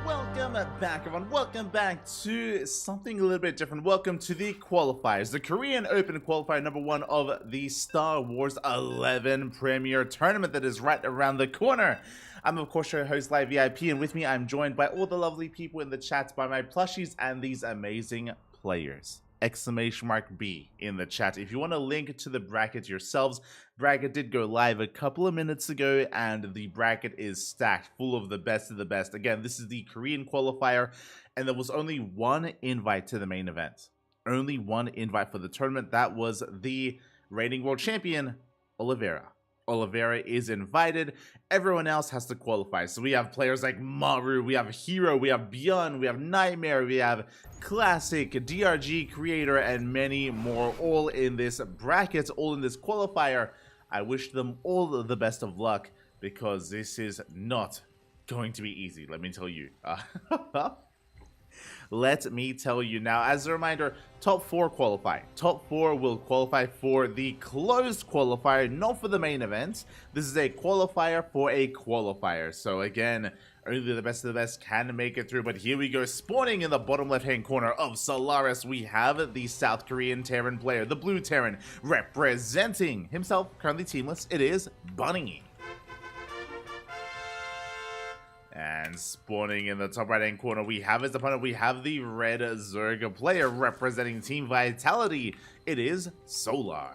Welcome back, everyone. Welcome back to something a little bit different. Welcome to the qualifiers, the Korean Open Qualifier number 1 of the Star Wars 11 Premier Tournament that is right around the corner. I'm, of course, your host, Live VIP, and with me, I'm joined by all the lovely people in the chat, by my plushies and these amazing players. !B in the chat. If you want to link to the bracket yourselves, bracket did go live a couple of minutes ago, and the bracket is stacked full of the best of the best. Again, this is the Korean qualifier, and there was only one invite to the main event. Only one invite for the tournament. That was the reigning world champion, Oliveira. Oliveira is invited. Everyone else has to qualify. So we have players like Maru, we have Hero, we have Beyond, we have Nightmare, we have Classic, DRG, Creator, and many more, all in this bracket, all in this qualifier. I wish them all the best of luck, because this is not going to be easy, let me tell you. Let me tell you now, as a reminder, top 4 qualify. Top 4 will qualify for the closed qualifier, not for the main event. This is a qualifier for a qualifier. So again, only the best of the best can make it through. But here we go, spawning in the bottom left-hand corner of Solaris, we have the South Korean Terran player, the Blue Terran, representing himself, currently teamless. It is Bunny. And spawning in the top right-hand corner, we have his opponent. We have the Red Zerg player representing Team Vitality. It is Solar.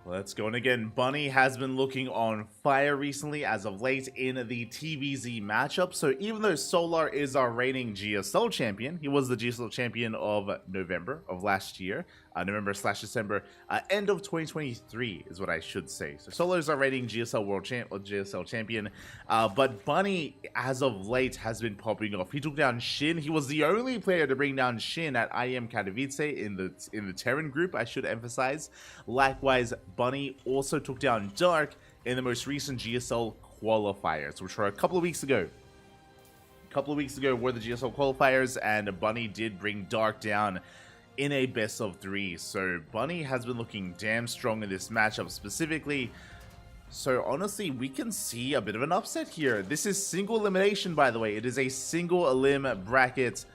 Let's go. And again, Bunny has been looking on fire recently as of late in the TVZ matchup. So even though Solar is our reigning GSL champion, he was the GSL champion of November of last year, November/December, end of 2023 is what I should say. So Solar is our reigning GSL champion, but Bunny as of late has been popping off. He took down Shin. He was the only player to bring down Shin at IEM Katowice in the Terran group, I should emphasize. Likewise, Bunny also took down Dark in the most recent GSL qualifiers, which were a couple of weeks ago. Were the GSL qualifiers, and Bunny did bring Dark down in a best of 3. So Bunny has been looking damn strong in this matchup specifically. So honestly, we can see a bit of an upset here. This is single elimination, by the way. It is a single elim bracket,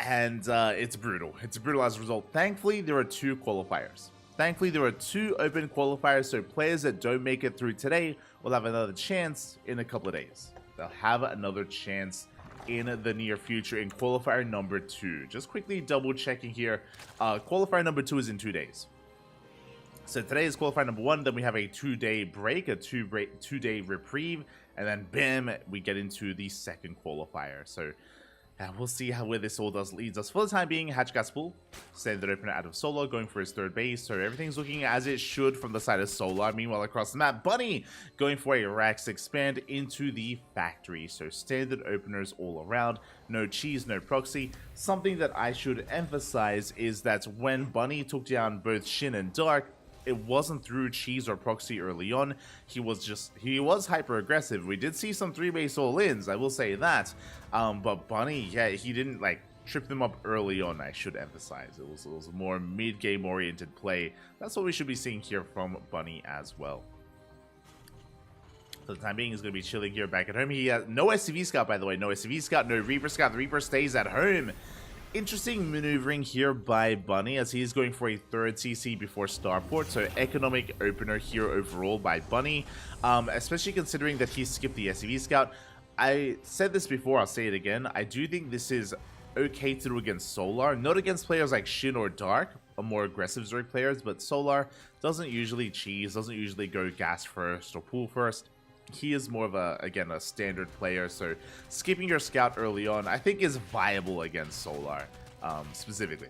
and it's brutal. It's brutal as a result. Thankfully, there are 2 qualifiers. Thankfully, there are 2 open qualifiers, so players that don't make it through today will have another chance in a couple of days. They'll have another chance in the near future in qualifier number 2. Just quickly double checking here. Qualifier number 2 is in 2 days. So today is qualifier number 1, then we have a 2-day break, a 2-day reprieve, and then bam, we get into the second qualifier. So we'll see where this all leads us. For the time being, Hatch Gaspul, standard opener out of Solar, going for his 3rd base. So everything's looking as it should from the side of Solar. Meanwhile, across the map, Bunny going for a Rax expand into the factory. So standard openers all around. No cheese, no proxy. Something that I should emphasize is that when Bunny took down both Shin and Dark, it wasn't through cheese or proxy early on. He was hyper aggressive. We did see some 3-base all-ins, I will say that. But Bunny, yeah, he didn't like trip them up early on, I should emphasize. It was a more mid-game oriented play. That's what we should be seeing here from Bunny as well. For the time being, he's going to be chilling here back at home. He has no SCV Scout, by the way. No SCV Scout, no Reaper Scout. The Reaper stays at home. Interesting maneuvering here by Bunny, as he is going for a 3rd CC before Starport, so economic opener here overall by Bunny, especially considering that he skipped the SCV Scout. I said this before, I'll say it again, I do think this is okay to do against Solar, not against players like Shin or Dark, or more aggressive Zerg players, but Solar doesn't usually cheese, doesn't usually go gas first or pool first. He is more of again, a standard player, so skipping your scout early on, I think, is viable against Solar, specifically.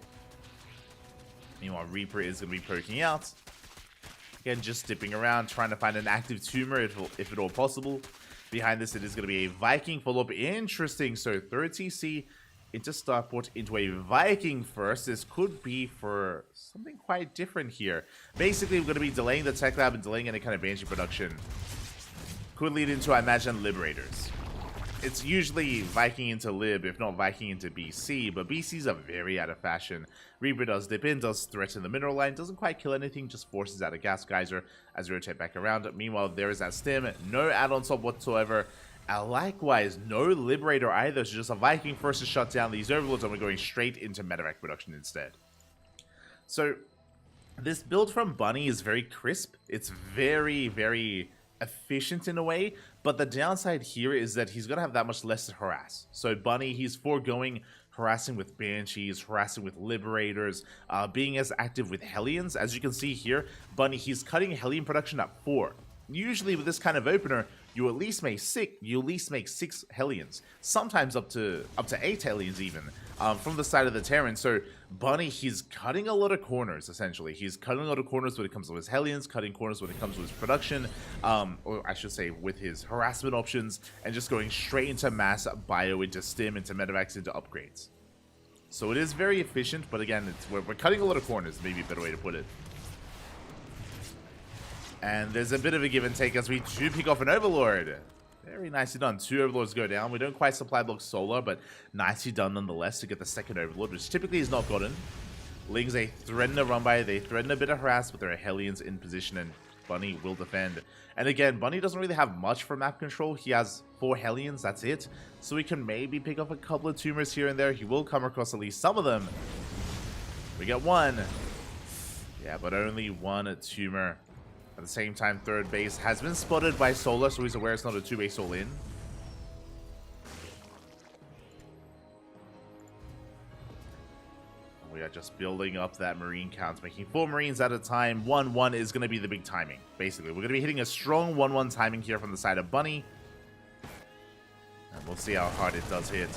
Meanwhile, Reaper is going to be poking out. Again, just dipping around, trying to find an active tumor if at all possible. Behind this, it is going to be a Viking follow-up. Interesting, so 3rd TC into Starport, into a Viking first. This could be for something quite different here. Basically, we're going to be delaying the Tech Lab and delaying any kind of Banshee production. Could lead into, I imagine, Liberators. it's usually Viking into Lib, if not Viking into BC, but BCs are very out of fashion. Reaper does dip in, does threaten the mineral line, doesn't quite kill anything, just forces out a gas geyser as we rotate back around. Meanwhile, there is that stim, no add-on top whatsoever. Likewise, no Liberator either, so just a Viking first to shut down these Overlords, and we're going straight into medevac production instead. So, this build from Bunny is very crisp. It's very, very efficient in a way, but the downside here is that he's going to have that much less to harass. So Bunny, he's foregoing harassing with Banshees, harassing with Liberators, being as active with Hellions. As you can see here, Bunny, he's cutting Hellion production at 4. Usually with this kind of opener, you at least make 6 Hellions, sometimes up to 8 Hellions even, from the side of the Terran. So Bunny, he's cutting a lot of corners, essentially. He's cutting a lot of corners when it comes to his Hellions, cutting corners when it comes to his production, or I should say with his harassment options, and just going straight into mass bio, into stim, into medevacs, into upgrades. So it is very efficient, but again, we're cutting a lot of corners, maybe a better way to put it. And there's a bit of a give and take as we do pick off an Overlord. Very nicely done. 2 Overlords go down. We don't quite supply block Solar, but nicely done nonetheless to get the second Overlord, which typically is not gotten. Lings, they threaten a run by, they threaten a bit of harass, but there are Hellions in position, and Bunny will defend. And again, Bunny doesn't really have much for map control. He has 4 Hellions, that's it. So he can maybe pick off a couple of tumors here and there. He will come across at least some of them. We get 1. Yeah, but only 1 tumor. At the same time, third base has been spotted by Solar, so he's aware it's not a 2-base all-in. We are just building up that Marine count, making 4 Marines at a time. 1-1 is going to be the big timing, basically. We're going to be hitting a strong 1-1 timing here from the side of Bunny. And we'll see how hard it does hit.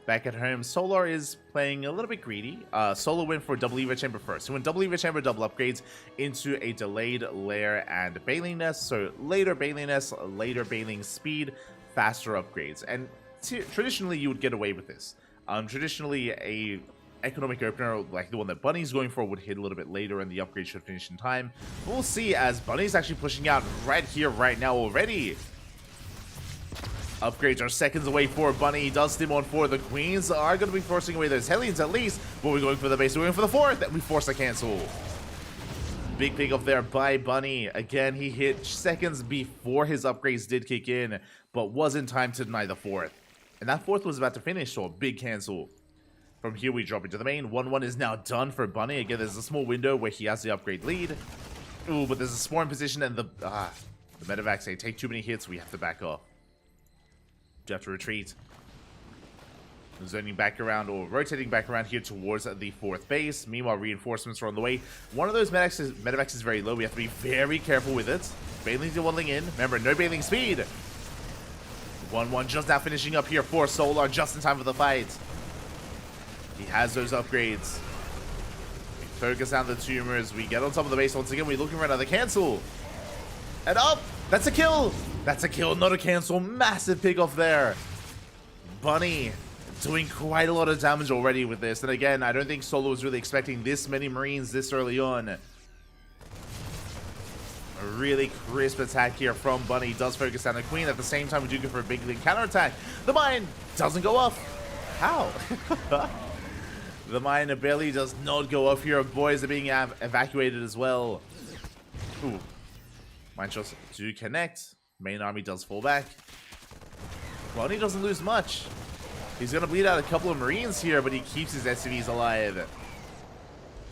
Back at home, Solar is playing a little bit greedy. Solar went for double Eva Chamber first. He went double Eva Chamber, double upgrades into a delayed lair and Bailing Nest. So later Bailing Nest, later Bailing speed, faster upgrades. And traditionally, you would get away with this. Traditionally, a economic opener like the one that Bunny's going for would hit a little bit later, and the upgrade should finish in time. We'll see as Bunny's actually pushing out right here, right now already. Upgrades are seconds away for Bunny. He does stim on 4. The Queens are going to be forcing away those Hellions at least. But we're going for the base. We're going for the 4th. And we force a cancel. Big pick up there by Bunny. Again, he hit seconds before his upgrades did kick in, but was in time to deny the 4th. And that 4th was about to finish, so a big cancel. From here, we drop into the main. 1-1 is now done for Bunny. Again, there's a small window where he has the upgrade lead. Ooh, but there's a Spore in position, and the medevacs say, take too many hits. We have to back off. You have to retreat. Zoning back around, or rotating back around here towards the 4th base. Meanwhile, reinforcements are on the way. One of those medevacs is very low. We have to be very careful with it. Bailing's waddling in. Remember, no bailing speed. 1-1 just now finishing up here for Solar, just in time for the fight. He has those upgrades. We focus on the tumors. We get on top of the base once again. We're looking for another cancel. And up! That's a kill! That's a kill, not a cancel. Massive pick off there. Bunny doing quite a lot of damage already with this. And again, I don't think Solo was really expecting this many Marines this early on. A really crisp attack here from Bunny. Does focus on the Queen. At the same time, we do go for a big counterattack. The mine doesn't go off. How? The mine barely does not go off here. Boys are being evacuated as well. Ooh. Mine shots do connect. Main army does fall back. Bunny doesn't lose much. He's going to bleed out a couple of Marines here, but he keeps his SCVs alive.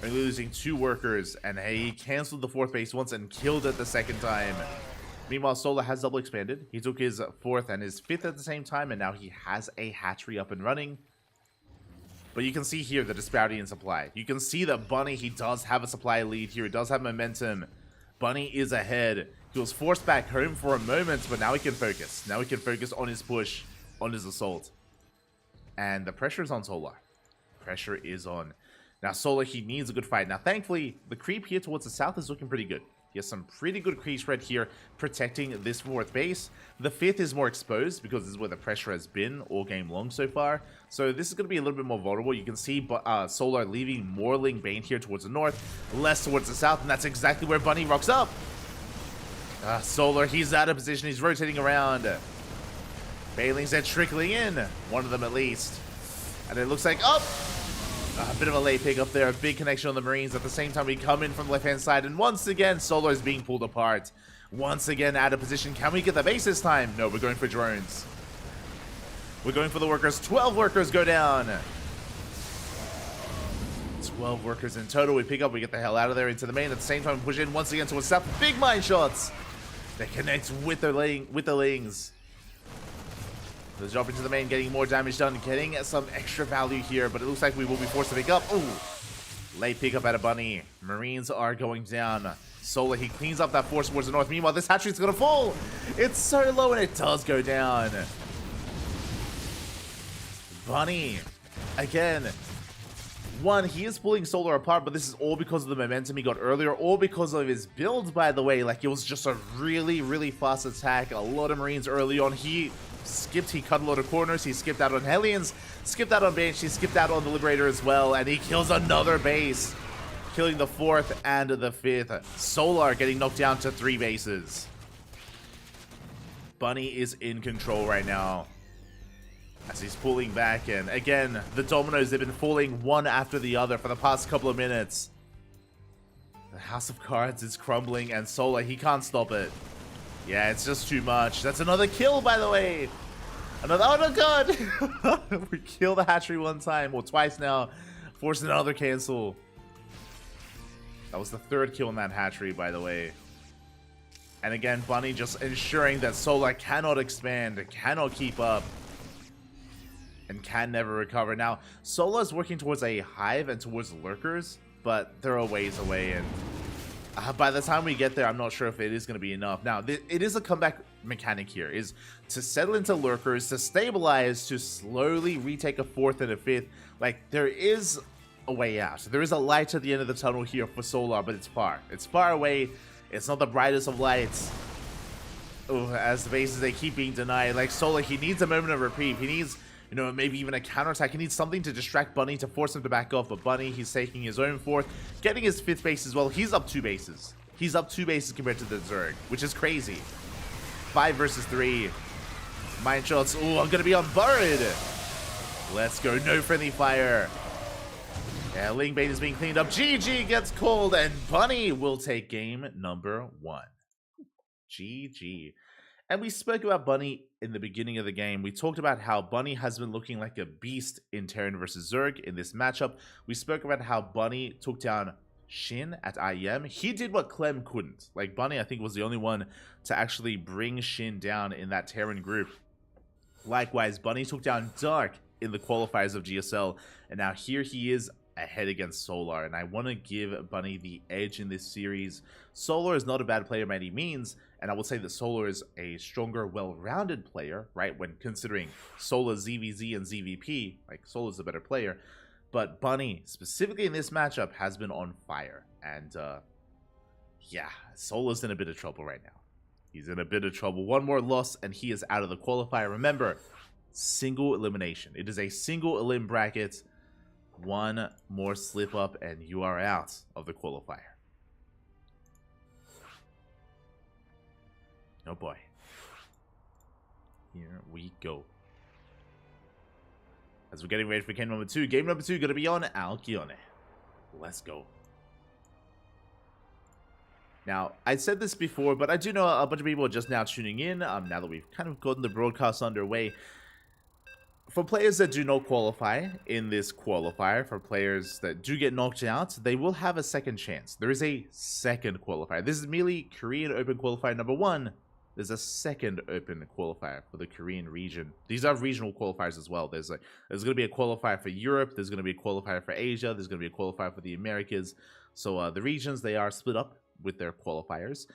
Only losing 2 workers, and he canceled the 4th base once and killed it the 2nd time. Meanwhile, Solar has double expanded. He took his 4th and his 5th at the same time, and now he has a hatchery up and running. But you can see here the disparity in supply. You can see that Bunny, he does have a supply lead here. He does have momentum. Bunny is ahead. He was forced back home for a moment, but now he can focus. Now he can focus on his push, on his assault. And the pressure is on Solar. Pressure is on. Now, Solar, he needs a good fight. Now, thankfully, the creep here towards the south is looking pretty good. He has some pretty good creep spread here, protecting this 4th base. The 5th is more exposed, because this is where the pressure has been all game long so far. So this is going to be a little bit more vulnerable. You can see Solar leaving more Ling Bane here towards the north, less towards the south, and that's exactly where Bunny rocks up. Solar, he's out of position. He's rotating around. Bailings are trickling in. One of them at least. And it looks like, oh! A bit of a late pick up there. A big connection on the Marines. At the same time, we come in from the left-hand side. And once again, Solar is being pulled apart. Once again, out of position. Can we get the base this time? No, we're going for drones. We're going for the workers. 12 workers go down. 12 workers in total. We pick up. We get the hell out of there into the main. At the same time, push in once again towards south. Big mine shots. They connect with the Lings. Let's jump into the main, getting more damage done, getting some extra value here, but it looks like we will be forced to pick up. Ooh, late pickup at a bunny. Marines are going down. Solar, he cleans up that force towards the north. Meanwhile, this hatchery's gonna fall. It's so low and it does go down. Bunny, again. One, he is pulling Solar apart, but this is all because of the momentum he got earlier, all because of his build, by the way. Like, it was just a really, really fast attack. A lot of Marines early on. He cut a lot of corners, he skipped out on Hellions, skipped out on Banshee, he skipped out on the Liberator as well, and he kills another base, killing the 4th and the 5th. Solar getting knocked down to 3 bases. Bunny is in control right now as he's pulling back, and again, the dominoes have been falling one after the other for the past couple of minutes. The House of Cards is crumbling, and Solar, he can't stop it. Yeah, it's just too much. That's another kill, by the way. Another, oh no, god! We killed the hatchery one time, or twice now. Forced another cancel. That was the 3rd kill in that hatchery, by the way. And again, Bunny just ensuring that Solar cannot expand, cannot keep up, and can never recover. Now, Solar's working towards a hive and towards lurkers, but they're a ways away, and by the time we get there, I'm not sure if it is going to be enough. Now, it is a comeback mechanic here, is to settle into lurkers, to stabilize, to slowly retake a 4th and a 5th. Like, there is a way out. There is a light at the end of the tunnel here for Solar, but it's far. It's far away. It's not the brightest of lights. Oh, as the bases, they keep being denied. Like, Solar, he needs a moment of reprieve. He needs, you know, maybe even a counterattack. He needs something to distract Bunny, to force him to back off. But Bunny, he's taking his own 4th, getting his 5th base as well. He's up 2 bases. He's up 2 bases compared to the Zerg, which is crazy. 5 versus 3. Mine shots. Oh, I'm going to be unburied. Let's go. No friendly fire. Yeah, Ling Bait is being cleaned up. GG gets called, and Bunny will take game number 1. GG. And we spoke about Bunny in the beginning of the game. We talked about how Bunny has been looking like a beast in Terran versus Zerg in this matchup. We spoke about how Bunny took down Shin at IEM. He did what Clem couldn't. Like, Bunny, I think, was the only one to actually bring Shin down in that Terran group. Likewise, Bunny took down Dark in the qualifiers of GSL. And now here he is ahead against Solar, and I want to give Bunny the edge in this series. Solar is not a bad player by any means, and I will say that Solar is a stronger, well-rounded player, right? When considering Solar, ZVZ, and ZVP, like, Solar's a better player. But Bunny, specifically in this matchup, has been on fire. And, yeah, Solar's in a bit of trouble right now. He's in a bit of trouble. One more loss, and he is out of the qualifier. Remember, single elimination. It is a single elim bracket. One more slip up and you are out of the qualifier. Oh boy. Here we go. As we're getting ready for game number 2. Game number 2 going to be on Alcyone. Let's go. Now, I said this before, but I do know a bunch of people are just now tuning in. Now that we've kind of gotten the broadcast underway. For players that do not qualify in this qualifier, for players that do get knocked out, they will have a second chance. There is a second qualifier. This is merely Korean Open Qualifier number 1. There's a second Open Qualifier for the Korean region. These are regional qualifiers as well. There's going to be a qualifier for Europe. There's going to be a qualifier for Asia. There's going to be a qualifier for the Americas. So the regions, they are split up with their qualifiers.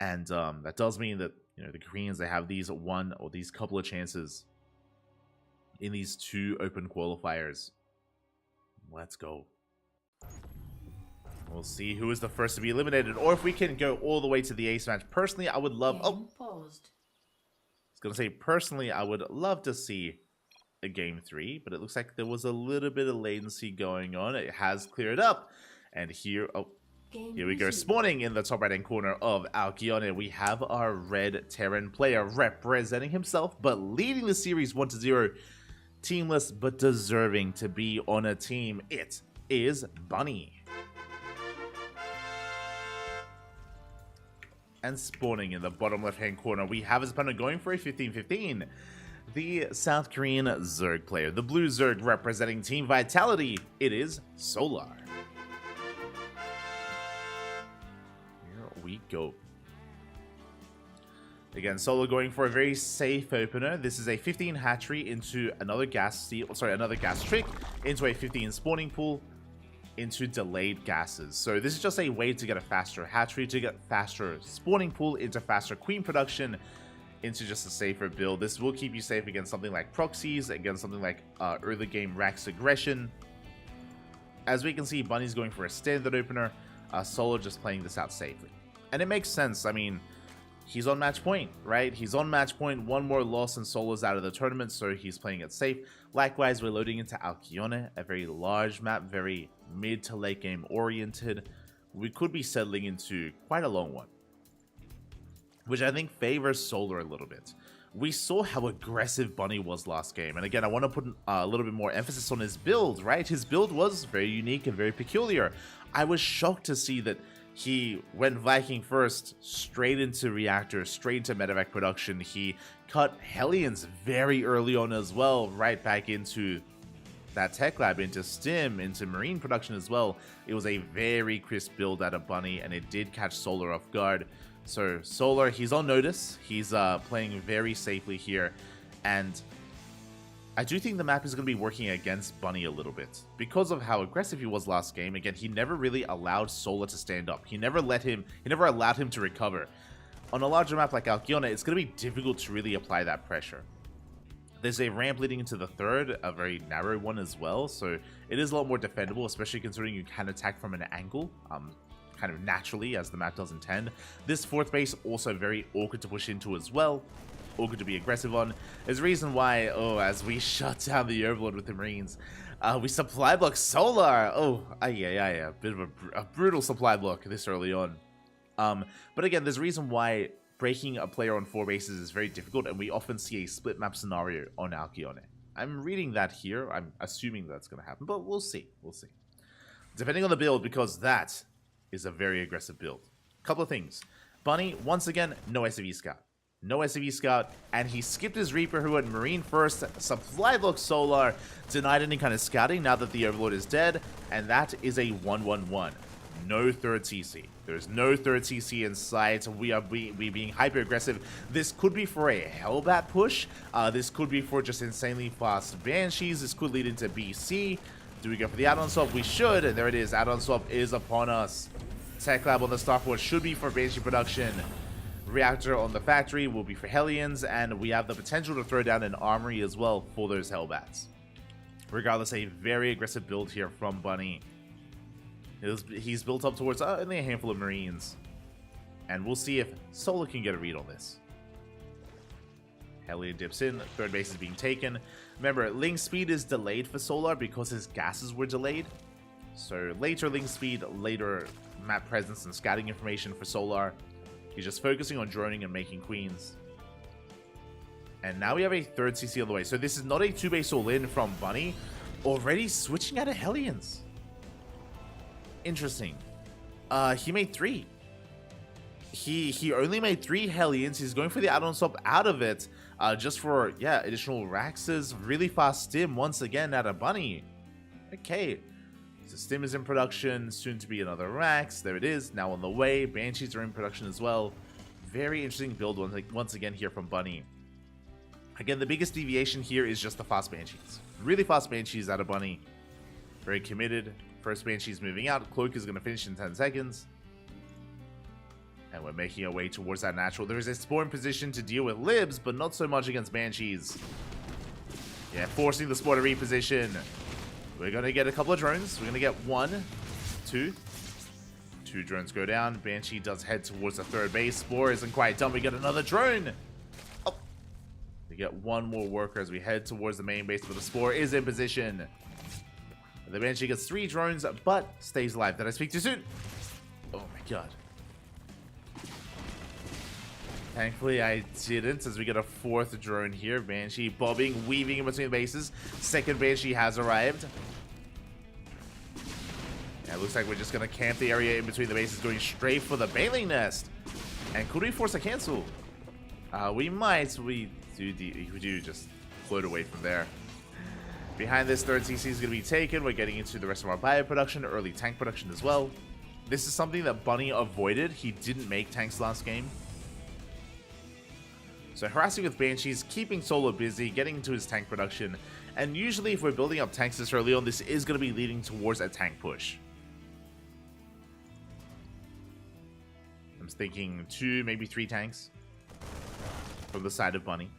And that does mean that, you know, the Koreans, they have these one or these couple of chances in these 2 open qualifiers. Let's go. We'll see who is the first to be eliminated, or if we can go all the way to the ace match. Personally, I would love... Oh! I was going to say, personally, I would love to see a game 3, but it looks like there was a little bit of latency going on. It has cleared up. And here... Oh, Here we go, spawning in the top right hand corner of Alcyone, we have our red Terran player representing himself, but leading the series 1-0. Teamless, but deserving to be on a team. It is Bunny. And spawning in the bottom left hand corner, we have his opponent going for a 15-15. The South Korean Zerg player, the blue Zerg representing Team Vitality. It is Solar. Here we go. Again, Solar going for a very safe opener. This is a 15 hatchery into another gas trick, into a 15 spawning pool, into delayed gases. So this is just a way to get a faster hatchery, to get faster spawning pool, into faster queen production, into just a safer build. This will keep you safe against something like proxies, against something like early game Rax aggression. As we can see, Bunny's going for a standard opener, Solar just playing this out safely. And it makes sense. I mean, he's on match point, right? He's on match point, one more loss and Solar's out of the tournament, so he's playing it safe. Likewise, we're loading into Alcyone, a very large map, very mid to late game oriented. We could be settling into quite a long one, which I think favors Solar a little bit. We saw how aggressive Bunny was last game, and again, I want to put a little bit more emphasis on his build, right? His build was very unique and very peculiar. I was shocked to see that he went Viking first, straight into Reactor, straight into medevac production. He cut Hellions very early on as well, right back into that tech lab, into Stim, into Marine production as well. It was a very crisp build out of Bunny, and it did catch Solar off guard. So Solar, he's on notice. He's playing very safely here, and I do think the map is going to be working against Bunny a little bit because of how aggressive he was last game. Again, he never really allowed Solar to stand up. He never allowed him to recover. On a larger map like Alcyone, it's going to be difficult to really apply that pressure. There's a ramp leading into the third, a very narrow one as well, so it is a lot more defendable, especially considering you can attack from an angle, kind of naturally, as the map does intend. This fourth base also very awkward to push into as well. Awkward to be aggressive on. There's a reason why, as we shut down the Overlord with the Marines, we supply block Solar. A bit of a brutal supply block this early on. But again, there's a reason why breaking a player on 4 bases is very difficult, and we often see a split map scenario on Alcyone. I'm reading that here. I'm assuming that's going to happen, but we'll see. We'll see. Depending on the build, because that is a very aggressive build. Couple of things. Bunny, once again, no SCV Scout. No SCV Scout, and he skipped his Reaper, who had Marine first, supply block Solar, denied any kind of scouting now that the Overlord is dead, and that is a 1-1-1. No third CC. There's no third CC in sight. We being hyper aggressive. This could be for a Hellbat push. This could be for just insanely fast Banshees. This could lead into BC. Do we go for the add-on swap? We should, and there it is. Add-on swap is upon us. Tech Lab on the Starport should be for Banshee production. Reactor on the factory will be for Hellions, and we have the potential to throw down an armory as well for those Hellbats. Regardless, a very aggressive build here from Bunny. He's built up towards only a handful of Marines, and we'll see if Solar can get a read on this. Hellion dips in, third base is being taken. Remember, link speed is delayed for Solar because his gases were delayed. So later link speed, later map presence and scouting information for Solar. He's just focusing on droning and making queens. And now we have a third CC on the way. So this is not a 2-base all-in from Bunny. Already switching out of Hellions. Interesting. He made 3. He only made 3 Hellions. He's going for the add-on swap out of it. Just for, additional Raxes. Really fast Stim once again out of Bunny. Okay. So Stim is in production, soon to be another Rax. There it is, now on the way. Banshees are in production as well. Very interesting build once again here from Bunny. Again, the biggest deviation here is just the fast Banshees. Really fast Banshees out of Bunny. Very committed. First Banshee's moving out. Cloak is going to finish in 10 seconds. And we're making our way towards that natural. There is a spawn position to deal with Libs, but not so much against Banshees. Yeah, forcing the spawn to reposition. We're going to get a couple of drones. We're going to get 1, 2. 2 drones go down. Banshee does head towards the third base. Spore isn't quite done. We get another drone. Oh. We get 1 more worker as we head towards the main base, but the Spore is in position. The Banshee gets 3 drones, but stays alive. Did I speak too soon? Oh my god. Thankfully I didn't, as we get a fourth drone here. Banshee bobbing, weaving in between the bases. Second Banshee has arrived. Yeah, it looks like we're just going to camp the area in between the bases, going straight for the Baneling Nest. And could we force a cancel? We might. We do just float away from there. Behind this, third CC is going to be taken. We're getting into the rest of our bio production, early tank production as well. This is something that Bunny avoided. He didn't make tanks last game. So harassing with Banshees, keeping Solo busy, getting into his tank production. And usually if we're building up tanks this early on, this is going to be leading towards a tank push. I'm thinking 2, maybe 3 tanks from the side of Bunny,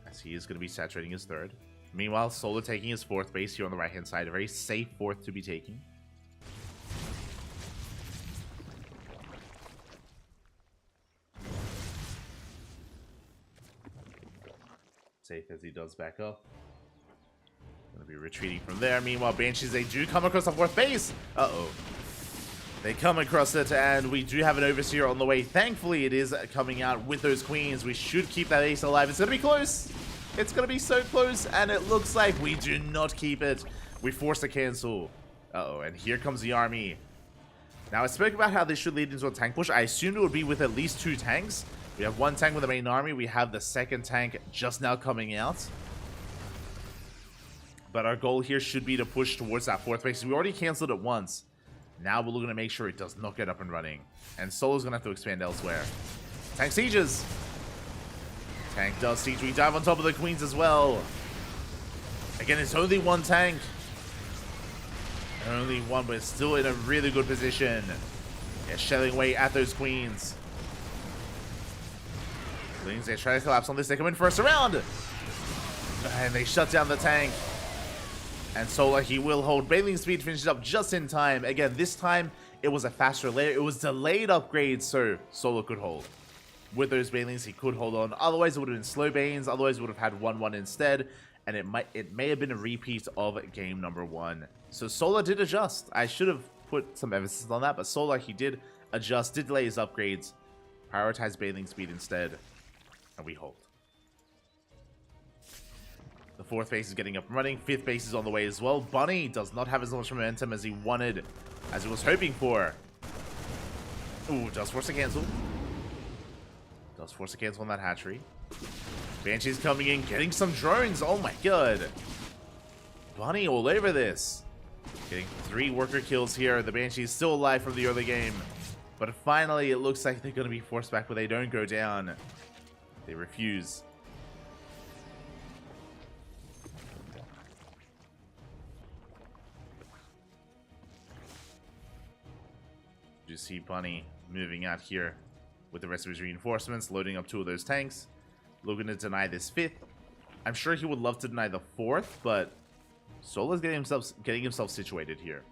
as he is going to be saturating his third. Meanwhile, Solo taking his fourth base here on the right-hand side. A very safe fourth to be taking. Safe as he does back up. Going to be retreating from there. Meanwhile, Banshees, they do come across the fourth base. Uh-oh. They come across it, and we do have an Overseer on the way. Thankfully, it is coming out with those Queens. We should keep that ace alive. It's going to be close. It's going to be so close, and it looks like we do not keep it. We force a cancel. Uh-oh, and here comes the army. Now, I spoke about how this should lead into a tank push. I assumed it would be with at least 2 tanks. We have 1 tank with the main army. We have the second tank just now coming out. But our goal here should be to push towards that fourth base. We already canceled it once. Now we're looking to make sure it does not get up and running. And Solo's going to have to expand elsewhere. Tank sieges. Tank does siege. We dive on top of the Queens as well. Again, it's only 1 tank. Only 1, but it's still in a really good position. Yeah, shelling away at those Queens. Queens, they try to collapse on this. They come in first round. And they shut down the tank. And Solar, he will hold. Baneling speed finishes up just in time. Again, this time, it was a faster layer. It was delayed upgrades, so Solar could hold. With those Banelings, he could hold on. Otherwise, it would have been slow Banes. Otherwise, it would have had 1-1 instead. And it may have been a repeat of game number 1. So Solar did adjust. I should have put some emphasis on that, but Solar, he did adjust, did delay his upgrades, prioritize Baneling speed instead, and we hold. The fourth base is getting up and running. Fifth base is on the way as well. Bunny does not have as much momentum as he wanted, as he was hoping for. Ooh, does force a cancel. Does force a cancel on that hatchery. Banshee's coming in, getting some drones. Oh my god. Bunny all over this. Getting 3 worker kills here. The Banshee's still alive from the early game. But finally, it looks like they're going to be forced back, but they don't go down. They refuse. You see Bunny moving out here with the rest of his reinforcements, loading up 2 of those tanks. Looking to deny this 5th. I'm sure he would love to deny the 4th, but Solo's getting himself situated here.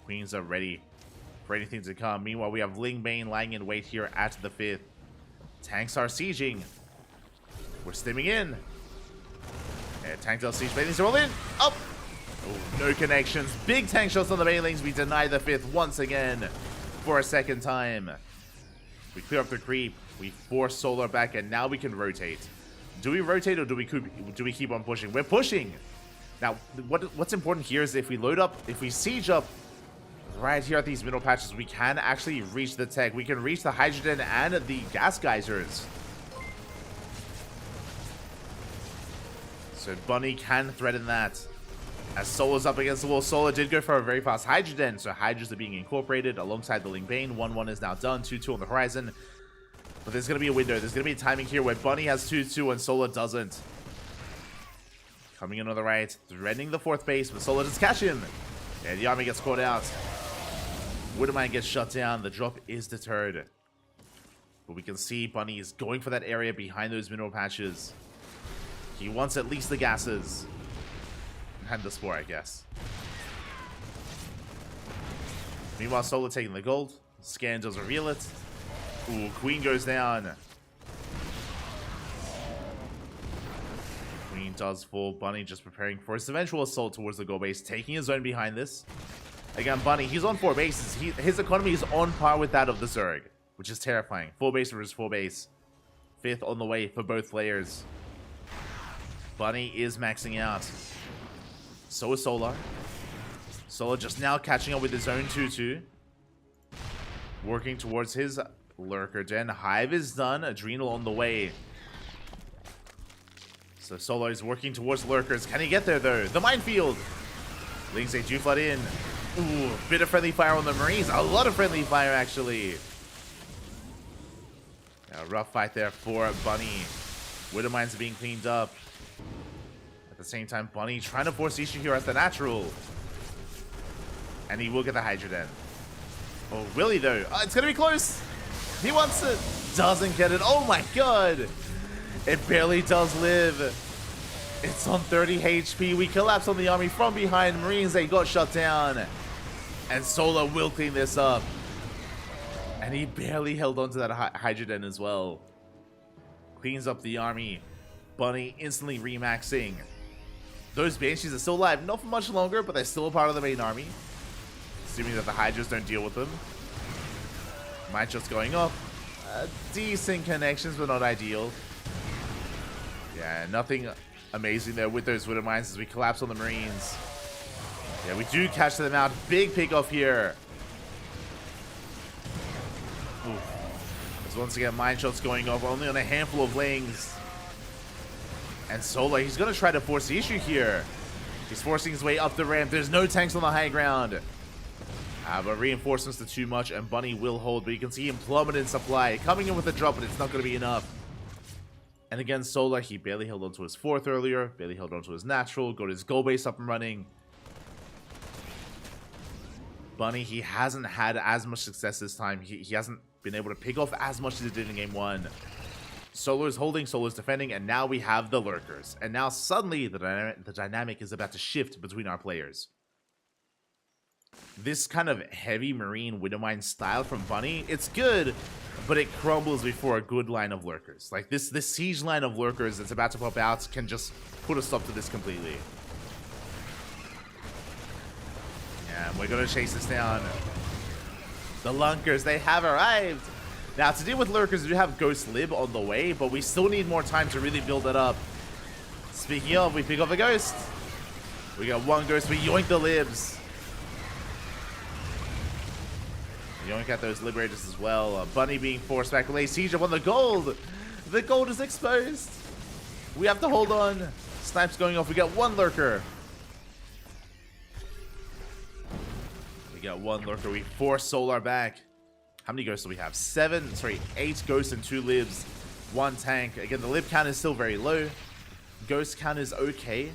Queens are ready for anything to come. Meanwhile, we have Ling Bane lying in wait here at the 5th. Tanks are sieging. We're stimming in. And tank does siege. Banelings are all in. Up. Oh, no connections. Big tank shots on the Banelings. We deny the 5th once again for a second time. We clear up the creep. We force Solar back, and now we can rotate. Do we rotate or do we keep on pushing? We're pushing. Now, what's important here is if we load up, if we siege up right here at these middle patches, we can actually reach the tech. We can reach the hydrogen and the gas geysers. So Bunny can threaten that. As Solo's up against the wall, Solo did go for a very fast hydrogen, so hydras are being incorporated alongside the Ling Bane. 1-1 is now done, 2-2 on the horizon. But there's going to be a window. There's going to be a timing here where Bunny has 2-2 and Solo doesn't. Coming in on the right, threatening the 4th base, but Solo does catch him. And the army gets caught out. Woodermine gets shut down. The drop is deterred. But we can see Bunny is going for that area behind those mineral patches. He wants at least the gases. And the spore, I guess. Meanwhile, Solo taking the gold. Scan does reveal it. Ooh, Queen goes down. Queen does fall. Bunny just preparing for his eventual assault towards the gold base, taking his own behind this. Again, Bunny, he's on 4 bases. His economy is on par with that of the Zerg, which is terrifying. 4 base versus 4 base. 5th on the way for both players. Bunny is maxing out. So is Solar. Solar just now catching up with his own 2-2. Working towards his Lurker Den. Hive is done. Adrenal on the way. So Solar is working towards Lurkers. Can he get there though? The minefield! Lings, they do flood in. Ooh, bit of friendly fire on the Marines. A lot of friendly fire actually. A rough fight there for Bunny. Widow Mines are being cleaned up. At the same time, Bunny trying to force issue here at the natural. And he will get the Hydra Den. Oh, will he though? Oh, it's gonna be close. He wants it. Doesn't get it. Oh my god. It barely does live. It's on 30 HP. We collapse on the army from behind. Marines, they got shut down. And Solar will clean this up. And he barely held on to that Hydra Den as well. Cleans up the army. Bunny instantly remaxing. Those Banshees are still alive. Not for much longer, but they're still a part of the main army. Assuming that the Hydras don't deal with them. Mine shots going up. Decent connections, but not ideal. Yeah, nothing amazing there with those Widow Mines as we collapse on the Marines. Yeah, we do catch them out. Big pick off here. As once again, mine shots going off only on a handful of Lings. And Solar, he's going to try to force the issue here. He's forcing his way up the ramp. There's no tanks on the high ground. But reinforcements are too much, and Bunny will hold. But you can see him plummet in supply. Coming in with a drop, but it's not going to be enough. And again, Solar, he barely held onto his 4th earlier. Barely held onto his natural. Got his goal base up and running. Bunny, he hasn't had as much success this time. He hasn't been able to pick off as much as he did in game 1. Solar's holding, Solar's defending, and now we have the Lurkers. And now suddenly the dynamic is about to shift between our players. This kind of heavy Marine Widowmine style from Bunny, it's good, but it crumbles before a good line of Lurkers. Like this siege line of Lurkers that's about to pop out can just put a stop to this completely. Yeah, we're gonna chase this down. The Lunkers, they have arrived. Now, to deal with Lurkers, we do have Ghost Lib on the way, but we still need more time to really build it up. Speaking of, we pick up a Ghost. We got one Ghost, we yoink the Libs. Yoink at those Liberators as well. Bunny being forced back. Lay siege up on the gold. The gold is exposed. We have to hold on. Snipes going off. We got one Lurker. We got one Lurker. We force Solar back. How many Ghosts do we have? 8 Ghosts and 2 Libs. 1 tank. Again, the Lib count is still very low. Ghost count is okay.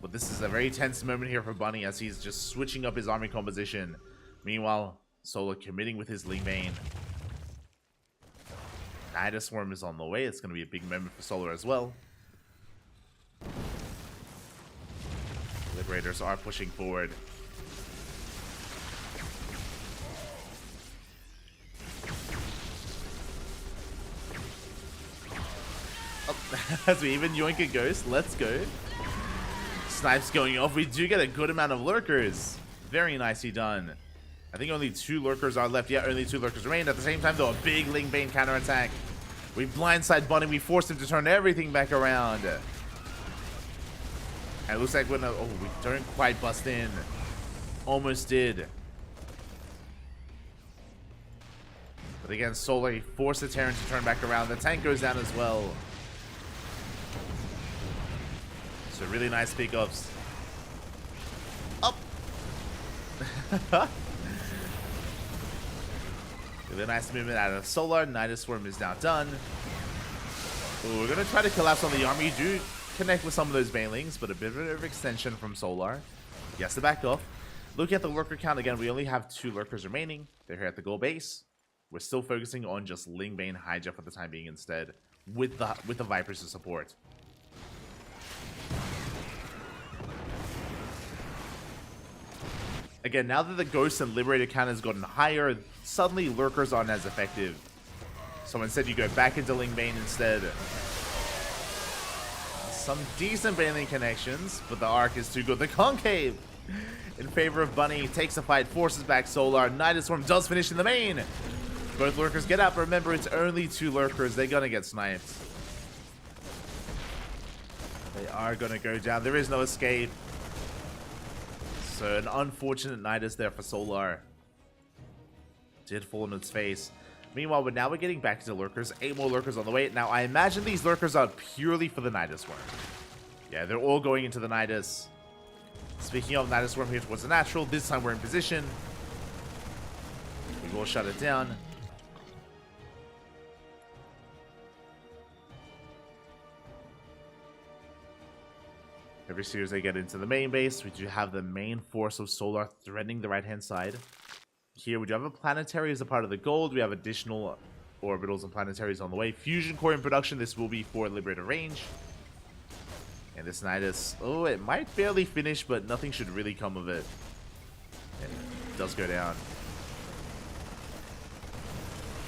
But this is a very tense moment here for Bunny as he's just switching up his army composition. Meanwhile, Solar committing with his Ling Bane. Nidus Swarm is on the way. It's going to be a big moment for Solar as well. Liberators are pushing forward. Oh, as we even yoink a Ghost. Let's go. Snipes going off. We do get a good amount of Lurkers. Very nicely done. I think only 2 Lurkers are left. Yeah, only 2 Lurkers remain. At the same time, though, a big Ling Bane counterattack. We blindside Bunny. We forced him to turn everything back around. And it looks like we don't quite bust in. Almost did. But again, Solar, he forced the Terran to turn back around. The tank goes down as well. So really nice pickups. Up. Really nice movement out of Solar. Nidus Swarm is now done. Ooh, we're gonna try to collapse on the army. You do connect with some of those Banelings, but a bit of extension from Solar. He has to back off. Looking at the Lurker count again, we only have 2 Lurkers remaining. They're here at the goal base. We're still focusing on just Ling Bane Hydra for the time being instead, with the Vipers to support. Again, now that the Ghost and Liberator count has gotten higher, suddenly Lurkers aren't as effective. So instead you go back into Ling Bane instead. Some decent Baneling connections, but the arc is too good. The Concave in favor of Bunny. Takes the fight, forces back Solar. Nidus Swarm does finish in the main. Both lurkers get up. Remember, it's only 2 lurkers. They're gonna get sniped. They are gonna go down. There is no escape. So an unfortunate Nidus there for Solar. Did fall on its face. Meanwhile, now we're getting back to lurkers. 8 more lurkers on the way. Now, I imagine these lurkers are purely for the Nidus Worm. Yeah, they're all going into the Nidus. Speaking of Nidus Worm here towards the natural, this time we're in position. We will shut it down. Every series they get into the main base, we do have the main force of Solar threatening the right-hand side. Here we do have a planetary as a part of the gold. We have additional orbitals and planetaries on the way. Fusion core in production. This will be for Liberator range. And this Nidus, oh, it might barely finish, but nothing should really come of it. And it does go down.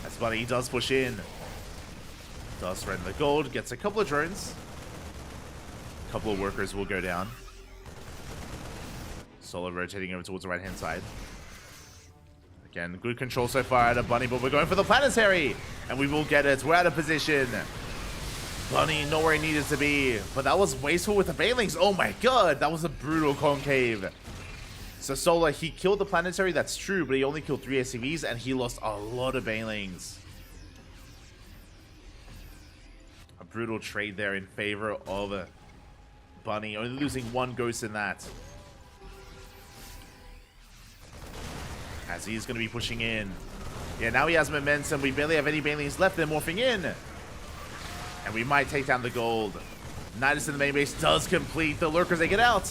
That's funny. He does push in. Does threaten the gold. Gets a couple of drones. A couple of workers will go down. Solar rotating over towards the right-hand side. Again, good control so far out of Bunny, but we're going for the planetary, and we will get it. We're out of position. Bunny not where he needed to be, but that was wasteful with the Banelings. Oh my god, that was a brutal concave. So Solar, he killed the planetary, that's true, but he only killed 3 SCVs, and he lost a lot of Banelings. A brutal trade there in favor of Bunny, only losing 1 ghost in that. As he's going to be pushing in. Yeah, now he has momentum. We barely have any Banelings left. They're morphing in. And we might take down the gold. Nidus in the main base does complete. The lurkers, they get out.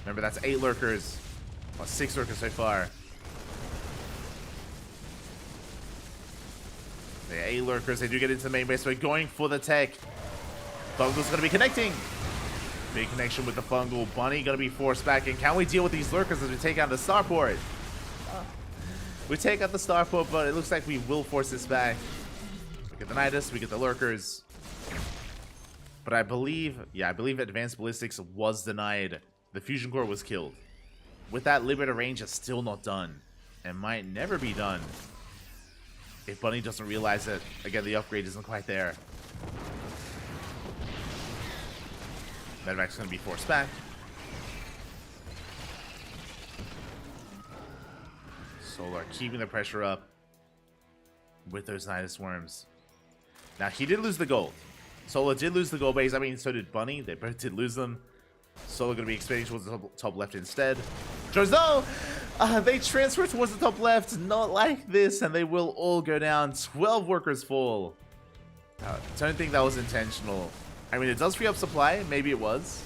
Remember, that's 8 lurkers. Well, 6 lurkers so far. Yeah, 8 lurkers. They do get into the main base. We're going for the tech. Fungal's going to be connecting. Big connection with the Fungal. Bunny going to be forced back. And can we deal with these lurkers as we take out the starport? We take out the starport, but it looks like we will force this back. We get the Nidus, we get the lurkers. But I believe, yeah, I believe advanced ballistics was denied. The fusion core was killed. With that, Liberator range is still not done. And might never be done. If Bunny doesn't realize it. Again, the upgrade isn't quite there. Medvac's going to be forced back. Solar keeping the pressure up with those Nidus Worms. Now, he did lose the gold. Solar did lose the gold base. I mean, so did Bunny. They both did lose them. Solar going to be expanding towards the top left instead. Drones, no! They transfer towards the top left. Not like this. And they will all go down. 12 workers fall. Don't think that was intentional. I mean, it does free up supply. Maybe it was.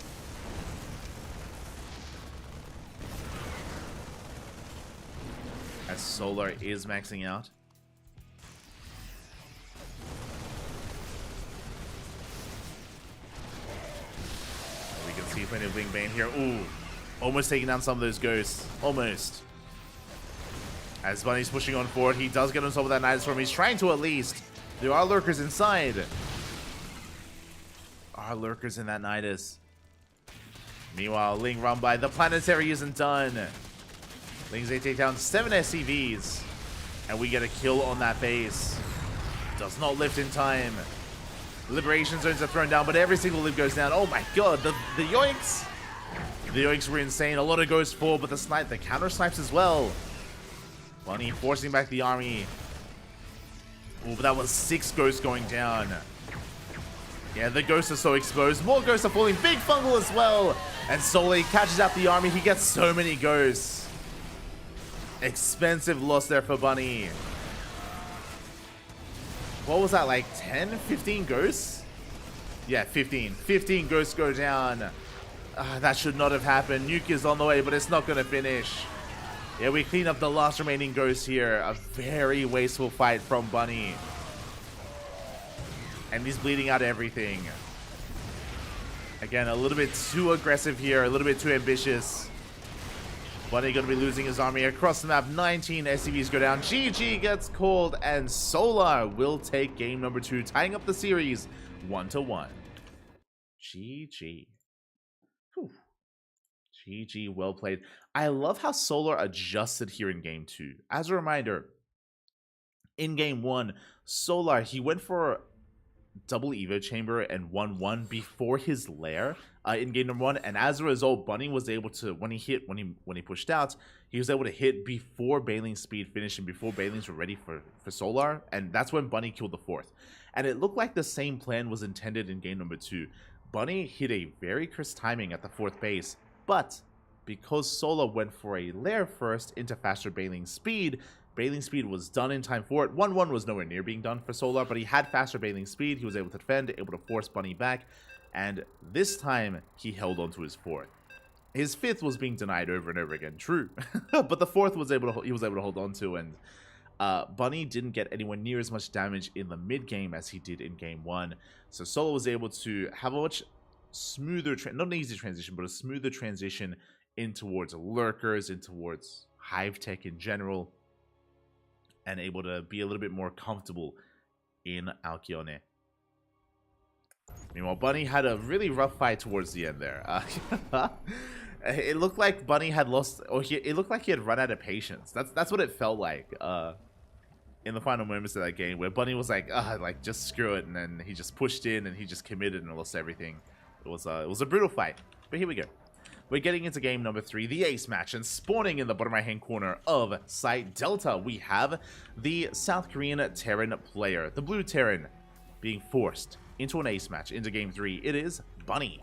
As Solar is maxing out. We can see plenty of Wing Bane here. Ooh, almost taking down some of those ghosts. Almost. As Bunny's pushing on forward, he does get on top of that Nidus Swarm. He's trying to at least. There are lurkers inside. Are lurkers in that Nidus. Meanwhile, Ling run by. The planetary isn't done. Lings, they take down 7 SCVs. And we get a kill on that base. Does not lift in time. Liberation zones are thrown down, but every single lift goes down. Oh my god, the yoinks. The yoinks were insane. A lot of ghosts fall, but the counter snipes as well. Bunny forcing back the army. Oh, but that was 6 ghosts going down. Yeah, the ghosts are so exposed. More ghosts are falling. Big Fungal as well. And Solar catches out the army. He gets so many ghosts. Expensive loss there for Bunny. What was that, like 10, 15 ghosts? Yeah, 15. 15 ghosts go down. That should not have happened. Nuke is on the way, but it's not going to finish. Yeah, we clean up the last remaining ghosts here. A very wasteful fight from Bunny. And he's bleeding out everything. Again, a little bit too aggressive here. A little bit too ambitious. Bunny going to be losing his army across the map. 19 SCVs go down. GG gets called, and Solar will take game number 2, tying up the series 1-1. GG. Whew. GG, well played. I love how Solar adjusted here in game 2. As a reminder, in game 1, Solar, he went for double Evo chamber and 1-1 before his lair in game number 1, and as a result, Bunny was able to, when he pushed out, he was able to hit before Bailing's speed finished and before Bailing's were ready for Solar, and that's when Bunny killed the 4th. And it looked like the same plan was intended in game number 2. Bunny hit a very crisp timing at the 4th base, but because Solar went for a lair first into faster Bailing's speed was done in time for it. 1-1 was nowhere near being done for Solar, but he had faster Bailing's speed. He was able to defend, able to force Bunny back, and this time he held on to his 4th. His 5th was being denied over and over again, true, but the 4th he was able to hold on to, and Bunny didn't get anywhere near as much damage in the mid game as he did in game 1. So Solar was able to have a much smoother, not an easy transition, but a smoother transition in towards lurkers, in towards hive tech in general, and able to be a little bit more comfortable in Alcyone. Meanwhile, Bunny had a really rough fight towards the end there. It looked like Bunny had lost, or it looked like he had run out of patience. That's what it felt like in the final moments of that game, where Bunny was like just screw it, and then he just pushed in and he just committed and lost everything. It was a brutal fight, but here we go. We're getting into game number 3, the ace match, and spawning in the bottom right-hand corner of Site Delta, we have the South Korean Terran player, the blue Terran, being forced into an ace match into game 3. It is Bunny.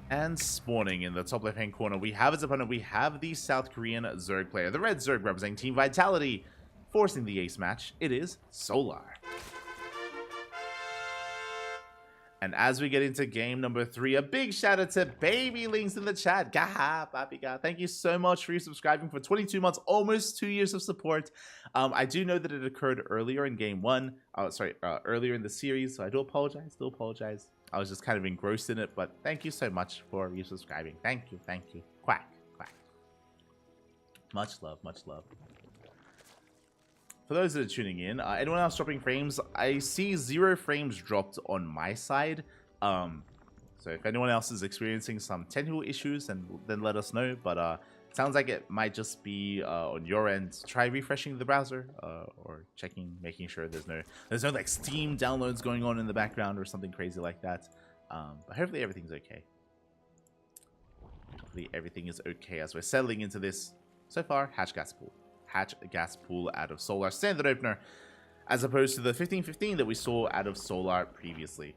And spawning in the top left-hand corner, we have his opponent. We have the South Korean Zerg player, the red Zerg representing Team Vitality, forcing the ace match. It is Solar. And as we get into game number 3, a big shout out to Baby Links in the chat. Gaha, Papi Ga. Thank you so much for subscribing for 22 months, almost 2 years of support. I do know that it occurred earlier in game 1. Earlier in the series, so I do apologize. I was just kind of engrossed in it, but thank you so much for resubscribing. Thank you. Quack, quack. Much love, much love. For those that are tuning in, anyone else dropping frames, I see 0 frames dropped on my side. So if anyone else is experiencing some technical issues, then let us know. But it sounds like it might just be on your end. Try refreshing the browser or making sure there's no like Steam downloads going on in the background or something crazy like that. But hopefully everything's okay. Hopefully everything is okay as we're settling into this. So far, hatch gas pool out of Solar standard opener, as opposed to the 15-15 that we saw out of Solar previously.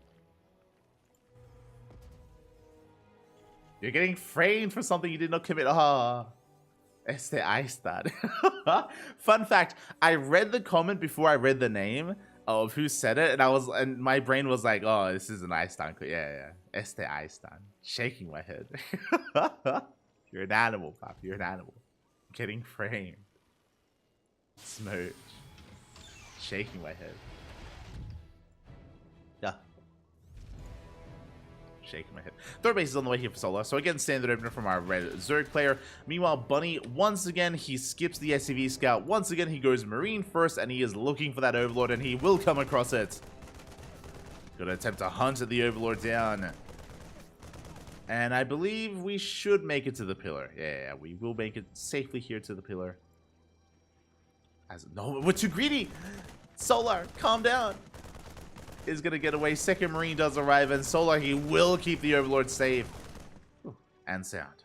You're getting framed for something you did not commit. Este Eistad. Fun fact, I read the comment before I read the name of who said it, and my brain was like, oh, this is an Eistan. Yeah. Este Eistan. Shaking my head. You're an animal, Pop. You're an animal. Getting framed. Smooch. Shaking my head. Yeah. Shaking my head. Third base is on the way here for Solar. So again, standard opener from our red Zerg player. Meanwhile, Bunny, once again, he skips the SCV scout. Once again, he goes Marine first, and he is looking for that Overlord, and he will come across it. Gonna attempt to hunt the Overlord down. And I believe we should make it to the pillar. Yeah, we will make it safely here to the pillar. No, we're too greedy. Solar, calm down. Is gonna get away. Second Marine does arrive, and Solar, he will keep the Overlord safe. Ooh, and sound.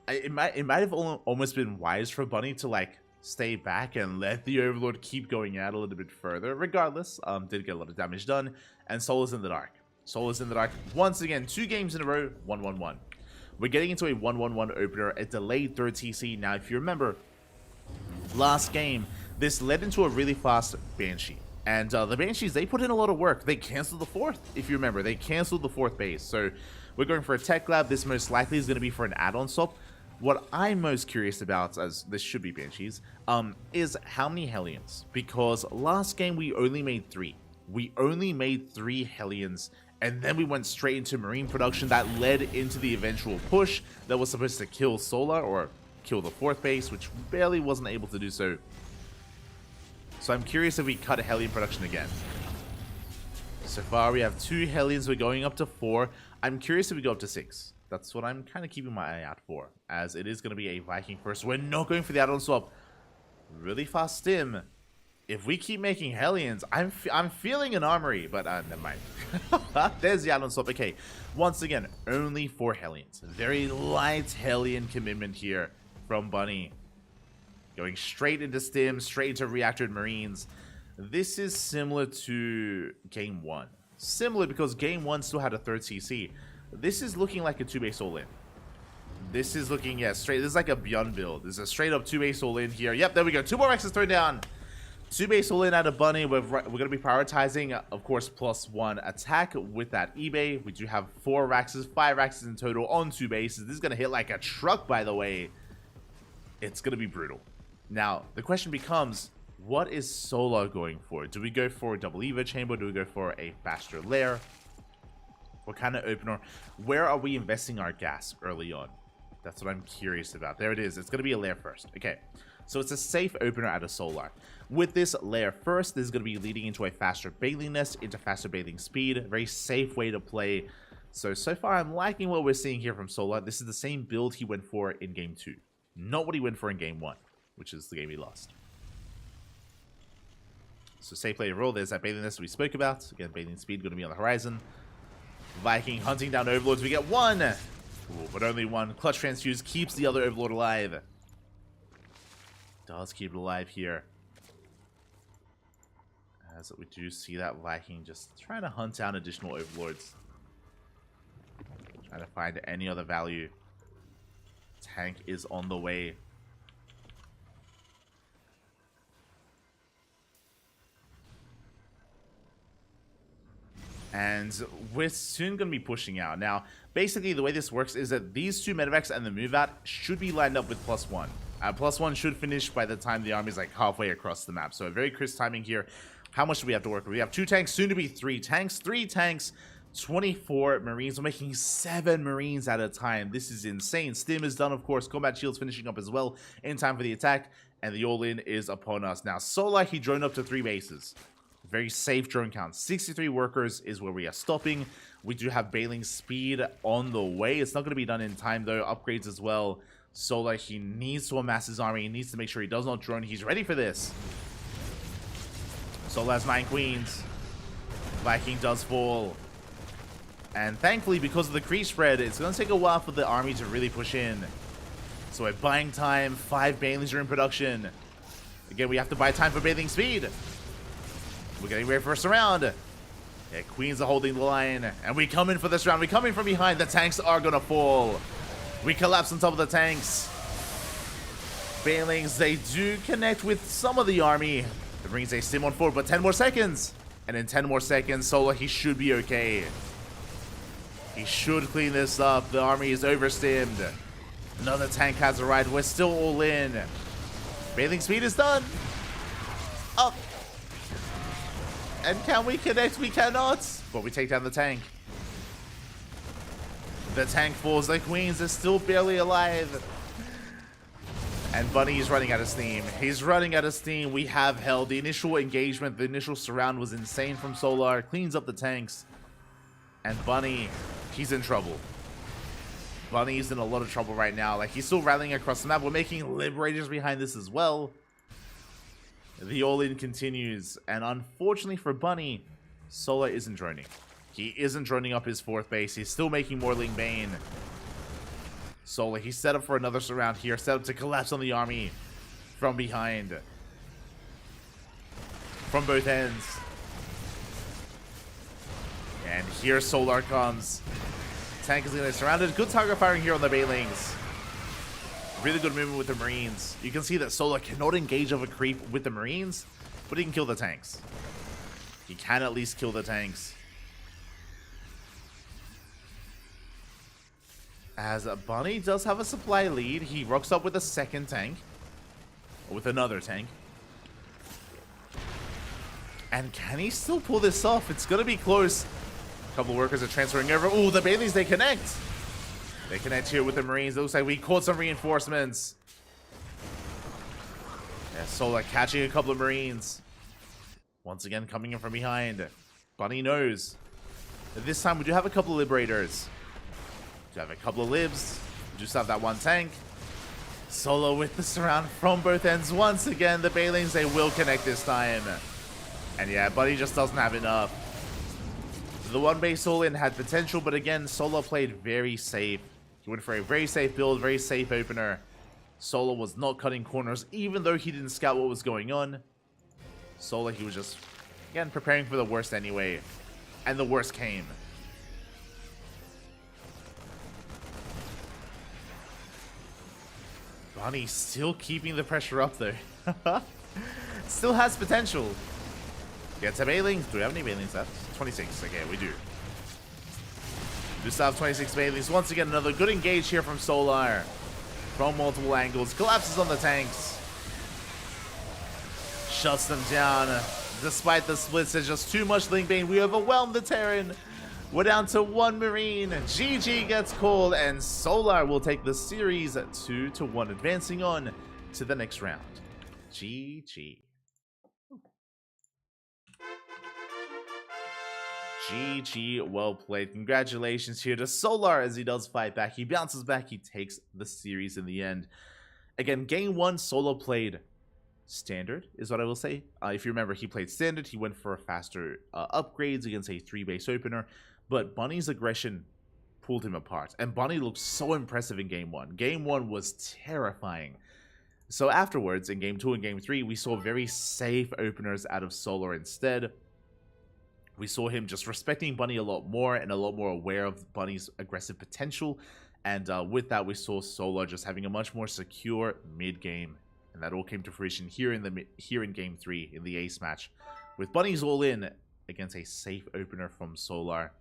It might have almost been wise for Bunny to like stay back and let the Overlord keep going out a little bit further. Regardless, did get a lot of damage done, and Solar's in the dark. Solar's in the dark once again. 2 games in a row. 1-1-1. We're getting into a 1-1-1 opener, a delayed third TC. Now, if you remember, last game, this led into a really fast Banshee. And the Banshees, they put in a lot of work. They canceled the 4th, if you remember. They canceled the 4th base. So we're going for a tech lab. This most likely is going to be for an add-on swap. What I'm most curious about, as this should be Banshees, is how many Hellions. Because last game, we only made 3. We only made 3 Hellions. And then we went straight into Marine production that led into the eventual push that was supposed to kill Solar, or kill the 4th base, which barely wasn't able to do so. So I'm curious if we cut a Hellion production again. So far, we have 2 Hellions. We're going up to 4. I'm curious if we go up to 6. That's what I'm kind of keeping my eye out for, as it is going to be a Viking first. We're not going for the add-on swap. Really fast stim. If we keep making Hellions, I'm feeling an armory, but never mind. There's the add-on swap. Okay, once again, only 4 Hellions. Very light Hellion commitment here from Bunny. Going straight into stim, straight into reactored Marines. This is similar to Game 1. Similar because Game 1 still had a 3rd CC. This is looking like a 2-base all-in. This is looking, yeah, straight. This is like a Beyond build. This is a straight up 2-base all-in here. Yep, there we go. 2 more Rexes thrown down. 2-base all-in out of Bunny. We're going to be prioritizing, of course, +1 attack with that eBay. We do have 4 Rexes, 5 Rexes in total on 2 bases. This is going to hit like a truck, by the way. It's going to be brutal. Now, the question becomes, what is Solar going for? Do we go for a double Evo chamber? Do we go for a faster lair? What kind of opener? Where are we investing our gas early on? That's what I'm curious about. There it is. It's going to be a lair first. Okay, so it's a safe opener out of Solar. With this lair first, this is going to be leading into a faster bathing nest, into faster bathing speed. Very safe way to play. So far, I'm liking what we're seeing here from Solar. This is the same build he went for in Game 2. Not what he went for in Game 1, which is the game he lost. So safe play roll. There's that bathing nest we spoke about. Again, bathing speed going to be on the horizon. Viking hunting down overlords. We get 1. Ooh, but only 1. Clutch transfuse keeps the other overlord alive. Does keep it alive here. As we do see that Viking just trying to hunt down additional overlords. Trying to find any other value. Tank is on the way. And we're soon going to be pushing out. Now, basically, the way this works is that these 2 medevacs and the move out should be lined up with +1. +1 should finish by the time the army is like halfway across the map. So a very crisp timing here. How much do we have to work with? We have 2 tanks, soon to be 3 tanks. 3 tanks, 24 Marines. We're making 7 Marines at a time. This is insane. Stim is done, of course. Combat Shield's finishing up as well in time for the attack. And the all-in is upon us. Now, Solar, he droned up to 3 bases. Very safe drone count. 63 workers is where we are stopping. We do have bailing speed on the way. It's not going to be done in time, though. Upgrades as well. Solar, he needs to amass his army. He needs to make sure he does not drone. He's ready for this. Solar has 9 queens. Viking does fall. And thankfully, because of the creep spread, it's going to take a while for the army to really push in. So we're buying time. 5 bailings are in production. Again, we have to buy time for bathing speed. We're getting ready for first round. Yeah, queens are holding the line. And we come in for this round. We come in from behind. The tanks are going to fall. We collapse on top of the tanks. Bailings, they do connect with some of the army. It brings a stim on forward, but 10 more seconds. And in 10 more seconds, Solar, he should be okay. He should clean this up. The army is overstimmed. Another tank has arrived. We're still all in. Bathing speed is done. Up. And can we connect? We cannot. But we take down the tank. The tank falls. The queens are still barely alive. And Bunny is running out of steam. He's running out of steam. We have held. The initial engagement, the initial surround was insane from Solar. Cleans up the tanks. And Bunny, he's in trouble. Bunny's in a lot of trouble right now. Like, he's still rallying across the map. We're making Liberators behind this as well. The all-in continues, and unfortunately for Bunny, Solar isn't droning. He isn't droning up his 4th base. He's still making Morling Bane. Solar, he's set up for another surround here, set up to collapse on the army from behind. From both ends. And here Solar comes. Tank is going to be surrounded. Good target firing here on the Bailings. Really good movement with the Marines. You can see that Solar cannot engage of a creep with the Marines, but he can kill the tanks. He can at least kill the tanks. As Bunny does have a supply lead, he rocks up with a 2nd tank. Or with another tank. And can he still pull this off? It's going to be close. A couple workers are transferring over. Ooh, the Baileys, they connect. They connect here with the Marines. It looks like we caught some reinforcements. Yeah, Solar catching a couple of Marines. Once again, coming in from behind. Bunny knows that this time we do have a couple of Liberators. We do have a couple of Libs. We do still have that one tank. Solo with the surround from both ends. Once again, the Bailings, they will connect this time. And yeah, Bunny just doesn't have enough. The one base all-in had potential, but again, Solo played very safe. He went for a very safe build, very safe opener. Solo was not cutting corners, even though he didn't scout what was going on. Solo, he was just, again, preparing for the worst anyway. And the worst came. Bunny still keeping the pressure up though. Still has potential. Gets a Bailings. Do we have any Bailings left? 26. Okay, we do. We still have 26 Bailings. Once again, another good engage here from Solar. From multiple angles. Collapses on the tanks. Shuts them down. Despite the splits, there's just too much Link Bane. We overwhelmed the Terran. We're down to 1 Marine. GG gets called, and Solar will take the series 2-1, advancing on to the next round. GG. GG, well played. Congratulations here to Solar as he does fight back. He bounces back. He takes the series in the end. Again, game 1, Solo played standard, is what I will say. If you remember, he played standard. He went for faster upgrades against a 3-base opener. But Bunny's aggression pulled him apart. And Bunny looked so impressive in game 1. Game 1 was terrifying. So afterwards, in game 2 and game 3, we saw very safe openers out of Solar instead. We saw him just respecting Bunny a lot more and a lot more aware of Bunny's aggressive potential. And with that, we saw Solar just having a much more secure mid-game. And that all came to fruition here in game 3 in the ace match. With Bunny's all in against a safe opener from Solar.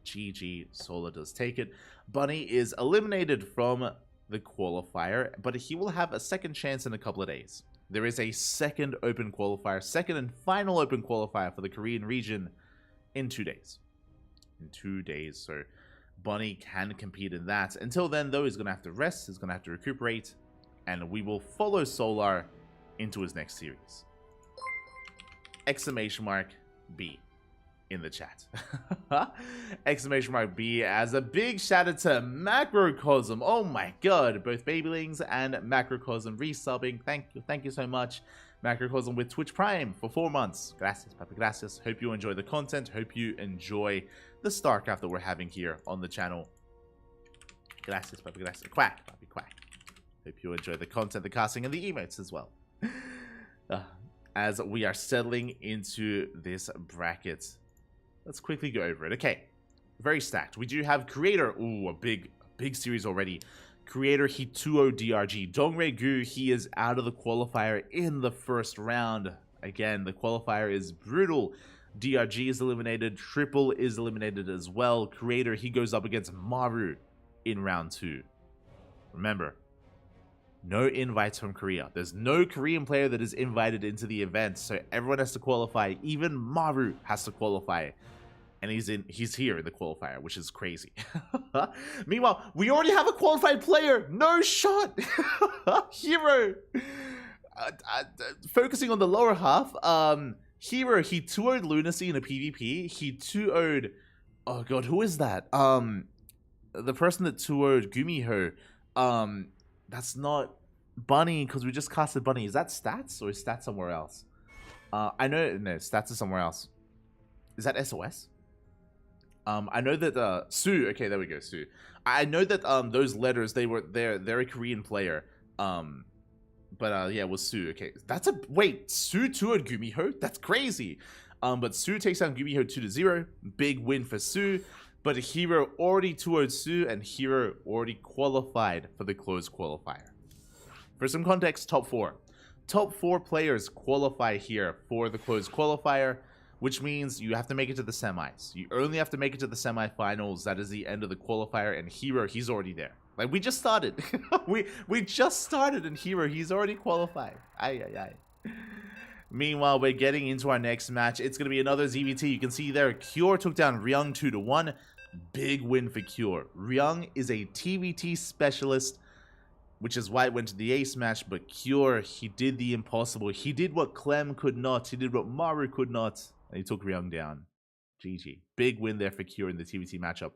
GG, Solar does take it. Bunny is eliminated from the qualifier, but he will have a second chance in a couple of days. There is a second Open Qualifier, second and final Open Qualifier for the Korean region in 2 days. In 2 days, so Bunny can compete in that. Until then, though, he's going to have to rest, he's going to have to recuperate, and we will follow Solar into his next series. Exclamation mark B in the chat. Exclamation mark B as a big shout out to Macrocosm. Oh my god, both Babylings and Macrocosm resubbing. Thank you so much, Macrocosm, with Twitch Prime for 4 months. Gracias, papi, gracias. Hope you enjoy the content. Hope you enjoy the StarCraft that we're having here on the channel. Gracias, papi, gracias. Quack, papi, quack. Hope you enjoy the content, the casting, and the emotes as well. As we are settling into this bracket, let's quickly go over it. Okay, very stacked. We do have Creator. Ooh, a big series already. Creator, he 2-0 DRG. Dongre Gu, he is out of the qualifier in the first round. Again, the qualifier is brutal. DRG is eliminated. Triple is eliminated as well. Creator, he goes up against Maru in round 2. Remember, no invites from Korea. There's no Korean player that is invited into the event, so everyone has to qualify. Even Maru has to qualify. And he's here in the qualifier, which is crazy. Meanwhile, we already have a qualified player. No shot. Hero. Focusing on the lower half, Hero, he 2-0'd Lunacy in a PvP. He 2-0'd, oh god, who is that? The person that 2-0'd Gumiho. That's not Bunny, because we just casted Bunny. Is that Stats, or is Stats somewhere else? I know, no, Stats is somewhere else. Is that SOS? I know that Sue. Okay, there we go, Sue. I know that those letters, they're a Korean player. But yeah, it was Sue. Okay, that's a wait. Sue 2-0'd Gumiho. That's crazy. But Sue takes down Gumiho 2-0. Big win for Sue. But Hero already 2-0'd Sue, and Hero already qualified for the closed qualifier. For some context, top 4. Top 4 players qualify here for the closed qualifier, which means you have to make it to the semis. You only have to make it to the semifinals. That is the end of the qualifier, and Hero, he's already there. Like, we just started. we just started, and Hero, he's already qualified. Aye. Meanwhile, we're getting into our next match. It's going to be another ZVT. You can see there, Cure took down Ryung 2-1. Big win for Cure. Ryung is a TVT specialist, which is why it went to the ace match. But Cure, he did the impossible. He did what Clem could not. He did what Maru could not. And he took Ryung down. GG. Big win there for Cure in the TBT matchup.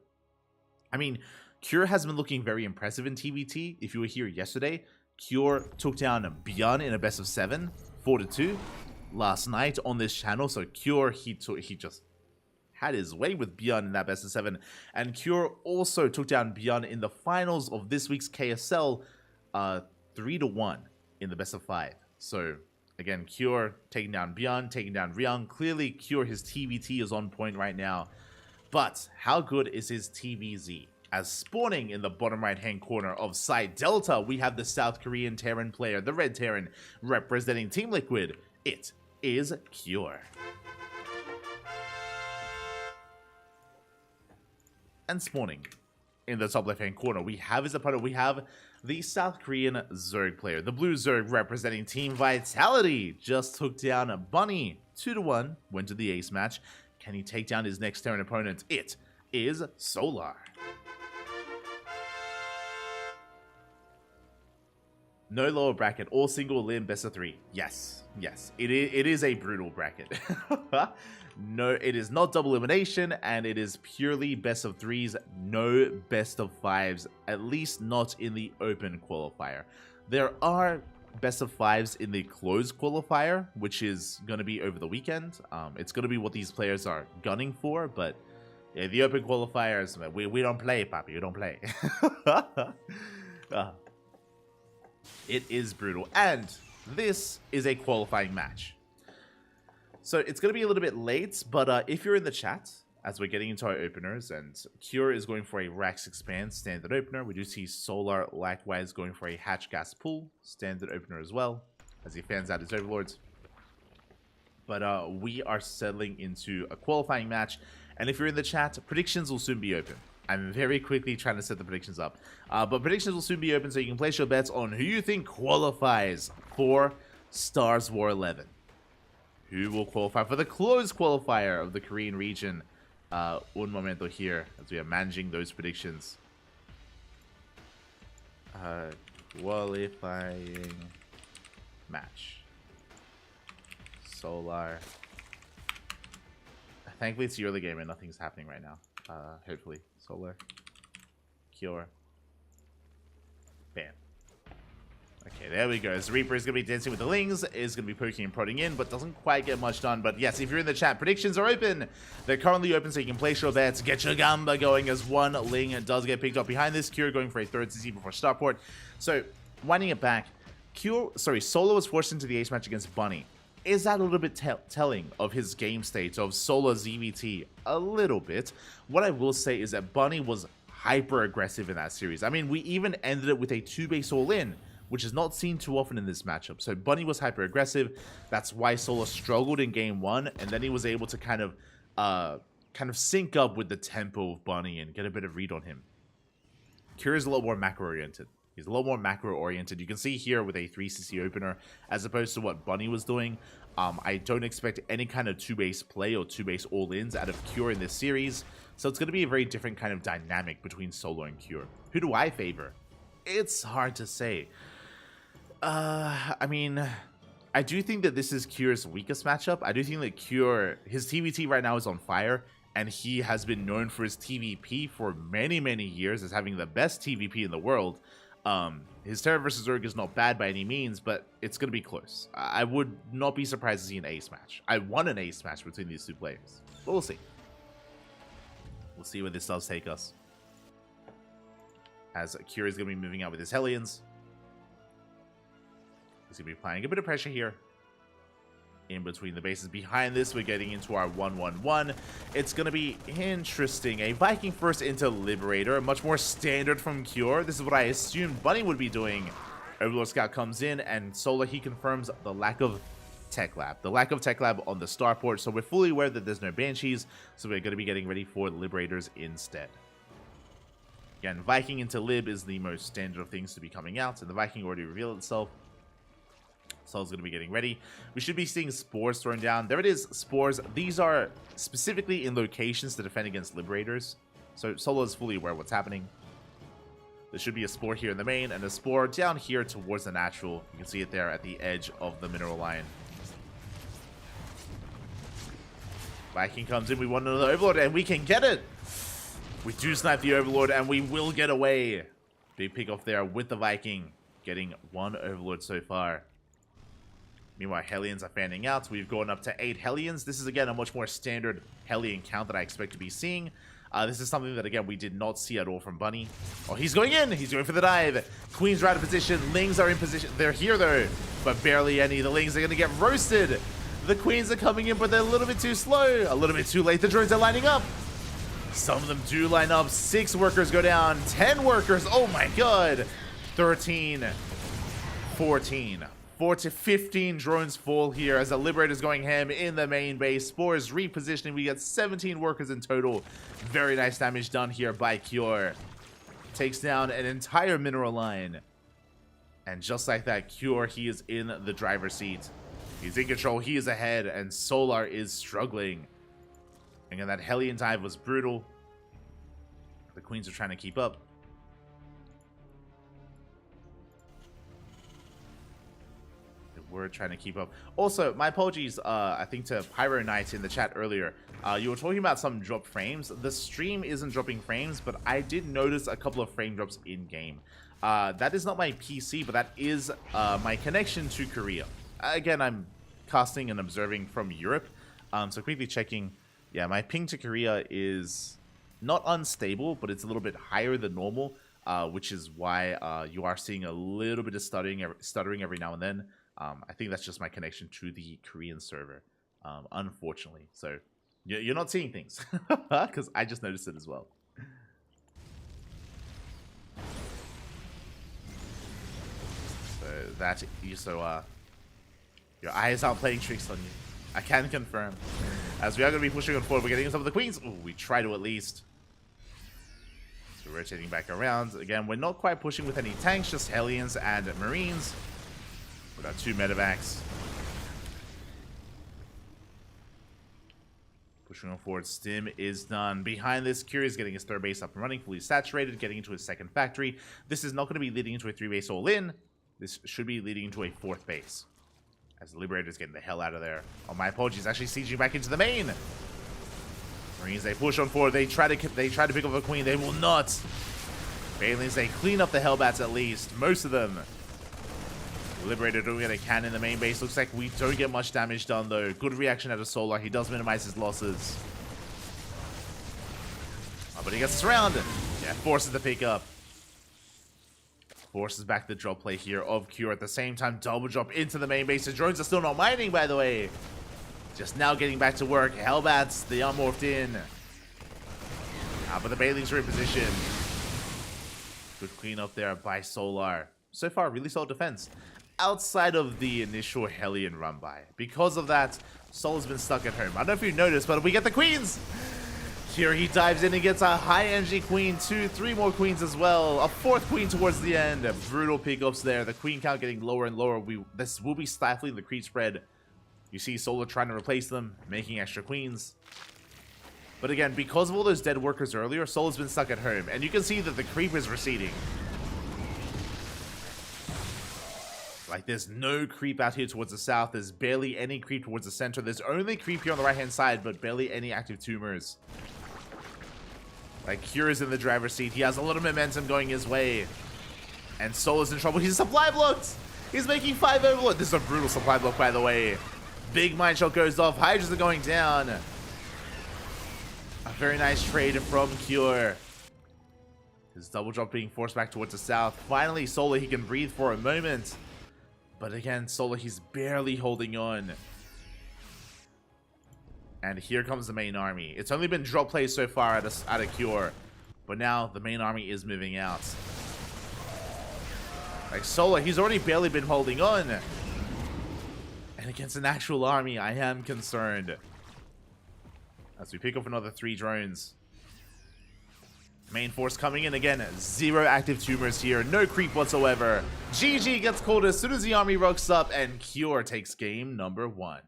I mean, Cure has been looking very impressive in TBT. If you were here yesterday, Cure took down Bjorn in a best of 7, 4-2 last night on this channel. So Cure, he just had his way with Bjorn in that best of 7. And Cure also took down Bjorn in the finals of this week's KSL 3-1 in the best of 5. So again, Cure taking down Bjorn, taking down Ryung. Clearly, Cure, his TBT is on point right now. But how good is his TVZ? As spawning in the bottom right-hand corner of Side Delta, we have the South Korean Terran player, the Red Terran, representing Team Liquid. It is Cure. And spawning in the top left-hand corner, we have his opponent. We have the South Korean Zerg player. The blue Zerg representing Team Vitality just took down Bunny 2-1, went to the ace match. Can he take down his next Terran opponent? It is Solar. No lower bracket, all single limb, best of 3. Yes, yes, it is a brutal bracket. No, it is not double elimination, and it is purely best of 3s, no best of 5s, at least not in the open qualifier. There are best of 5s in the closed qualifier, which is going to be over the weekend. It's going to be what these players are gunning for, but yeah, the open qualifiers, we don't play, Papi, we don't play. It is brutal, and this is a qualifying match. So it's going to be a little bit late, but if you're in the chat, as we're getting into our openers, and Cure is going for a Rax Expand standard opener, we do see Solar likewise going for a Hatch Gas Pool standard opener as well, as he fans out his overlords. But we are settling into a qualifying match, and if you're in the chat, predictions will soon be open. I'm very quickly trying to set the predictions up. But predictions will soon be open, so you can place your bets on who you think qualifies for StarsWar 11. Who will qualify for the closed qualifier of the Korean region? Un momento here, as we are managing those predictions. Qualifying match. Solar. Thankfully, it's the early game and nothing's happening right now. Hopefully. Solar. Cure. Bam. Okay, there we go. As Reaper is going to be dancing with the Lings, is going to be poking and prodding in, but doesn't quite get much done. But yes, if you're in the chat, predictions are open. They're currently open, so you can place your bets. Get your gamba going as one Ling does get picked up behind this. Cure going for a third CC before starport. So, winding it back, Solo was forced into the ace match against Bunny. Is that a little bit telling of his game state, of Solo's ZVT? A little bit. What I will say is that Bunny was hyper aggressive in that series. I mean, we even ended it with a 2-base all-in, which is not seen too often in this matchup. So Bunny was hyper aggressive. That's why Solo struggled in game 1, and then he was able to kind of sync up with the tempo of Bunny and get a bit of read on him. Cure is a lot more macro oriented. He's a lot more macro-oriented. You can see here with a 3cc opener, as opposed to what Bunny was doing. I don't expect any kind of 2-base play or 2-base all-ins out of Cure in this series. So it's going to be a very different kind of dynamic between Solo and Cure. Who do I favor? It's hard to say. I mean, I do think that this is Cure's weakest matchup. I do think that Cure, his TVT right now is on fire. And he has been known for his TVP for many, many years as having the best TVP in the world. His Terra vs. Zerg is not bad by any means, but it's going to be close. I would not be surprised to see an ace match. I want an ace match between these two players, but we'll see. We'll see where this does take us. As Cure is going to be moving out with his Hellions. He's going to be applying a bit of pressure here. In between the bases. Behind this, we're getting into our 1-1-1. It's going to be interesting. A Viking first into Liberator, much more standard from Cure. This is what I assumed Bunny would be doing. Overlord Scout comes in, and Solar, he confirms the lack of Tech Lab. The lack of Tech Lab on the starport, so we're fully aware that there's no Banshees, so we're going to be getting ready for Liberators instead. Again, Viking into Lib is the most standard of things to be coming out, and the Viking already revealed itself. Sol's going to be getting ready. We should be seeing Spores thrown down. There it is, Spores. These are specifically in locations to defend against Liberators. So Solo is fully aware of what's happening. There should be a Spore here in the main, and a Spore down here towards the natural. You can see it there at the edge of the mineral line. Viking comes in. We want another Overlord, and we can get it. We do snipe the Overlord, and we will get away. Big pick off there with the Viking. Getting 1 Overlord so far. Meanwhile, Hellions are fanning out. We've gone up to 8 Hellions. This is, again, a much more standard Hellion count that I expect to be seeing. This is something that, again, we did not see at all from Bunny. Oh, he's going in. He's going for the dive. Queens are out of position. Lings are in position. They're here, though, but barely any. The Lings are going to get roasted. The Queens are coming in, but they're a little bit too slow. A little bit too late. The drones are lining up. Some of them do line up. 6 workers go down. 10 workers. Oh, my God. 13. 14. 4 to 15 drones fall here as the Liberator's going ham in the main base. Spore is repositioning. We get 17 workers in total. Very nice damage done here by Cure. Takes down an entire mineral line. And just like that, Cure, he is in the driver's seat. He's in control. He is ahead. And Solar is struggling. Again, that Hellion dive was brutal. The Queens are trying to keep up. We're trying to keep up. Also, my apologies, I think to Pyro Knight in the chat earlier. You were talking about some drop frames. The stream isn't dropping frames, but I did notice a couple of frame drops in-game. That is not my PC, but that is my connection to Korea. Again, I'm casting and observing from Europe. So quickly checking. Yeah, my ping to Korea is not unstable, but it's a little bit higher than normal, which is why you are seeing a little bit of stuttering every now and then. I think that's just my connection to the Korean server, unfortunately. So you're not seeing things because I just noticed it as well. So your eyes aren't playing tricks on you. I can confirm. As we are going to be pushing on forward, we're getting some of the Queens. Ooh, we try to at least. So rotating back around. Again, we're not quite pushing with any tanks, just Hellions and Marines. With our 2 medevacs. Pushing on forward, Stim is done. Behind this, Cure is getting his 3rd base up and running, fully saturated, getting into his 2nd factory. This is not going to be leading into a 3-base all-in. This should be leading into a 4th base. As the Liberator is getting the hell out of there. Oh, my apologies. Actually sieging back into the main. Marines, they push on forward. They try to pick up a Queen. They will not. Banelings, they clean up the Hellbats at least. Most of them. Liberator doing what they can in the main base. Looks like we don't get much damage done, though. Good reaction out of Solar. He does minimize his losses. Oh, but he gets surrounded. Yeah, forces the pick up. Forces back the drop play here of Cure. At the same time, double drop into the main base. The drones are still not mining, by the way. Just now getting back to work. Hellbats, they are morphed in. But the Bailings are in position. Good cleanup there by Solar. So far, really solid defense. Outside of the initial Hellion run by. Because of that, Solar's been stuck at home. I don't know if you noticed, but we get the Queens. Here he dives in and gets a high energy Queen, 2, 3 more Queens as well. A 4th Queen towards the end. Brutal pickups there. The Queen count getting lower and lower. This will be stifling the creep spread. You see Solar trying to replace them, making extra Queens. But again, because of all those dead workers earlier, Solar's been stuck at home. And you can see that the creep is receding. Like, there's no creep out here towards the south. There's barely any creep towards the center. There's only creep here on the right-hand side, but barely any active tumors. Like, Cure is in the driver's seat. He has a lot of momentum going his way. And Solar's in trouble. He's supply blocked. He's making 5 overload. This is a brutal supply block, by the way. Big mine shot goes off. Hydras are going down. A very nice trade from Cure. His double drop being forced back towards the south. Finally, Solar, he can breathe for a moment. But again, Solar, he's barely holding on. And here comes the main army. It's only been drop plays so far at a Cure. But now the main army is moving out. Like, Solar, he's already barely been holding on. And against an actual army, I am concerned. As we pick up another 3 drones. Main force coming in again. 0 active tumors here. No creep whatsoever. GG gets called as soon as the army rocks up. And Cure takes game number 1.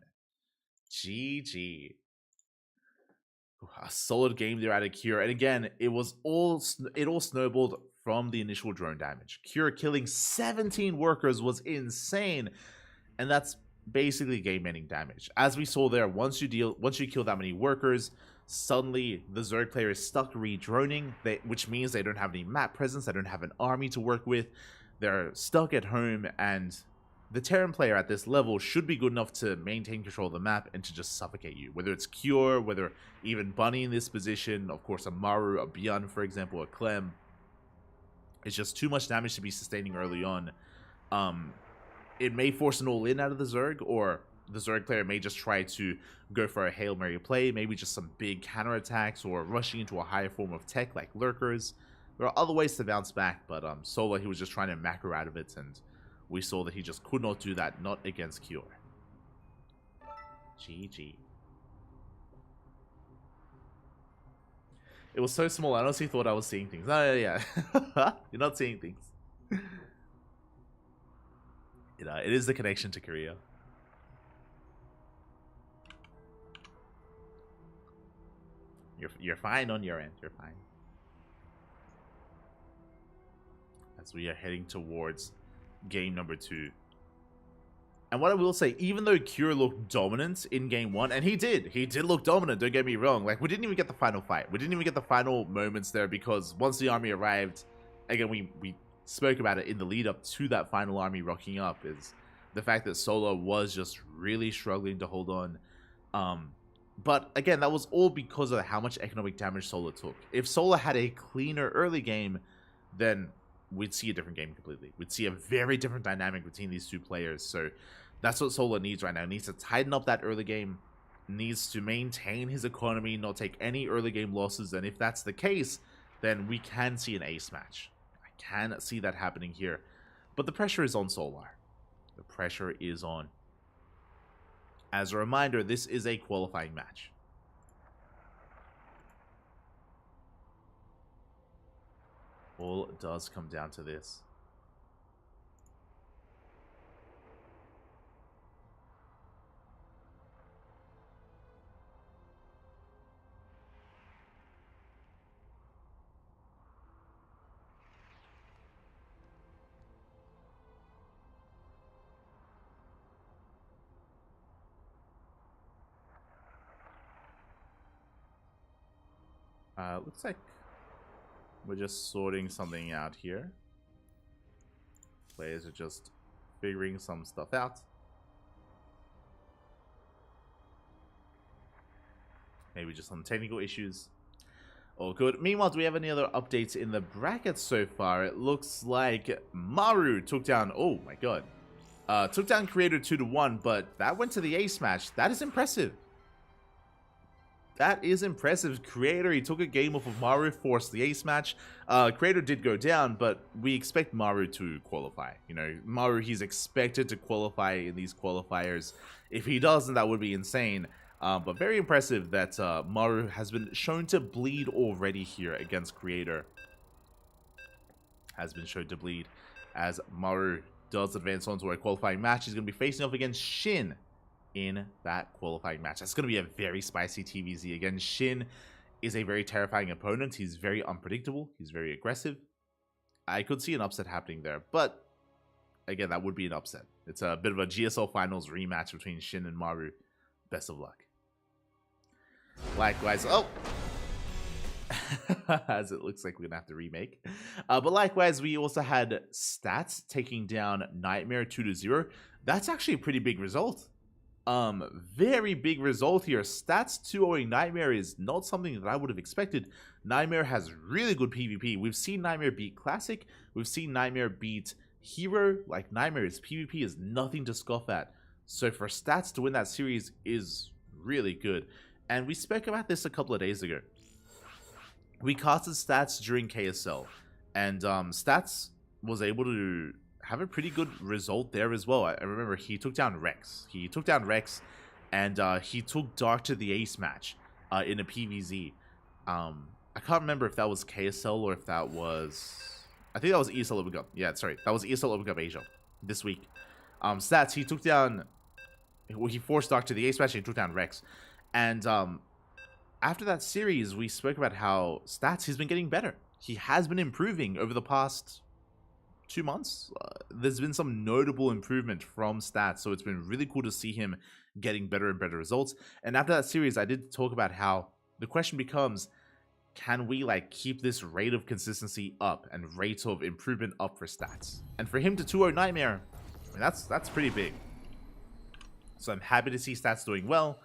GG. A solid game there out of Cure. And again, it all snowballed from the initial drone damage. Cure killing 17 workers was insane. And that's basically game-ending damage. As we saw there, once you kill that many workers, suddenly the Zerg player is stuck re-droning, which means they don't have any map presence, they don't have an army to work with, they're stuck at home, and the Terran player at this level should be good enough to maintain control of the map and to just suffocate you. Whether it's Cure, whether even Bunny in this position, of course a Maru, a Bjorn for example, a Clem. It's just too much damage to be sustaining early on. It may force an all-in out of the Zerg, or the Zerg player may just try to go for a Hail Mary play, maybe just some big counterattacks, or rushing into a higher form of tech like Lurkers. There are other ways to bounce back, but Solar, he was just trying to macro out of it, and we saw that he just could not do that, not against Cure. GG. It was so small, I honestly thought I was seeing things. Oh, yeah. You're not seeing things. You know, it is the connection to Korea. You're fine on your end. You're fine. As we are heading towards game number 2. And what I will say, even though Cure looked dominant in game 1, and he did look dominant, don't get me wrong. Like, we didn't even get the final fight. We didn't even get the final moments there, because once the army arrived, again, we spoke about it in the lead up to that final army rocking up, is the fact that Solar was just really struggling to hold on. But again, that was all because of how much economic damage Solar took. If Solar had a cleaner early game, then we'd see a different game completely. We'd see a very different dynamic between these two players. So that's what Solar needs right now. He needs to tighten up that early game, needs to maintain his economy, not take any early game losses. And if that's the case, then we can see an ace match. I can see that happening here. But the pressure is on Solar. The pressure is on. As a reminder, this is a qualifying match. All does come down to this. Looks like we're just sorting something out here. Players are just figuring some stuff out. Maybe just some technical issues. All good. Meanwhile, do we have any other updates in the brackets so far? It looks like Maru took down, oh my god, took down Creator 2-1, but that went to the ace match. That is impressive. That is impressive. Creator, he took a game off of Maru, forced the ace match. Creator did go down, but we expect Maru to qualify. You know, Maru, he's expected to qualify in these qualifiers. If he doesn't, that would be insane. But very impressive that Maru has been shown to bleed already here against Creator. Has been shown to bleed as Maru does advance on to a qualifying match. He's going to be facing off against Shin in that qualifying match. That's going to be a very spicy TVZ. Again, Shin is a very terrifying opponent. He's very unpredictable. He's very aggressive. I could see an upset happening there, but again, that would be an upset. It's a bit of a GSL Finals rematch between Shin and Maru. Best of luck. Likewise, oh! As it looks like we're going to have to remake. But likewise, we also had Stats taking down Nightmare 2-0. That's actually a pretty big result. Very big result here. Stats 2-0ing Nightmare is not something that I would have expected. Nightmare has really good PvP. We've seen Nightmare beat Classic. We've seen Nightmare beat Hero. Like, Nightmare's PvP is nothing to scoff at. So for Stats to win that series is really good. And we spoke about this a couple of days ago. We casted Stats during KSL. And Stats was able to have a pretty good result there as well. I remember he took down Rex. He took down Rex, and he took Dark to the ace match in a PvZ. I can't remember if that was KSL or if that was... I think that was ESL Open Cup. Yeah, sorry. That was ESL Open Cup Asia this week. Stats, he took down... Well, he forced Dark to the ace match and he took down Rex. And after that series, we spoke about how Stats, he's been getting better. He has been improving over the past 2 months, there's been some notable improvement from stats. So it's been really cool to see him getting better and better results. And after that series, I did talk about how the question becomes, can we like keep this rate of consistency up and rate of improvement up for stats? And for him to 2-0 Nightmare, I mean, that's pretty big. So I'm happy to see stats doing well.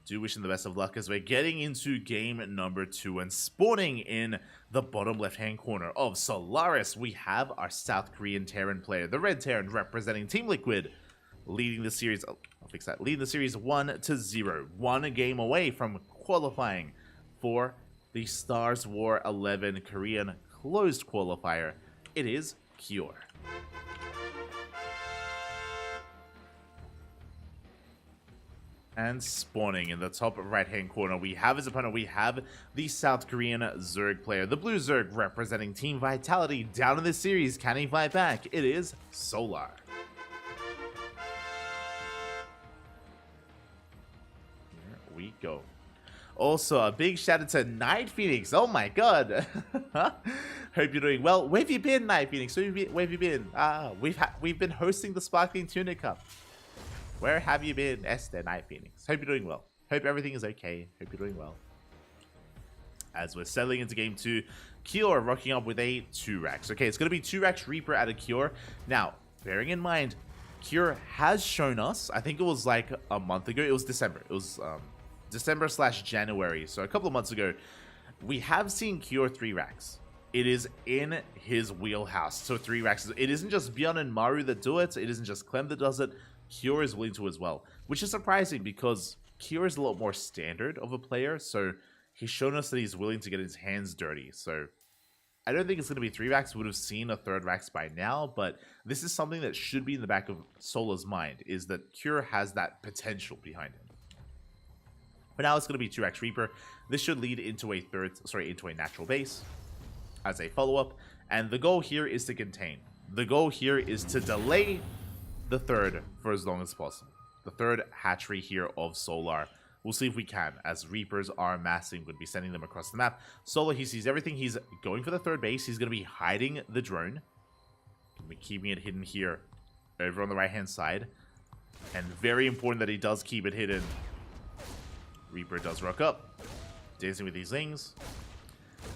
Do wish him the best of luck as we're getting into game number 2 and spawning in the bottom left-hand corner of Solaris. We have our South Korean Terran player, the Red Terran, representing Team Liquid, leading the series. I'll fix that. Leading the series 1-0, 1 game away from qualifying for the StarsWar 11 Korean closed qualifier. It is Kyor. And spawning in the top right-hand corner, we have his opponent. We have the South Korean Zerg player, the blue Zerg, representing Team Vitality. Down in this series, can he fight back? It is Solar. Here we go. Also, a big shout out to Night Phoenix. Oh my god. Hope you're doing well. Where have you been, Night Phoenix? Where have you been? We've been hosting the Sparkling Tuna Cup. Where have you been, Esther, Night Phoenix? Hope you're doing well. Hope everything is okay. Hope you're doing well. As we're settling into game 2, Kyor rocking up with a 2-Rax. Okay, it's going to be 2-Rax Reaper out of Kyor. Now, bearing in mind, Kyor has shown us, I think it was like a month ago. It was December. It was December/January. So a couple of months ago, we have seen Kyor 3-Rax. It is in his wheelhouse. So 3-Rax. It isn't just Bjorn and Maru that do it. It isn't just Clem that does it. Kyor is willing to as well, which is surprising because Kyor is a lot more standard of a player, so he's shown us that he's willing to get his hands dirty. So I don't think it's going to be 3-Rax. We would have seen a 3rd-Rax by now, but this is something that should be in the back of Solar's mind, is that Kyor has that potential behind him. But now it's going to be 2-Rax Reaper. This should lead into a natural base as a follow-up, and the goal here is to contain. The goal here is to delay the 3rd for as long as possible. The 3rd hatchery here of Solar. We'll see if we can, as Reapers are amassing. We're going to be sending them across the map. Solar, he sees everything. He's going for the 3rd base. He's going to be hiding the drone. We're keeping it hidden here over on the right-hand side. And very important that he does keep it hidden. Reaper does rock up, dancing with these things.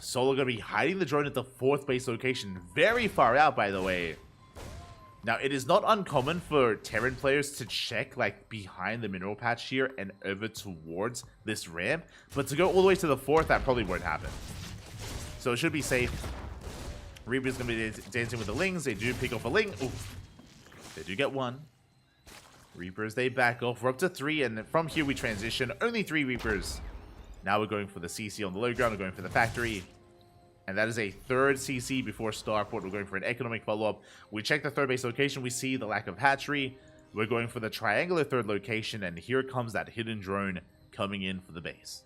Solar going to be hiding the drone at the 4th base location. Very far out, by the way. Now, it is not uncommon for Terran players to check, like, behind the mineral patch here and over towards this ramp. But to go all the way to the 4th, that probably won't happen. So it should be safe. Reaper's going to be dancing with the Lings. They do pick off a Ling. Ooh. They do get 1. Reapers, they back off. We're up to 3, and from here we transition. Only 3 Reapers. Now we're going for the CC on the low ground. We're going for the factory. And that is a 3rd CC before Starport. We're going for an economic follow-up. We check the 3rd base location. We see the lack of hatchery. We're going for the triangular 3rd location. And here comes that hidden drone coming in for the base.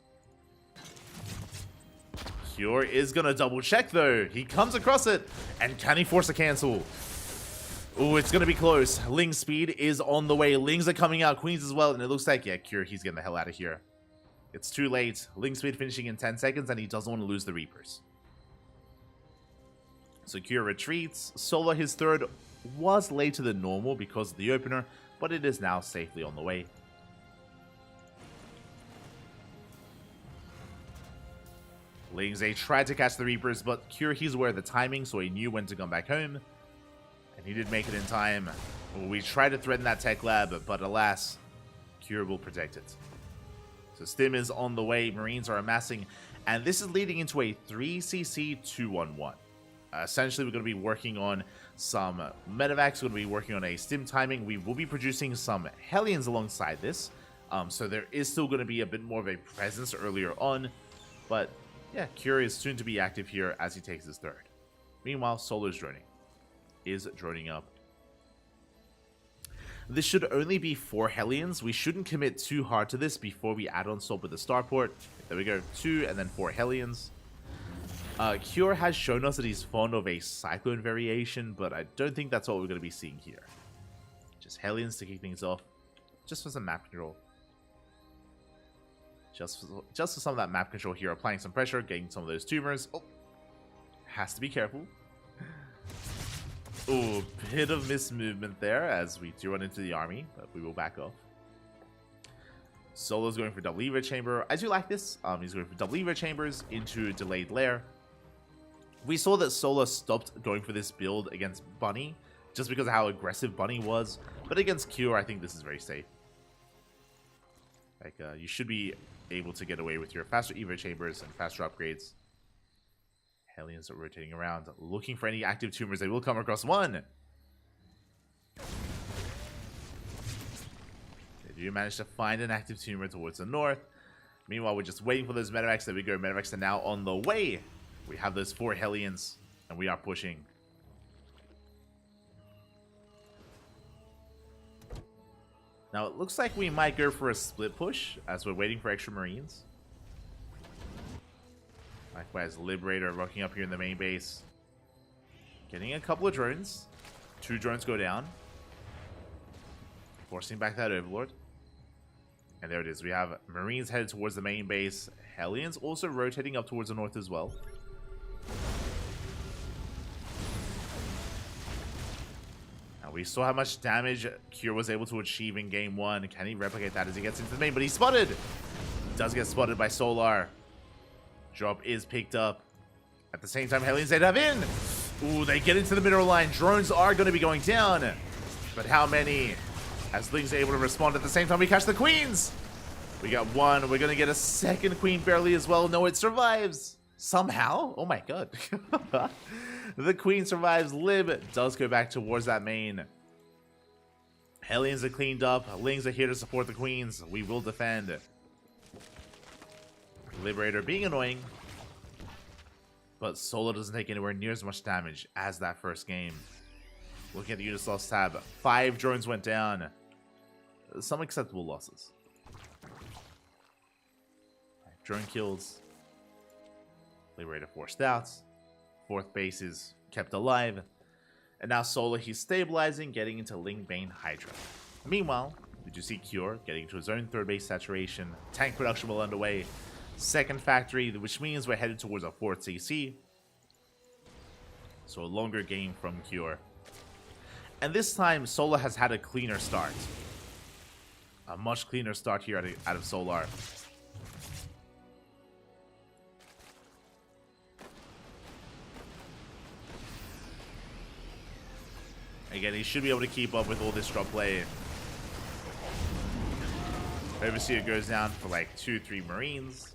Kyor is going to double check, though. He comes across it. And can he force a cancel? Oh, it's going to be close. Ling speed is on the way. Lings are coming out. Queens as well. And it looks like, yeah, Kyor, he's getting the hell out of here. It's too late. Ling speed finishing in 10 seconds. And he doesn't want to lose the Reapers. So Kyor retreats. Solar, his 3rd, was later than normal because of the opener, but it is now safely on the way. Lings, they tried to catch the Reapers, but Kyor, he's aware of the timing, so he knew when to come back home. And he did make it in time. We tried to threaten that tech lab, but alas, Kyor will protect it. So Stim is on the way. Marines are amassing, and this is leading into a 3cc 2-1-1. Essentially, we're going to be working on some medevacs. We're going to be working on a stim timing. We will be producing some Hellions alongside this. So there is still going to be a bit more of a presence earlier on. But yeah, Kyor is soon to be active here as he takes his 3rd. Meanwhile, Solar's droning up. This should only be 4 Hellions. We shouldn't commit too hard to this before we add on Salt with the Starport. There we go, 2 and then 4 Hellions. Kyor has shown us that he's fond of a Cyclone variation, but I don't think that's what we're going to be seeing here. Just Hellions to kick things off, just for some map control. Just for some of that map control here, applying some pressure, getting some of those tumors. Oh, has to be careful. Ooh, bit of mismovement there as we do run into the army, but we will back off. Solo's going for double lever chamber. I do like this. He's going for double lever chambers into delayed lair. We saw that Solo stopped going for this build against Bunny just because of how aggressive Bunny was, but against Cure, I think this is very safe. Like, you should be able to get away with your faster Evo chambers and faster upgrades. Hellions are rotating around, looking for any active tumors. They will come across one. They do manage to find an active tumor towards the north. Meanwhile, we're just waiting for those medevacs. There we go. Medevacs are now on the way. We have those 4 Hellions, and we are pushing. Now, it looks like we might go for a split push as we're waiting for extra Marines. Likewise, Liberator rocking up here in the main base. Getting a couple of drones. 2 drones go down. Forcing back that Overlord. And there it is. We have Marines headed towards the main base. Hellions also rotating up towards the north as well. We saw how much damage Cure was able to achieve in game 1. Can he replicate that as he gets into the main? But he's spotted! He does get spotted by Solar. Drop is picked up. At the same time, Hellions head up in! Ooh, they get into the mineral line. Drones are going to be going down. But how many? As Ling's able to respond at the same time, we catch the Queens! We got 1. We're going to get a second Queen barely as well. No, it survives! Somehow? Oh my god. The Queen survives. Lib does go back towards that main. Hellions are cleaned up. Lings are here to support the Queens. We will defend. Liberator being annoying. But Solo doesn't take anywhere near as much damage as that first game. Looking at the units loss tab. 5 drones went down. Some acceptable losses. Drone kills. Liberator forced out. 4th base is kept alive. And now Solo, he's stabilizing, getting into Ling Bane Hydra. Meanwhile, we do see Cure getting into his own 3rd base saturation. Tank production well underway. 2nd factory, which means we're headed towards a 4th CC. So a longer game from Cure. And this time, Solo has had a cleaner start. A much cleaner start here out of Solar. Again, he should be able to keep up with all this drop play. Overseer goes down for like 2-3 Marines.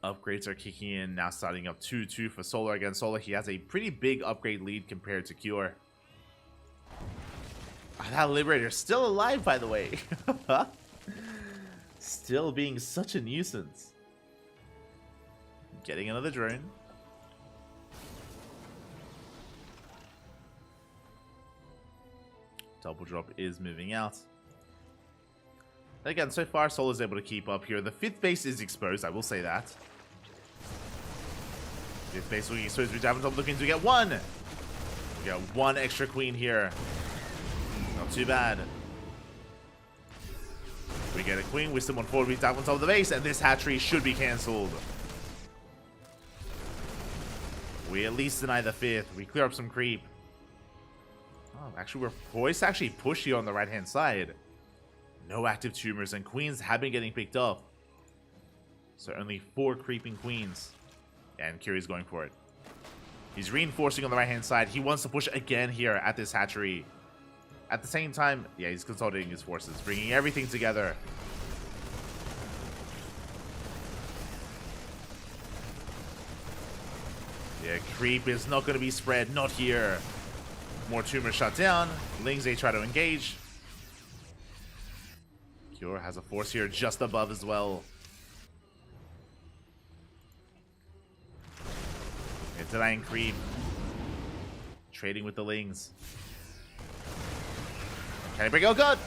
Upgrades are kicking in, now starting up 2-2 for Solar. Again, Solar, he has a pretty big upgrade lead compared to Cure. That Liberator still alive, by the way. Still being such a nuisance. Getting another drone. Double drop is moving out. And again, so far, Sol is able to keep up here. The 5th base is exposed, I will say that. 5th base looking exposed. We haven't looking to get 1. We got 1 extra Queen here. Not too bad. We get a Queen. Wisdom on forward. We dive on top of the base, and this hatchery should be cancelled. We at least deny the 5th. We clear up some creep. Oh, actually, we're poised to actually push here on the right-hand side. No active tumors, and Queens have been getting picked up. So only 4 creeping Queens. And Curie's going for it. He's reinforcing on the right-hand side. He wants to push again here at this hatchery. At the same time, yeah, he's consolidating his forces, bringing everything together. Yeah, creep is not going to be spread. Not here. More tumors shut down. Lings, they try to engage. Cure has a force here just above as well. And denying creep. Trading with the Lings. Can he break it? Oh god!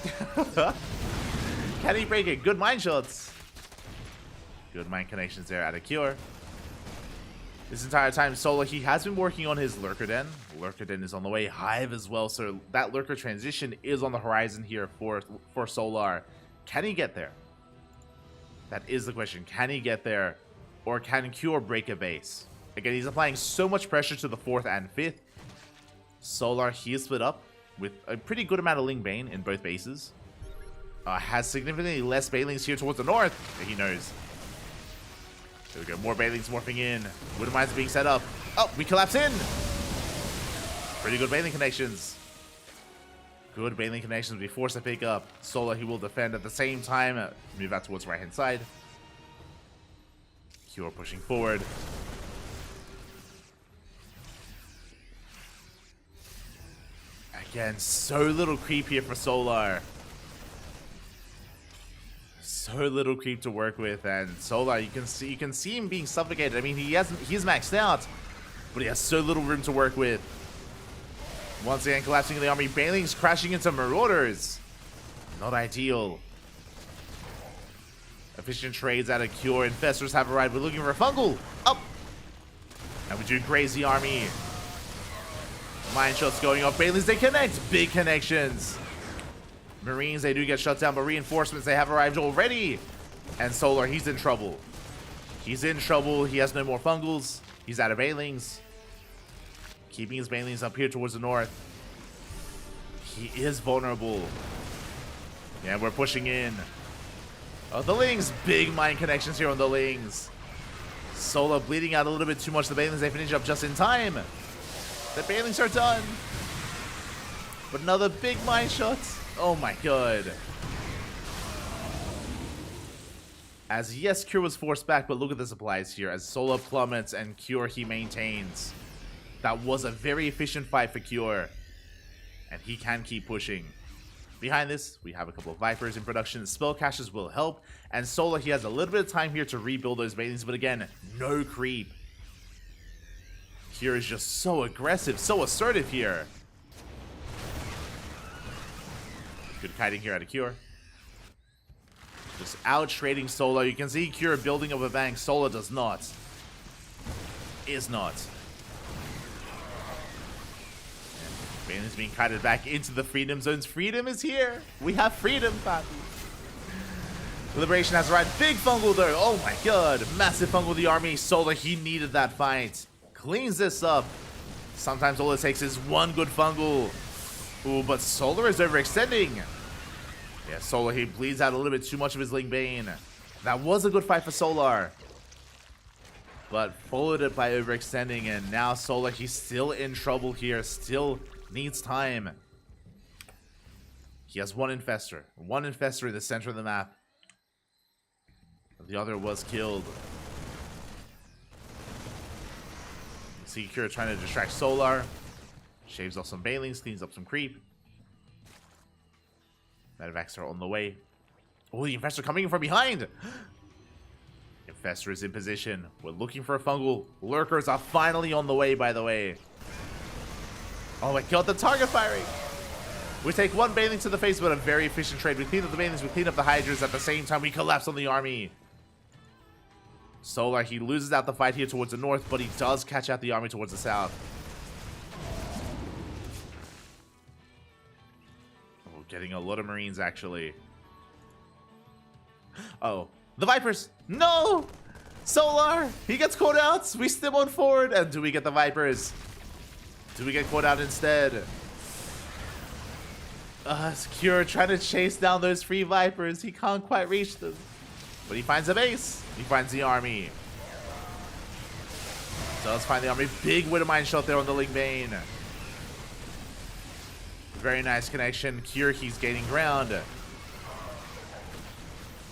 Can he break it? Good mine shots. Good mine connections there out of Cure. This entire time, Solo, he has been working on his Lurker Den. Lurker Den is on the way. Hive as well, so that Lurker transition is on the horizon here for Solar. Can he get there? That is the question. Can he get there? Or can Cure break a base? Again, he's applying so much pressure to the 4th and 5th. Solar here split up with a pretty good amount of Ling Bane in both bases. Has significantly less Banelings here towards the north. He knows. There we go. More Banelings morphing in. Wooden mines being set up. Oh, we collapse in. Pretty good Baneling connections. Good Baneling connections. We force a pick up. Solar, he will defend at the same time. Move out towards the right hand side. Cure pushing forward. Again, so little creep here for Solar. So little creep to work with, and Solar, you can see him being suffocated. I mean, he's maxed out, but he has so little room to work with. Once again, collapsing in the army. Banelings crashing into Marauders. Not ideal. Efficient trades out of Cure. Infestors have arrived. We're looking for a Fungal. Up. And we do graze the army. Mine shots going off. Banelings, they connect. Big connections. Marines, they do get shut down, but reinforcements, they have arrived already. And Solar, he's in trouble. He's in trouble. He has no more Fungals. He's out of Banelings. Keeping his Banelings up here towards the north. He is vulnerable. Yeah, we're pushing in. Oh, the Lings. Big mine connections here on the Lings. Solar bleeding out a little bit too much. The Banelings, they finish up just in time. The Banelings are done. But another big mine shot. Oh my god. As yes, Cure was forced back, but look at the supplies here. As Solar plummets and Cure, he maintains. That was a very efficient fight for Cure. And he can keep pushing. Behind this, we have a couple of Vipers in production. Spell caches will help. And Solar, he has a little bit of time here to rebuild those Banelings, but again, no creep. Cure is just so aggressive, so assertive here. Good kiting here out of Cure. Just out trading Solar. You can see Cure building up a bank. Solar does not. Is not. Banelings being kited back into the freedom zones. Freedom is here. We have freedom, papi. Liberation has arrived. Big Fungal though. Oh my god. Massive Fungal the army. Solar, he needed that fight. Cleans this up. Sometimes all it takes is one good Fungal. Ooh, but Solar is overextending. Yeah, Solar, he bleeds out a little bit too much of his Ling Bane. That was a good fight for Solar. But followed it by overextending, and now Solar, he's still in trouble here. Still needs time. He has one Infestor. One Infestor in the center of the map. The other was killed. You see Cure trying to distract Solar. Shaves off some Banelings, cleans up some creep. Medevacs are on the way. Oh, the Infestor coming in from behind! Infestor is in position. We're looking for a Fungal. Lurkers are finally on the way, by the way. Oh my god, the target firing! We take one Baneling to the face, but a very efficient trade. We clean up the Banelings, we clean up the Hydras. At the same time, we collapse on the army. Solar, he loses out the fight here towards the north, but he does catch out the army towards the south. Getting a lot of Marines, actually. Oh, the Vipers! No! Solar! He gets caught out! We stim on forward! And do we get the Vipers? Do we get caught out instead? Cure trying to chase down those free Vipers. He can't quite reach them. But he finds a base. He finds the army. Does find the army. Big Widowmine shot there on the Ling Bane. Very nice connection. Cure, he's gaining ground.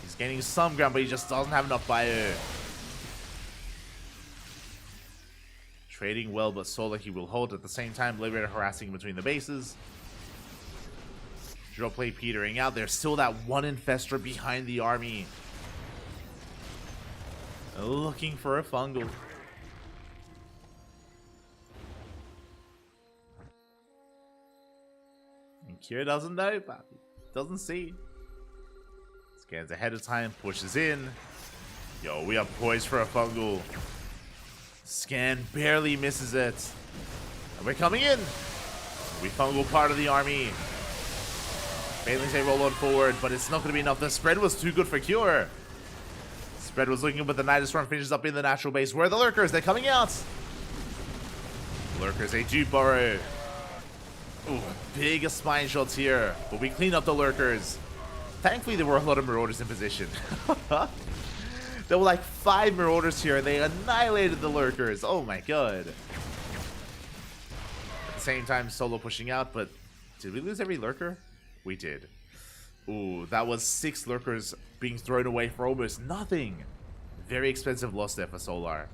He's gaining some ground, but he just doesn't have enough bio. Trading well, but Solar, he will hold at the same time. Liberator harassing between the bases. Drill play petering out. There's still that one Infestor behind the army. Looking for a Fungal. Cure doesn't know, papi. Doesn't see. Scans ahead of time, pushes in. Yo, we are poised for a Fungal. Scan barely misses it. And we're coming in. We Fungal part of the army. Banelings, they roll on forward, but it's not going to be enough. The spread was too good for Cure. Spread was looking, but the Nidus Storm finishes up in the natural base. Where are the Lurkers? They're coming out. Lurkers, they do burrow. Ooh, big spine shots here, but we clean up the lurkers. Thankfully, there were a lot of marauders in position. There were like 5 marauders here, and they annihilated the lurkers. Oh my god. At the same time, Solo pushing out, but did we lose every lurker? We did. Ooh, that was 6 lurkers being thrown away for almost nothing. Very expensive loss there for Solar.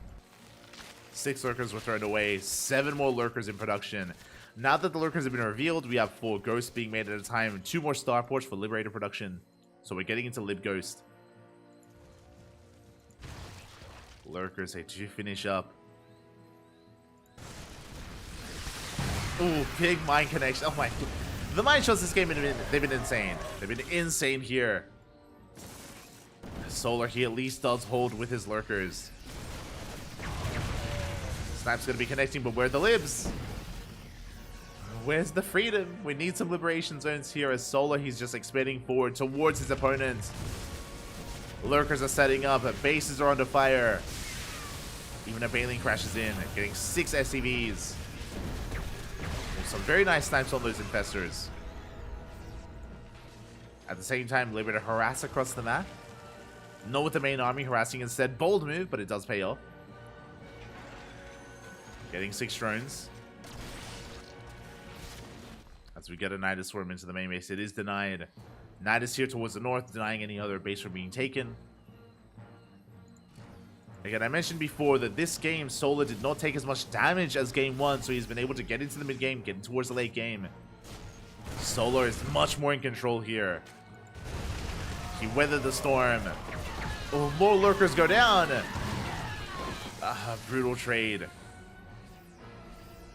6 lurkers were thrown away, 7 more lurkers in production. Now that the lurkers have been revealed, we have 4 ghosts being made at a time, 2 more starports for Liberator production. So we're getting into Lib Ghost. Lurkers, they do finish up. Ooh, big mine connection. Oh my. The mine shots this game, they've been insane. They've been insane here. Solar, he at least does hold with his lurkers. Snipe's gonna be connecting, but where are the libs? Where's the freedom? We need some liberation zones here as Solar, he's just expanding forward towards his opponent. Lurkers are setting up, bases are under fire. Even a Baleen crashes in, getting 6 SCVs. Some very nice snipes on those infestors. At the same time, Liberator harass across the map. Not with the main army harassing instead. Bold move, but it does pay off. Getting 6 drones. As we get a Nidus Swarm into the main base, it is denied. Nidus here towards the north, denying any other base from being taken. Again, I mentioned before that this game, Solar did not take as much damage as game 1, so he's been able to get into the mid game, get towards the late game. Solar is much more in control here. He weathered the storm. Oh, more lurkers go down. Brutal trade.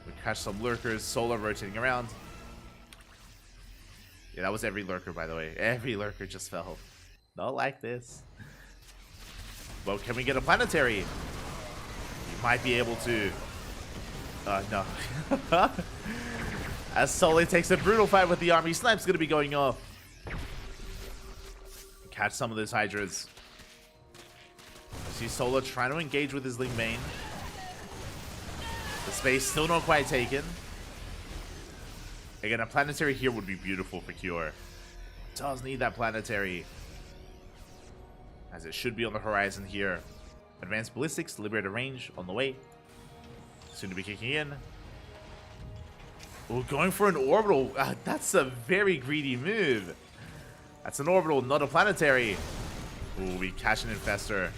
We catch some lurkers, Solar rotating around. Yeah, that was every lurker, by the way. Every lurker just fell. Not like this. Well, can we get a planetary? You might be able to. No. As Sully takes a brutal fight with the army, Snipe's going to be going off. Catch some of those Hydras. See Solar trying to engage with his Ling main. The space still not quite taken. Again, a planetary here would be beautiful for Cure. Does need that planetary. As it should be on the horizon here. Advanced ballistics, Liberator range on the way. Soon to be kicking in. Oh, going for an orbital. That's a very greedy move. That's an orbital, not a planetary. Oh, we catch an Infestor.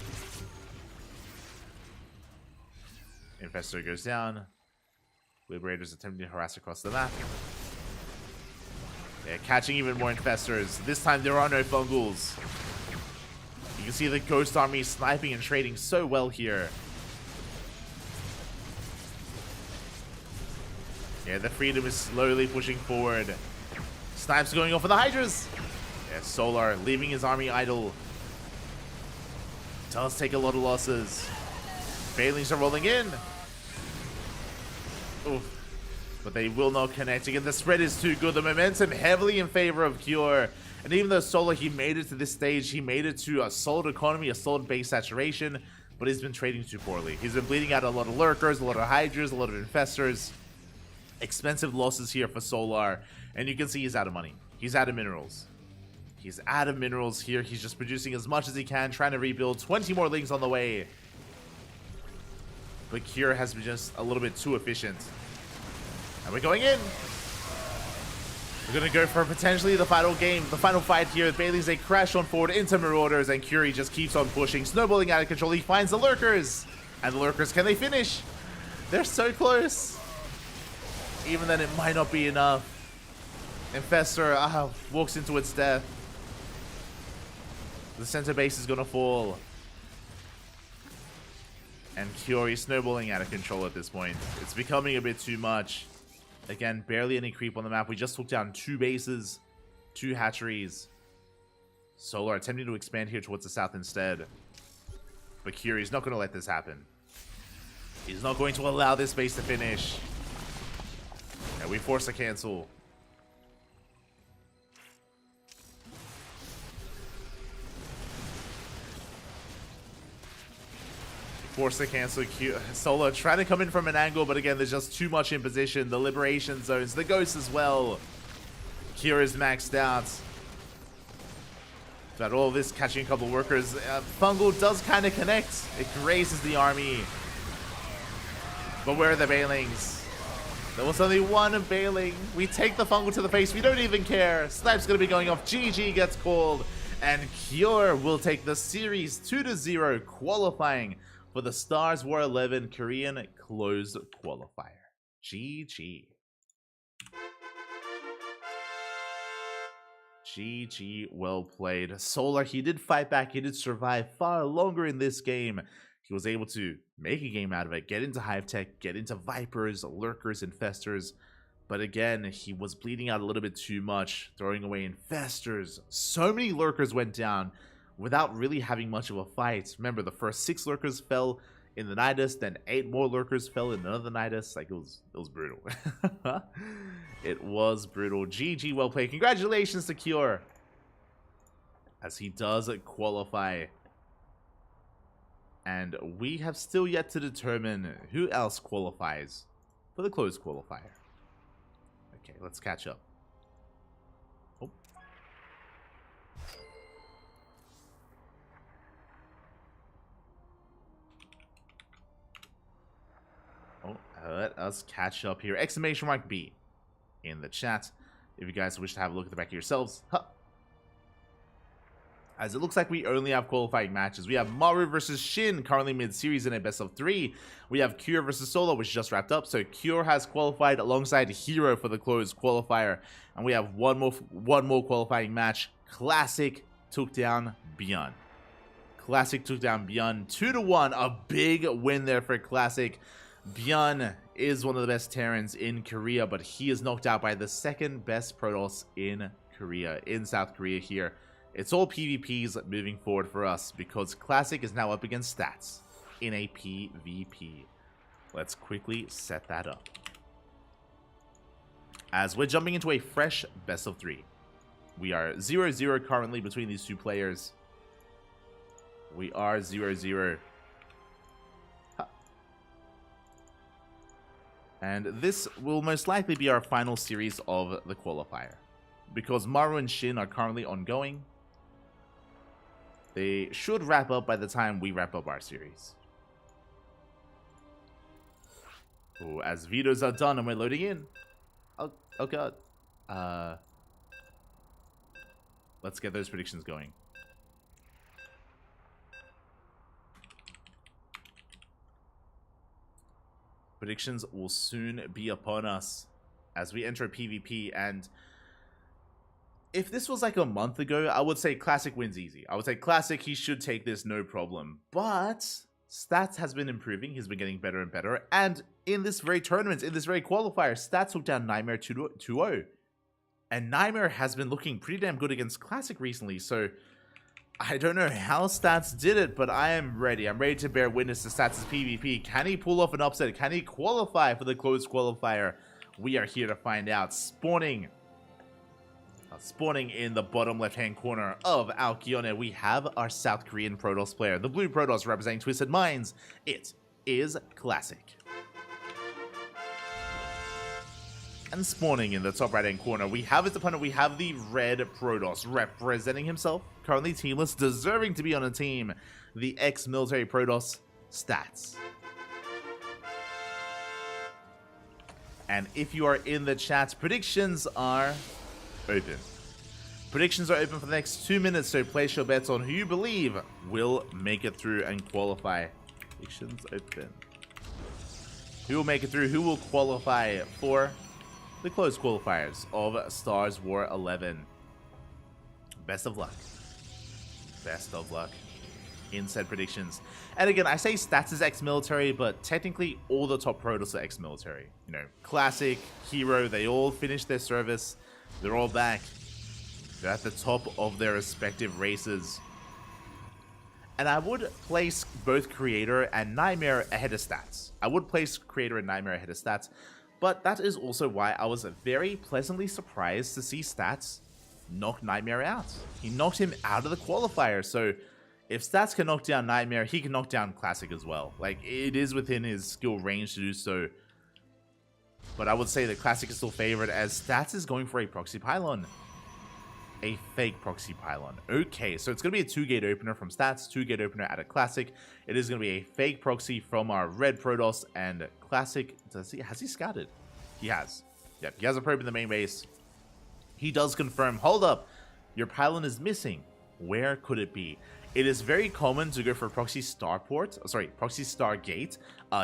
Infestor goes down. Liberator's attempting to harass across the map. Yeah, catching even more Infestors. This time there are no Fungals. You can see the Ghost Army sniping and trading so well here. Yeah, the Freedom is slowly pushing forward. Snipes going off for the Hydras. Yeah, Solar leaving his army idle. Does take a lot of losses. Balings are rolling in. Oof. But they will not connect. Again, the spread is too good. The momentum heavily in favor of Cure. And even though Solar, he made it to this stage, he made it to a solid economy, a solid base saturation, but he's been trading too poorly. He's been bleeding out a lot of lurkers, a lot of Hydras, a lot of Infestors. Expensive losses here for Solar. And you can see he's out of money. He's out of minerals. He's out of minerals here. He's just producing as much as he can, trying to rebuild. 20 more Lings on the way. But Cure has been just a little bit too efficient. And we're going in. We're going to go for potentially the final game, the final fight here. Bailey's, they crash on forward into Marauders, and Curie just keeps on pushing, snowballing out of control. He finds the Lurkers. And the Lurkers, can they finish? They're so close. Even then, it might not be enough. Infestor walks into its death. The center base is going to fall. And Curie snowballing out of control at this point. It's becoming a bit too much. Again, barely any creep on the map. We just took down 2 bases, 2 hatcheries. Solar attempting to expand here towards the south instead. But Curie's not going to let this happen. He's not going to allow this base to finish. And we force a cancel. Force to cancel. Solo trying to come in from an angle, but again, there's just too much in position. The liberation zones, the ghost as well. Kira's maxed out. But all this catching a couple workers. Fungal does kind of connect. It grazes the army. But where are the Bailings? There was only one Bailing. We take the Fungal to the face. We don't even care. Snipe's going to be going off. GG gets called. And Cure will take the series 2-0, qualifying for the StarsWar 11 Korean Closed Qualifier. GG. GG, well played. Solar, he did fight back. He did survive far longer in this game. He was able to make a game out of it, get into Hive Tech, get into Vipers, Lurkers, Infestors. But again, he was bleeding out a little bit too much, throwing away Infestors. So many Lurkers went down without really having much of a fight. Remember, the first 6 Lurkers fell in the Nidus, then 8 more Lurkers fell in another Nidus. Like, it was brutal. It was brutal. GG, well played. Congratulations to Cure, as he does qualify. And we have still yet to determine who else qualifies for the closed qualifier. Okay, let's catch up. Oh. Let us catch up here. Exclamation mark B in the chat if you guys wish to have a look at the back of yourselves. Huh. As it looks like we only have qualifying matches. We have Maru versus Shin, currently mid-series in a best of 3. We have Cure versus Solo, which just wrapped up. So Cure has qualified alongside Hero for the closed qualifier. And we have one more qualifying match. Classic took down Beyond. Classic took down Beyond 2-1. A big win there for Classic. Beyond is one of the best Terrans in Korea, but he is knocked out by the second best Protoss in Korea, in South Korea here. It's all PvPs moving forward for us because Classic is now up against Stats in a PvP. Let's quickly set that up, as we're jumping into a fresh best of 3. We are 0-0 currently between these two players. We are 0-0. And this will most likely be our final series of the qualifier, because Maru and Shin are currently ongoing. They should wrap up by the time we wrap up our series. Oh, as vetoes are done and we're loading in. Oh god. Let's get those predictions going. Predictions will soon be upon us as we enter PvP, and if this was like a month ago, I would say Classic wins easy. I would say Classic, he should take this no problem. But Stats has been improving. He's been getting better and better. And in this very tournament, in this very qualifier, Stats took down Nightmare 2-0. And Nightmare has been looking pretty damn good against Classic recently. So I don't know how Stats did it, but I am ready. I'm ready to bear witness to Stats' PvP. Can he pull off an upset? Can he qualify for the closed qualifier? We are here to find out. Spawning in the bottom left-hand corner of Alkione, we have our South Korean Protoss player. The blue Protoss representing Twisted Minds. It is Classic. And spawning in the top right-hand corner, we have his opponent. We have the red Protoss representing himself. Currently teamless, deserving to be on a team. The ex-military Protoss, Stats. And if you are in the chat, predictions are open. Predictions are open for the next 2 minutes, so place your bets on who you believe will make it through and qualify. Predictions open. Who will make it through? Who will qualify for the closed qualifiers of StarsWar 11? Best of luck. Best of luck in said predictions. And again, I say Stats is ex-military, but technically all the top Protoss are ex-military. You know, Classic, Hero, they all finished their service. They're all back. They're at the top of their respective races. And I would place both Creator and Nightmare ahead of Stats. I would place Creator and Nightmare ahead of Stats. But that is also why I was very pleasantly surprised to see Stats knock Nightmare out. He knocked him out of the qualifier. So If Stats can knock down Nightmare, he can knock down Classic as well. Like, it is within his skill range to do so. But I would say that Classic is still favored as Stats is going for a Proxy Pylon. A fake Proxy Pylon. Okay, so it's going to be a 2-gate opener from Stats, 2-gate opener at a Classic. It is going to be a fake Proxy from our Red Protoss, and Classic, has he scouted? He has. Yep, he has a probe in the main base. He does confirm, hold up, your Pylon is missing. Where could it be? It is very common to go for Proxy Starport, Proxy Stargate,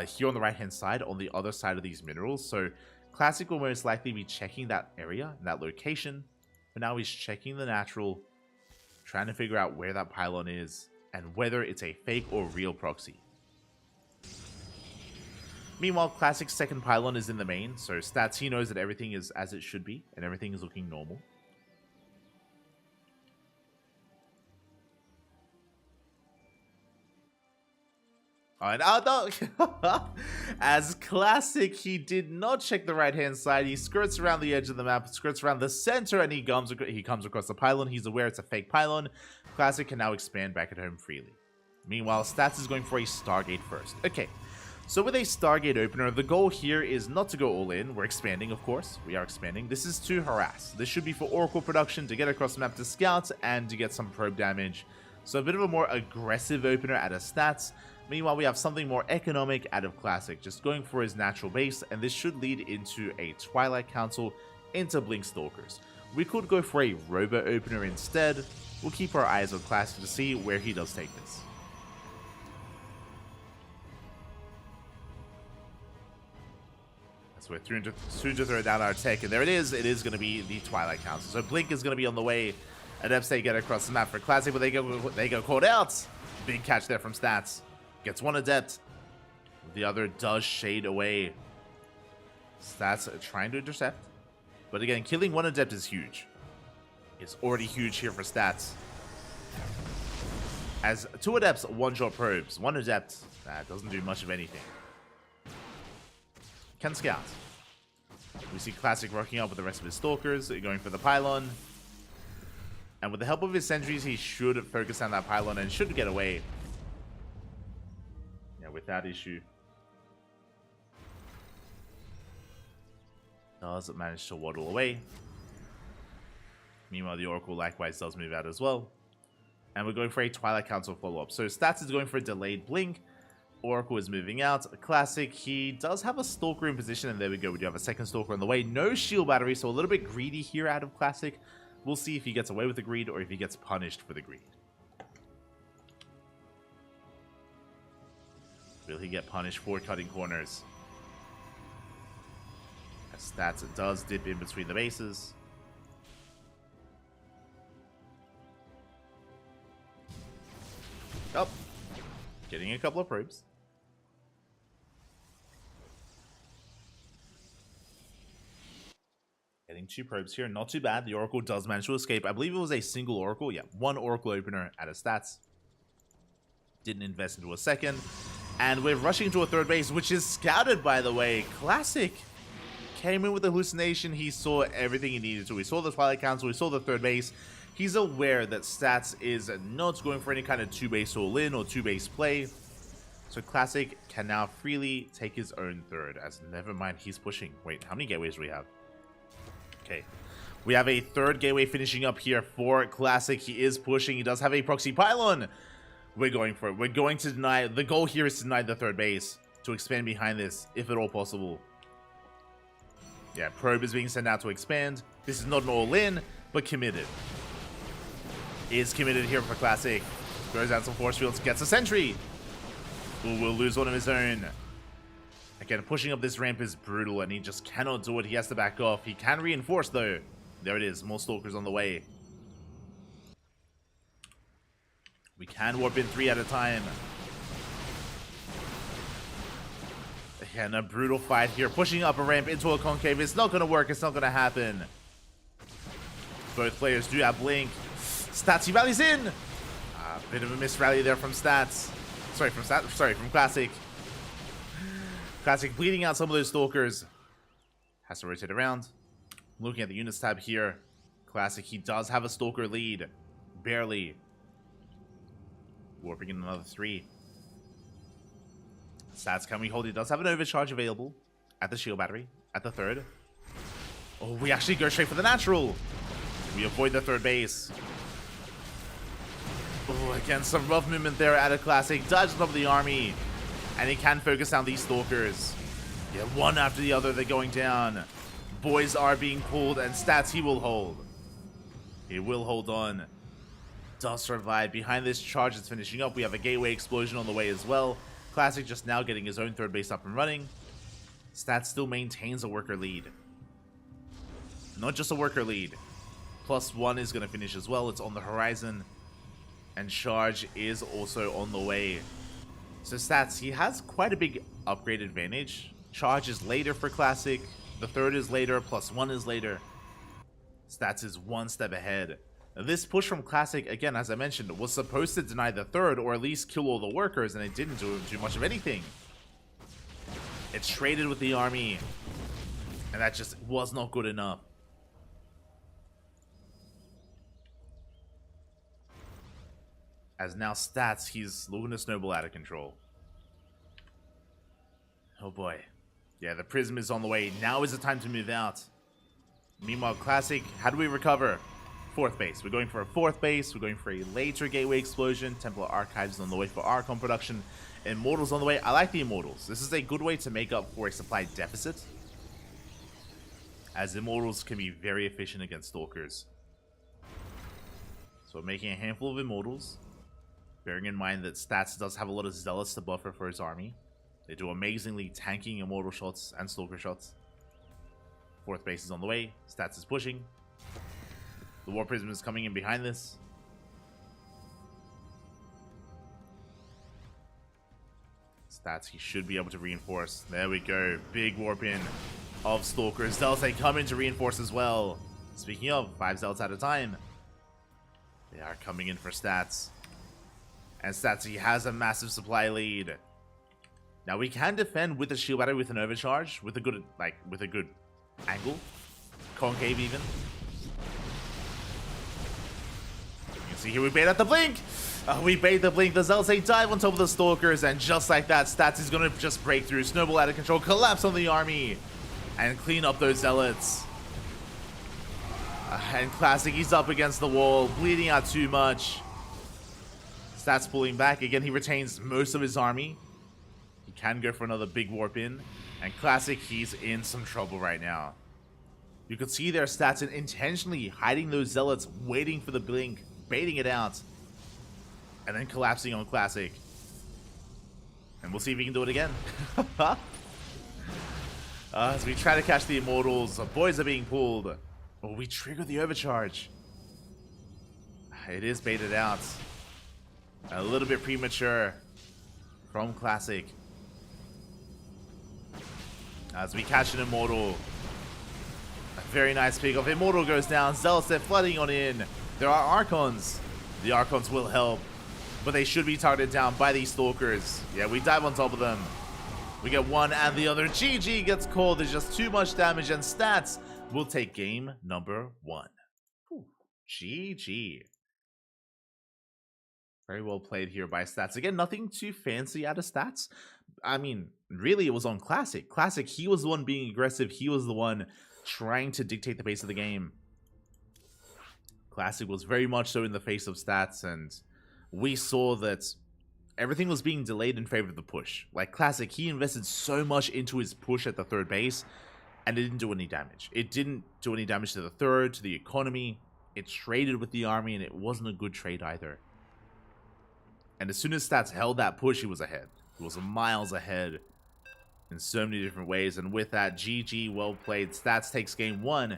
here on the right-hand side, on the other side of these minerals. So Classic will most likely be checking that area, that location. But now he's checking the natural, trying to figure out where that Pylon is, and whether it's a fake or real Proxy. Meanwhile, Classic's second Pylon is in the main, so Stats, he knows that everything is as it should be, and everything is looking normal. And no. As Classic, he did not check the right-hand side. He skirts around the edge of the map, skirts around the center, and he comes across the Pylon. He's aware it's a fake Pylon. Classic can now expand back at home freely. Meanwhile, Stats is going for a Stargate first. Okay, so with a Stargate opener, the goal here is not to go all in. We're expanding, of course. We are expanding. This is to harass. This should be for Oracle production, to get across the map to scout, and to get some probe damage. So a bit of a more aggressive opener out of Stats. Meanwhile, we have something more economic out of Classic, just going for his natural base, and this should lead into a Twilight Council into Blink Stalkers. We could go for a Robo opener instead. We'll keep our eyes on Classic to see where he does take this. So we're soon to throw down our tech, and there it is. It is going to be the Twilight Council. So Blink is going to be on the way. Adepts, they get across the map for Classic, but they go caught out. Big catch there from Stats. Gets one Adept. The other does shade away. Stats trying to intercept. But again, killing one Adept is huge. It's already huge here for Stats. As 2 Adepts, 1-shot probes. 1 Adept, that doesn't do much of anything. Can scout. We see Classic rocking up with the rest of his Stalkers, going for the Pylon. And with the help of his sentries, he should focus on that Pylon and should get away. Yeah, without issue. Does manage to waddle away. Meanwhile, the Oracle likewise does move out as well. And we're going for a Twilight Council follow-up. So Stats is going for a delayed blink. Oracle is moving out. Classic, he does have a Stalker in position, and there we go. We do have a second Stalker on the way. No shield battery, so a little bit greedy here out of Classic. We'll see if he gets away with the greed or if he gets punished for the greed. Will he get punished for cutting corners? As Stats does dip in between the bases. Oh, getting a couple of probes. Getting 2 probes here, not too bad. The Oracle does manage to escape. I believe it was a single Oracle. Yeah, 1 Oracle opener out of Stats. Didn't invest into a second. And we're rushing into a third base, which is scouted, by the way. Classic came in with the hallucination. He saw everything he needed to. He saw the Twilight Council. He saw the third base. He's aware that Stats is not going for any kind of 2-base all-in or 2-base play. So Classic can now freely take his own third, as never mind, he's pushing. Wait, how many gateways do we have? Okay. We have a third gateway finishing up here for Classic. He is pushing. He does have a Proxy Pylon. We're going for it. We're going to deny. The goal here is to deny the third base, to expand behind this, if at all possible. Yeah, probe is being sent out to expand. This is not an all-in, but committed. Is committed here for Classic. Throws out some force fields, gets a sentry. Who will lose one of his own. Again, pushing up this ramp is brutal, and he just cannot do it. He has to back off. He can reinforce, though. There it is. More Stalkers on the way. We can warp in 3 at a time. Again, a brutal fight here. Pushing up a ramp into a concave. It's not going to work. It's not going to happen. Both players do have Blink. Stats, he rallies in. A bit of a miss rally there from Stats. From Classic. Classic bleeding out some of those Stalkers. Has to rotate around. Looking at the units tab here. Classic, he does have a Stalker lead. Barely. Warping in another 3. Stats, can we hold? He does have an overcharge available at the shield battery, at the 3rd. Oh, we actually go straight for the natural. We avoid the 3rd base. Oh, again, some rough movement there at a classic. Dodges over the army. And he can focus down these stalkers. Yeah, one after the other, they're going down. Boys are being pulled, and Stats, he will hold. He will hold on. Does survive. Behind this charge that's finishing up, we have a gateway explosion on the way as well. Classic just now getting his own 3rd base up and running. Stats still maintains a worker lead. Not just a worker lead. +1 is going to finish as well. It's on the horizon. And charge is also on the way. So Stats, he has quite a big upgrade advantage. Charge is later for Classic. The 3rd is later. +1 is later. Stats is 1 step ahead. This push from Classic, again, as I mentioned, was supposed to deny the 3rd or at least kill all the workers, and it didn't do much of anything. It traded with the army, and that just was not good enough. As now Stats, he's looking to snowball out of control. Oh boy. Yeah, the Prism is on the way. Now is the time to move out. Meanwhile, Classic, how do we recover? 4th base. We're going for a 4th base. We're going for a later gateway explosion. Templar Archives is on the way for Archon production. Immortals on the way. I like the Immortals. This is a good way to make up for a supply deficit, as Immortals can be very efficient against Stalkers. So we're making a handful of Immortals, bearing in mind that Stats does have a lot of Zealots to buffer for his army. They do amazingly tanking Immortal shots and Stalker shots. 4th base is on the way. Stats is pushing. The War Prism is coming in behind this. Stats, he should be able to reinforce. There we go. Big warp in of Stalkers. Zealots, they come in to reinforce as well. Speaking of, 5 Zealots at a time. They are coming in for Stats. And Stats, he has a massive supply lead. Now we can defend with a shield battery with an overcharge, with a good, with a good angle. Concave even. See here, we bait at the blink. We bait the blink. The Zealots, they dive on top of the Stalkers, and just like that, Stats is going to just break through, snowball out of control, collapse on the army, and clean up those Zealots. And Classic, he's up against the wall, bleeding out too much. Stats pulling back. Again, he retains most of his army. He can go for another big warp in. And Classic, he's in some trouble right now. You could see their Stats intentionally hiding those Zealots, waiting for the blink, baiting it out, and then collapsing on Classic. And we'll see if he can do it again. As we try to catch the Immortals, boys are being pulled. Oh, we trigger the overcharge. It is baited out. A little bit premature from Classic. As we catch an Immortal. A very nice pick off. Immortal goes down. Zealots, they're flooding on in. There are Archons. The Archons will help, but they should be targeted down by these Stalkers. Yeah, we dive on top of them. We get one and the other. GG gets called. There's just too much damage, and Stats will take game number 1. Whew. GG. Very well played here by Stats. Again, nothing too fancy out of Stats. I mean, really, it was on Classic. Classic, he was the one being aggressive. He was the one trying to dictate the pace of the game. Classic was very much so in the face of Stats, and we saw that everything was being delayed in favor of the push. Like Classic, he invested so much into his push at the 3rd base, and it didn't do any damage. It didn't do any damage to the 3rd, to the economy. It traded with the army, and it wasn't a good trade either. And as soon as Stats held that push, he was ahead. He was miles ahead in so many different ways, and with that, GG, well played. Stats takes game 1.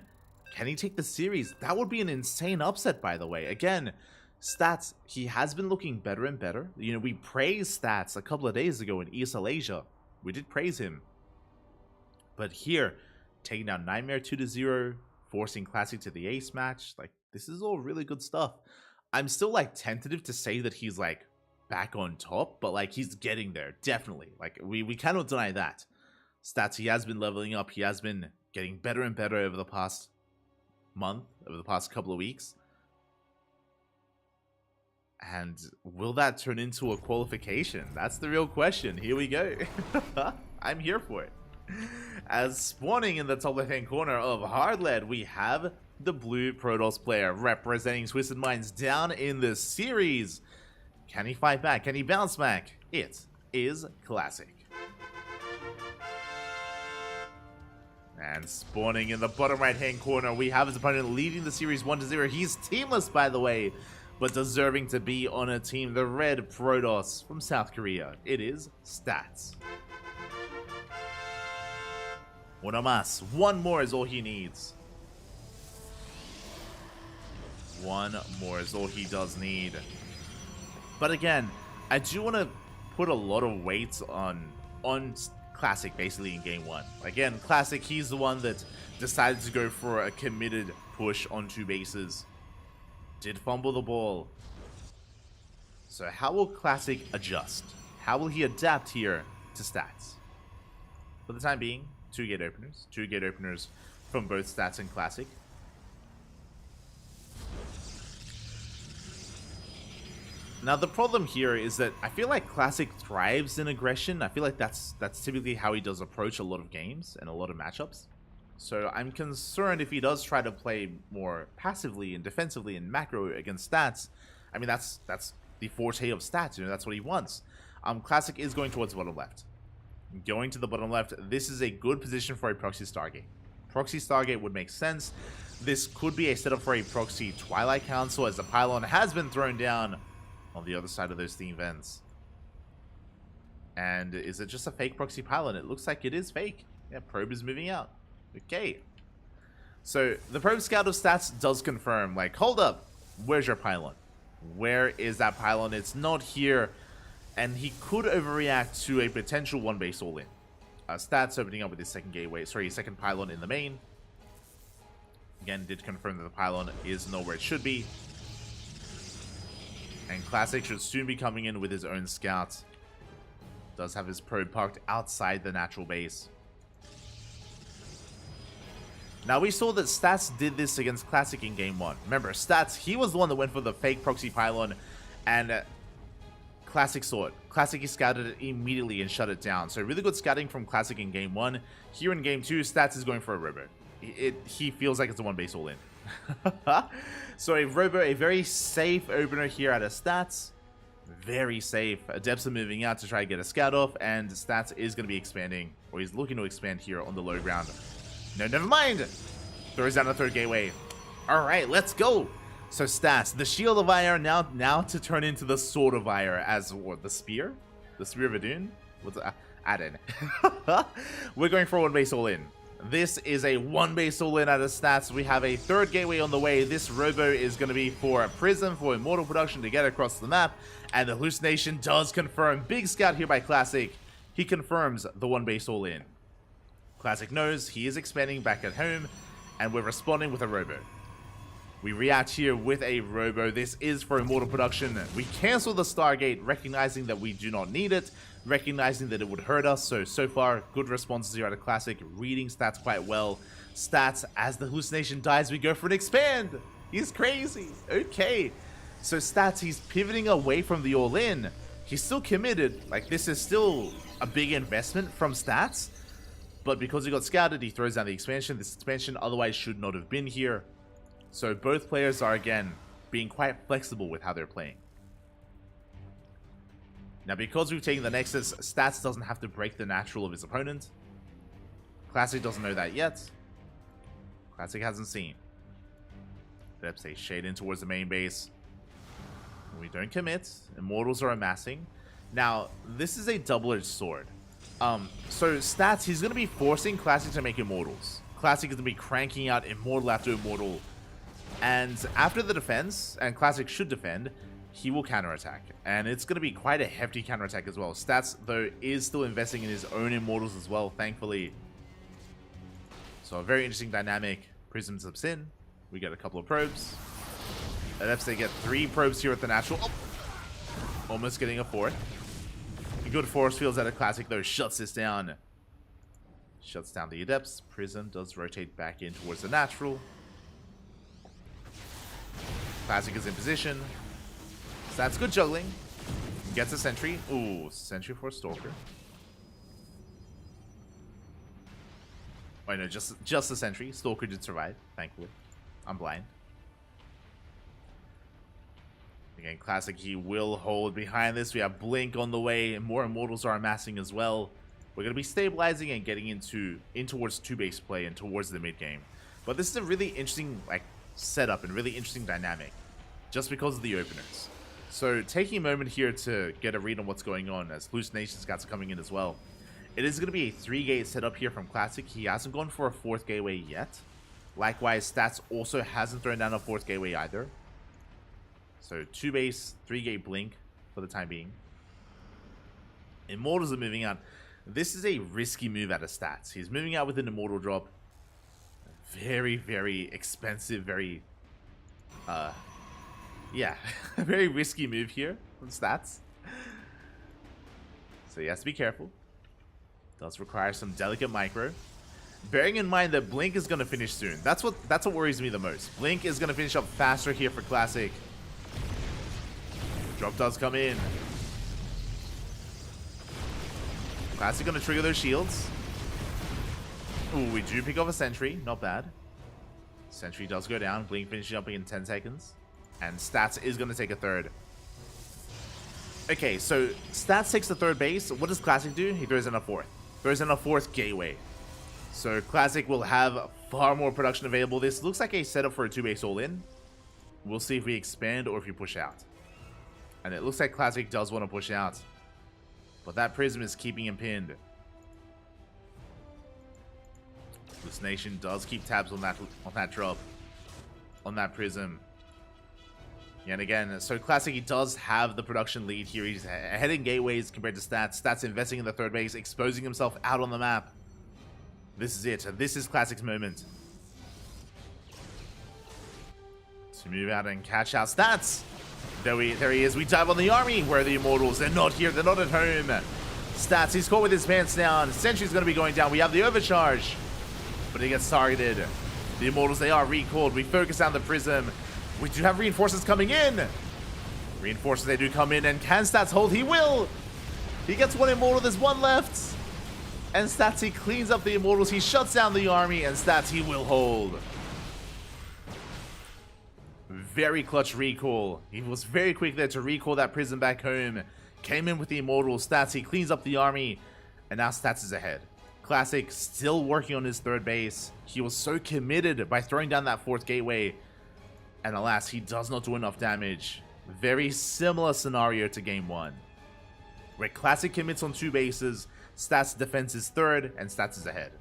Can he take the series? That would be an insane upset, by the way. Again, Stats, he has been looking better and better. You know, we praised Stats a couple of days ago in East Alasia. We did praise him. But here, taking down Nightmare 2-0, forcing Classic to the ace match, like, this is all really good stuff. I'm still, like, tentative to say that he's, like, back on top, but, like, he's getting there, definitely. Like, we cannot deny that. Stats, he has been leveling up. He has been getting better and better over the past month, over the past couple of weeks. And will that turn into a qualification? That's the real question. Here we go. I'm here for it. As spawning in the top left-hand corner of Hardlead, we have the blue Protoss player representing Twisted Minds down in the series. Can he fight back? Can he bounce back? It is Classic. And spawning in the bottom right-hand corner, we have his opponent leading the series 1-0. He's teamless, by the way, but deserving to be on a team. The red Protoss from South Korea. It is Stats. Una más. One more is all he needs. One more is all he does need. But again, I do want to put a lot of weight on Classic basically in game one. Again, Classic, he's the one that decided to go for a committed push on 2 bases. Did fumble the ball. So how will Classic adjust? How will he adapt here to Stats? For the time being, 2 gate openers. 2 gate openers from both Stats and Classic. Now the problem here is that I feel like Classic thrives in aggression. I feel like that's typically how he does approach a lot of games and a lot of matchups. So I'm concerned if he does try to play more passively and defensively and macro against Stats. I mean, that's the forte of Stats, you know, that's what he wants. Classic is going towards the bottom left. Going to the bottom left, this is a good position for a proxy Stargate. Proxy Stargate would make sense. This could be a setup for a proxy Twilight Council, as the pylon has been thrown down on the other side of those steam vents. And is it just a fake proxy pylon? It looks like it is fake. Yeah, probe is moving out. Okay. So the probe scout of Stats does confirm, like, hold up, where's your pylon? Where is that pylon? It's not here. And he could overreact to a potential 1 base all in. Stats opening up with his second gateway, sorry, second pylon in the main. Again, did confirm that the pylon is not where it should be. And Classic should soon be coming in with his own scouts. Does have his probe parked outside the natural base. Now, we saw that Stats did this against Classic in game 1. Remember, Stats, he was the one that went for the fake proxy pylon, and Classic saw it. Classic, he scouted it immediately and shut it down. So really good scouting from Classic in game 1. Here in game 2, Stats is going for a robo. He feels like it's a 1 base all in. So a robo, a very safe opener here out of Stats. Very safe. Adepts are moving out to try to get a scout off, and Stats is going to be expanding, or he's looking to expand here on the low ground. No, never mind. Throws down the third gateway. All right, let's go. So Stats, the Shield of Ire now to turn into the Sword of Ire as what, the Spear? The Spear of Adun? What's add in? We're going for 1 base all in. This is a 1 base all in out of Stats. We have a third gateway on the way. This robo is going to be for a Prism, for Immortal Production to get across the map. And the Hallucination does confirm. Big scout here by Classic. He confirms the 1 base all in. Classic knows he is expanding back at home, and we're responding with a robo. We react here with a robo. This is for Immortal Production. We cancel the Stargate, recognizing that we do not need it, recognizing that it would hurt us. So far, good responses here out of Classic, reading Stats quite well. Stats, as the Hallucination dies, we go for an expand. He's crazy. Okay. So Stats, he's pivoting away from the all-in. He's still committed. Like, this is still a big investment from Stats. But because he got scouted, he throws down the expansion. This expansion otherwise should not have been here. So both players are, again, being quite flexible with how they're playing. Now, because we've taken the Nexus, Stats doesn't have to break the natural of his opponent. Classic doesn't know that yet. Classic hasn't seen. Depths a shade in towards the main base. We don't commit. Immortals are amassing. Now, this is a double-edged sword. So Stats, he's going to be forcing Classic to make Immortals. Classic is going to be cranking out Immortal after Immortal. And after the defense, and Classic should defend, he will counterattack. And it's going to be quite a hefty counterattack as well. Stats, though, is still investing in his own Immortals as well, thankfully. So a very interesting dynamic. Prism zips in. We get a couple of probes. Adepts, they get 3 probes here at the natural. Oh! Almost getting a 4th. A good force fields out of Classic, though, shuts this down. Shuts down the Adepts. Prism does rotate back in towards the natural. Classic is in position. That's good juggling. Gets a sentry. Ooh, sentry for a stalker. Oh no, just a sentry. Stalker did survive, thankfully. I'm blind. Again, classic, he will hold behind this. We have Blink on the way. More Immortals are amassing as well. We're going to be stabilizing and getting in towards 2-base play and towards the mid game. But this is a really interesting setup and really interesting dynamic just because of the openers. So taking a moment here to get a read on what's going on as Hallucination Scouts are coming in as well. It is going to be a 3-gate setup here from Classic. He hasn't gone for a 4th gateway yet. Likewise, Stats also hasn't thrown down a 4th gateway either. So 2-base, 3-gate Blink for the time being. Immortals are moving out. This is a risky move out of Stats. He's moving out with an Immortal drop. Very, very expensive, very... yeah, a very risky move here from Stats. So he has to be careful. Does require some delicate micro. Bearing in mind that Blink is going to finish soon. That's what worries me the most. Blink is going to finish up faster here for Classic. Drop does come in. Classic going to trigger those shields. Ooh, we do pick off a sentry. Not bad. Sentry does go down. Blink finishing up in 10 seconds. And Stats is going to take a 3rd. Okay, so Stats takes the 3rd base. What does Classic do? He throws in a 4th. Throws in a 4th gateway. So Classic will have far more production available. This looks like a setup for a 2-base all-in. We'll see if we expand or if we push out. And it looks like Classic does want to push out. But that Prism is keeping him pinned. Hallucination does keep tabs on that drop. On that Prism. And again, so Classic, he does have the production lead here. He's ahead in gateways compared to Stats. Stats investing in the 3rd base, exposing himself out on the map. This is it. This is Classic's moment. To move out and catch out Stats. There he is. We dive on the army. Where are the Immortals? They're not here. They're not at home. Stats, he's caught with his pants down. Sentry's going to be going down. We have the overcharge. But he gets targeted. The Immortals, they are recalled. We focus on the Prism. We do have reinforcements coming in. Reinforcements, they do come in. And can Stats hold? He will. He gets one Immortal. There's one left. And Stats, he cleans up the Immortals. He shuts down the army. And Stats, he will hold. Very clutch recall. He was very quick there to recall that Prism back home. Came in with the Immortal. Stats, he cleans up the army. And now Stats is ahead. Classic still working on his 3rd base. He was so committed by throwing down that 4th gateway. And alas, he does not do enough damage. Very similar scenario to game 1. Where Classic commits on 2 bases. Stats defense is 3rd. And Stats is ahead.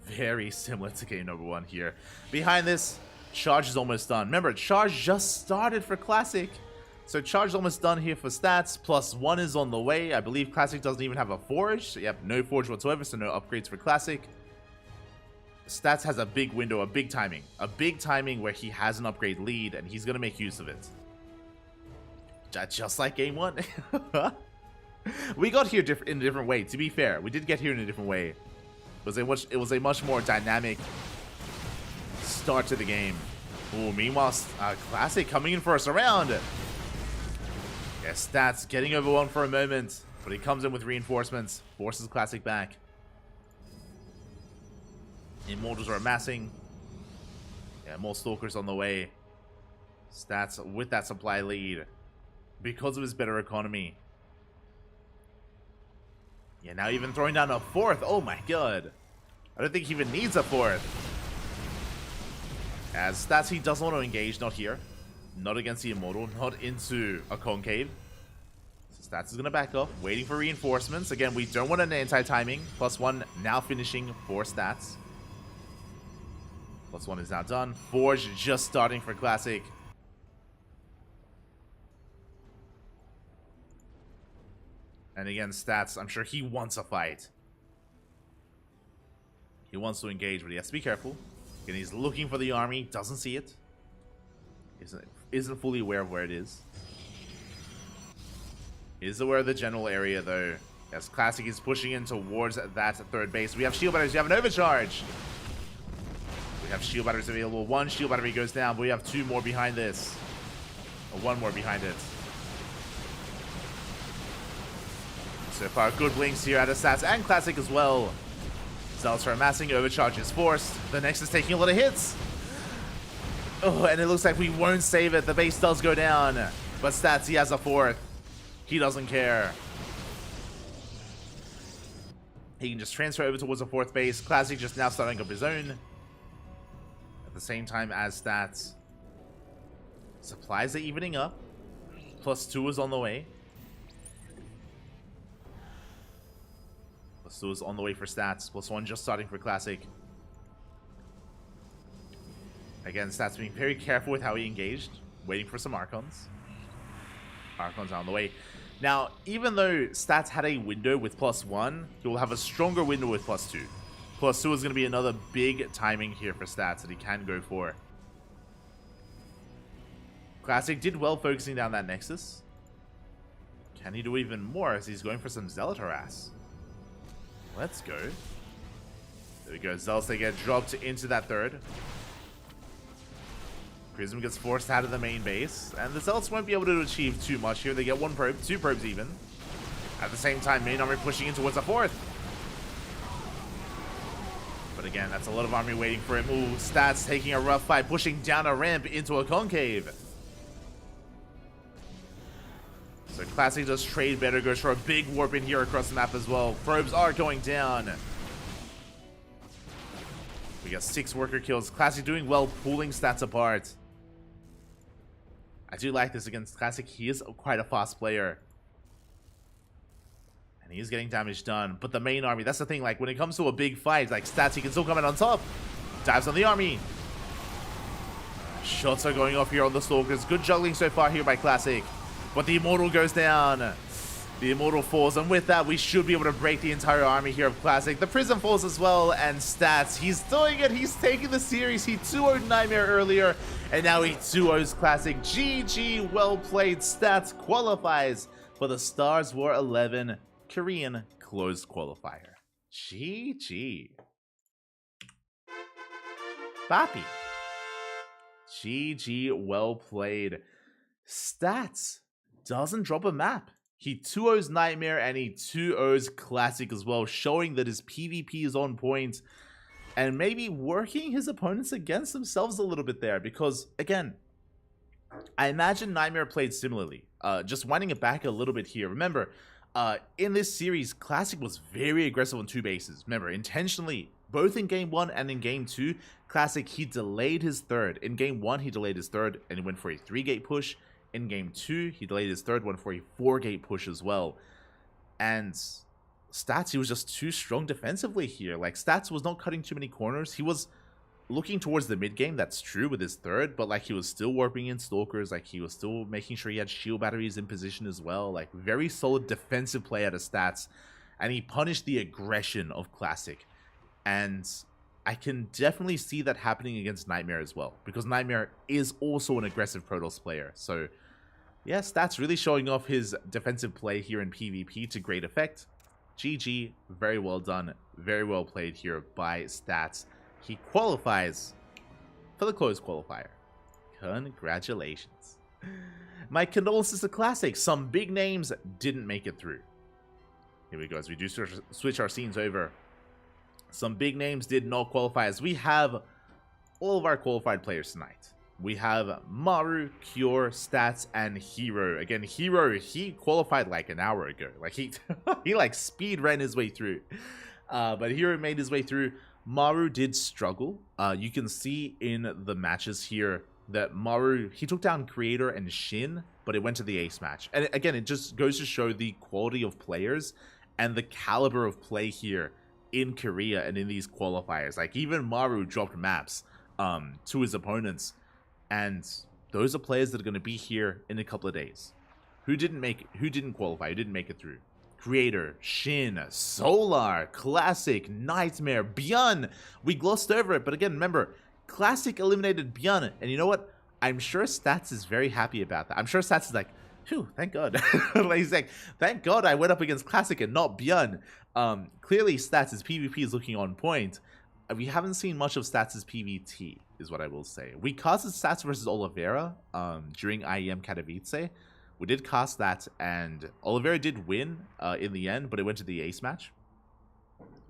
Very similar to game number 1 here. Behind this, Charge is almost done. Remember, Charge just started for Classic. So Charge is almost done here for Stats. +1 is on the way. I believe Classic doesn't even have a Forge. So yep, no Forge whatsoever, so no upgrades for Classic. Stats has a big window, a big timing. A big timing where he has an upgrade lead, and he's going to make use of it. Just like game 1. We got here in a different way, to be fair. We did get here in a different way. It was a much more dynamic start to the game. Ooh, meanwhile, Classic coming in for us around. Yeah, Stats getting overwhelmed for a moment, but he comes in with reinforcements, forces Classic back. Immortals are amassing. Yeah, more Stalkers on the way. Stats with that supply lead because of his better economy. Yeah, now even throwing down a 4th. Oh my god. I don't think he even needs a 4th. As Stats, he doesn't want to engage, not here. Not against the Immortal, not into a Concave. So Stats is going to back off, waiting for reinforcements. Again, we don't want an anti-timing. +1 now finishing for Stats. +1 is now done. Forge just starting for Classic. And again, Stats, I'm sure he wants a fight. He wants to engage, but he has to be careful. Again, he's looking for the army, doesn't see it. Isn't fully aware of where it is. Is aware of the general area, though. As Classic is pushing in towards that 3rd base. We have shield batteries, we have an overcharge. We have shield batteries available. 1 shield battery goes down, but we have 2 more behind this. One more behind it. So far, good blinks here out of Stats and Classic as well. Zealots are amassing, overcharge is forced. The Nexus taking a lot of hits. Oh, and it looks like we won't save it. The base does go down. But Stats, he has a fourth. He doesn't care. He can just transfer over towards a fourth base. Classic just now starting up his own. At the same time as Stats. Supplies are evening up. +2 is on the way. +2 is on the way for Stats. +1 just starting for Classic. Again, Stats being very careful with how he engaged. Waiting for some Archons. Archons are on the way. Now, even though Stats had a window with +1, he will have a stronger window with +2. +2 is going to be another big timing here for Stats that he can go for. Classic did well focusing down that Nexus. Can he do even more as he's going for some Zealot harass? Let's go. There we go. Zealots, they get dropped into that third. Prism gets forced out of the main base, and the Zealots won't be able to achieve too much here. They get one probe, 2 probes even. At the same time, main army pushing in towards a fourth. But again, that's a lot of army waiting for him. Ooh, Stats taking a rough fight, pushing down a ramp into a concave. So Classic does trade better, goes for a big warp in here across the map as well. Probes are going down. We got 6 worker kills. Classic doing well, pulling Stats apart. I do like this against Classic. He is quite a fast player. And he is getting damage done. But the main army, that's the thing. Like, when it comes to a big fight, like Stats, he can still come in on top. Dives on the army. Shots are going off here on the Stalkers. Good juggling so far here by Classic. But the Immortal goes down. The Immortal falls. And with that, we should be able to break the entire army here of Classic. The Prism falls as well. And Stats, he's doing it. He's taking the series. He 2-0'd Nightmare earlier. And now he 2-0's Classic. GG. Well played. Stats qualifies for the StarsWar 11 Korean Closed Qualifier. GG. Bappy. GG. Well played. Stats doesn't drop a map. He 2-0's Nightmare and he 2-0's Classic as well, showing that his PvP is on point and maybe working his opponents against themselves a little bit there because, again, I imagine Nightmare played similarly. Just winding it back a little bit here. Remember, in this series, Classic was very aggressive on 2 bases. Remember, intentionally, both in Game 1 and in Game 2, Classic, he delayed his third. In Game 1, he delayed his third and he went for a 3-gate push. In Game 2, he delayed his third one for a 4-gate push as well. And Stats, he was just too strong defensively here. Like, Stats was not cutting too many corners. He was looking towards the mid-game, that's true, with his third, but, like, he was still warping in Stalkers. Like, he was still making sure he had shield batteries in position as well. Like, very solid defensive play out of Stats. And he punished the aggression of Classic. And I can definitely see that happening against Nightmare as well, because Nightmare is also an aggressive Protoss player. So, yeah, Stats really showing off his defensive play here in PvP to great effect. GG, very well done, very well played here by Stats. He qualifies for the closed qualifier. Congratulations. My condolences to Classic. Some big names didn't make it through. Here we go, as we do switch our scenes over. Some big names did not qualify, as we have all of our qualified players tonight. We have Maru, Cure, Stats, and Hero. Again, Hero, he qualified like an hour ago. Like, he like speed ran his way through. But Hero made his way through. Maru did struggle. You can see in the matches here that Maru, he took down Creator and Shin, but it went to the ace match. And again, it just goes to show the quality of players and the caliber of play here in Korea and in these qualifiers. Like, even Maru dropped maps to his opponents. And those are players that are going to be here in a couple of days. Who didn't qualify? Who didn't make it through? Creator, Shin, Solar, Classic, Nightmare, Byun. We glossed over it, but again, remember, Classic eliminated Byun. And you know what? I'm sure Stats is very happy about that. I'm sure Stats is like, phew, thank God. Like, he's like, thank God I went up against Classic and not Byun. Clearly, Stats' PvP is looking on point. We haven't seen much of Stats' PvT. is what I will say. We casted Stats versus Oliveira during IEM Katowice. We did cast that, and Oliveira did win in the end, but it went to the ace match.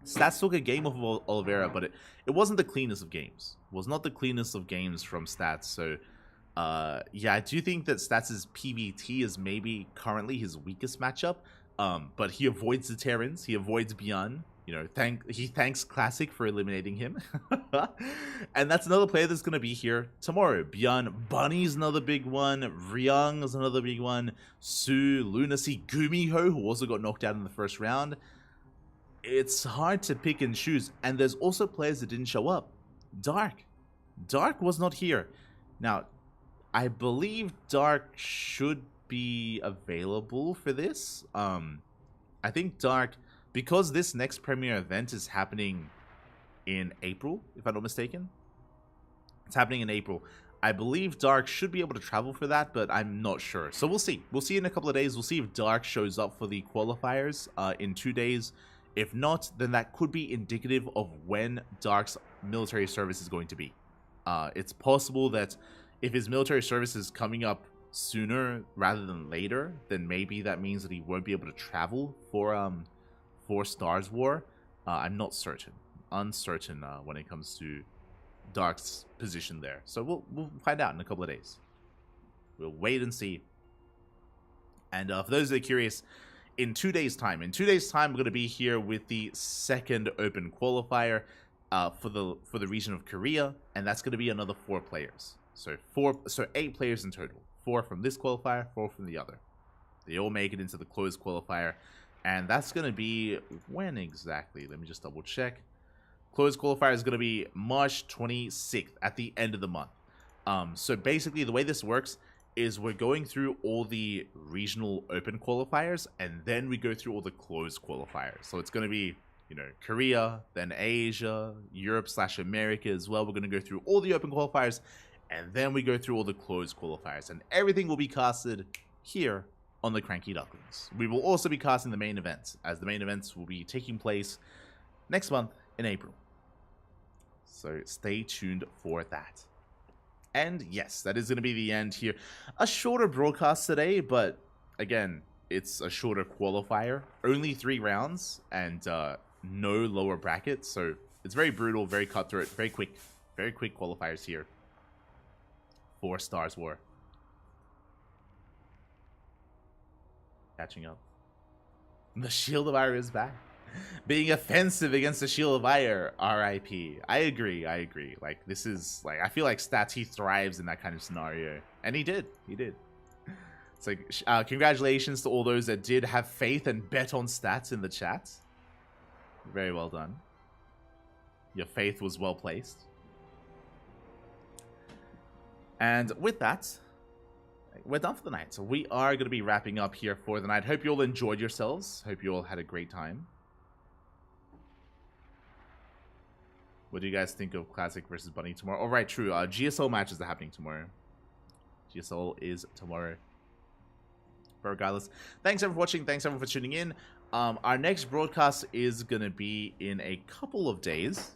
Stats took a game of Oliveira, but it wasn't the cleanest of games. It was not the cleanest of games from Stats. So, yeah, I do think that Stats' PBT is maybe currently his weakest matchup. But he avoids the Terrans. He avoids Bjorn. You know, he thanks Classic for eliminating him. And that's another player that's going to be here tomorrow. Bjorn, Bunny's another big one. Ryung is another big one. Su, Lunacy, Gumiho, who also got knocked out in the first round. It's hard to pick and choose. And there's also players that didn't show up. Dark was not here. Now, I believe Dark should be available for this. I think Dark, because this next premiere event is happening in April, if I'm not mistaken. It's happening in April. I believe Dark should be able to travel for that, but I'm not sure. So we'll see. We'll see in a couple of days. We'll see if Dark shows up for the qualifiers in 2 days. If not, then that could be indicative of when Dark's military service is going to be. It's possible that if his military service is coming up sooner rather than later, then maybe that means that he won't be able to travel for StarsWar. I'm not certain. Uncertain when it comes to Dark's position there. So we'll find out in a couple of days. We'll wait and see. And for those that are curious, in 2 days' time, we're going to be here with the second Open Qualifier for the region of Korea, and that's going to be another 4 players. So 8 players in total. 4 from this qualifier, 4 from the other. They all make it into the closed qualifier, and that's going to be when exactly? Let me just double check. Closed qualifier is going to be March 26th at the end of the month. So basically, the way this works is we're going through all the regional open qualifiers, and then we go through all the closed qualifiers. So it's going to be, you know, Korea, then Asia, Europe/America as well. We're going to go through all the open qualifiers, and then we go through all the closed qualifiers, and everything will be casted here on the CranKy Ducklings. We will also be casting the main events, as the main events will be taking place next month in April. So stay tuned for that. And yes, that is going to be the end here. A shorter broadcast today, but again, it's a shorter qualifier. Only 3 rounds and no lower bracket. So it's very brutal, very cutthroat, very quick qualifiers here for StarsWar. Catching up. The Shield of Ire is back. Being offensive against the Shield of Ire, RIP. I agree. Like, this is, like, I feel like Stats, he thrives in that kind of scenario. And he did. It's like, congratulations to all those that did have faith and bet on Stats in the chat. Very well done. Your faith was well placed. And with that, we're done for the night. So we are going to be wrapping up here for the night. Hope you all enjoyed yourselves. Hope you all had a great time. What do you guys think of Classic versus Bunny tomorrow? All right, true. GSL matches are happening tomorrow. GSL is tomorrow. But regardless, thanks everyone for watching. Thanks everyone for tuning in. Our next broadcast is going to be in a couple of days.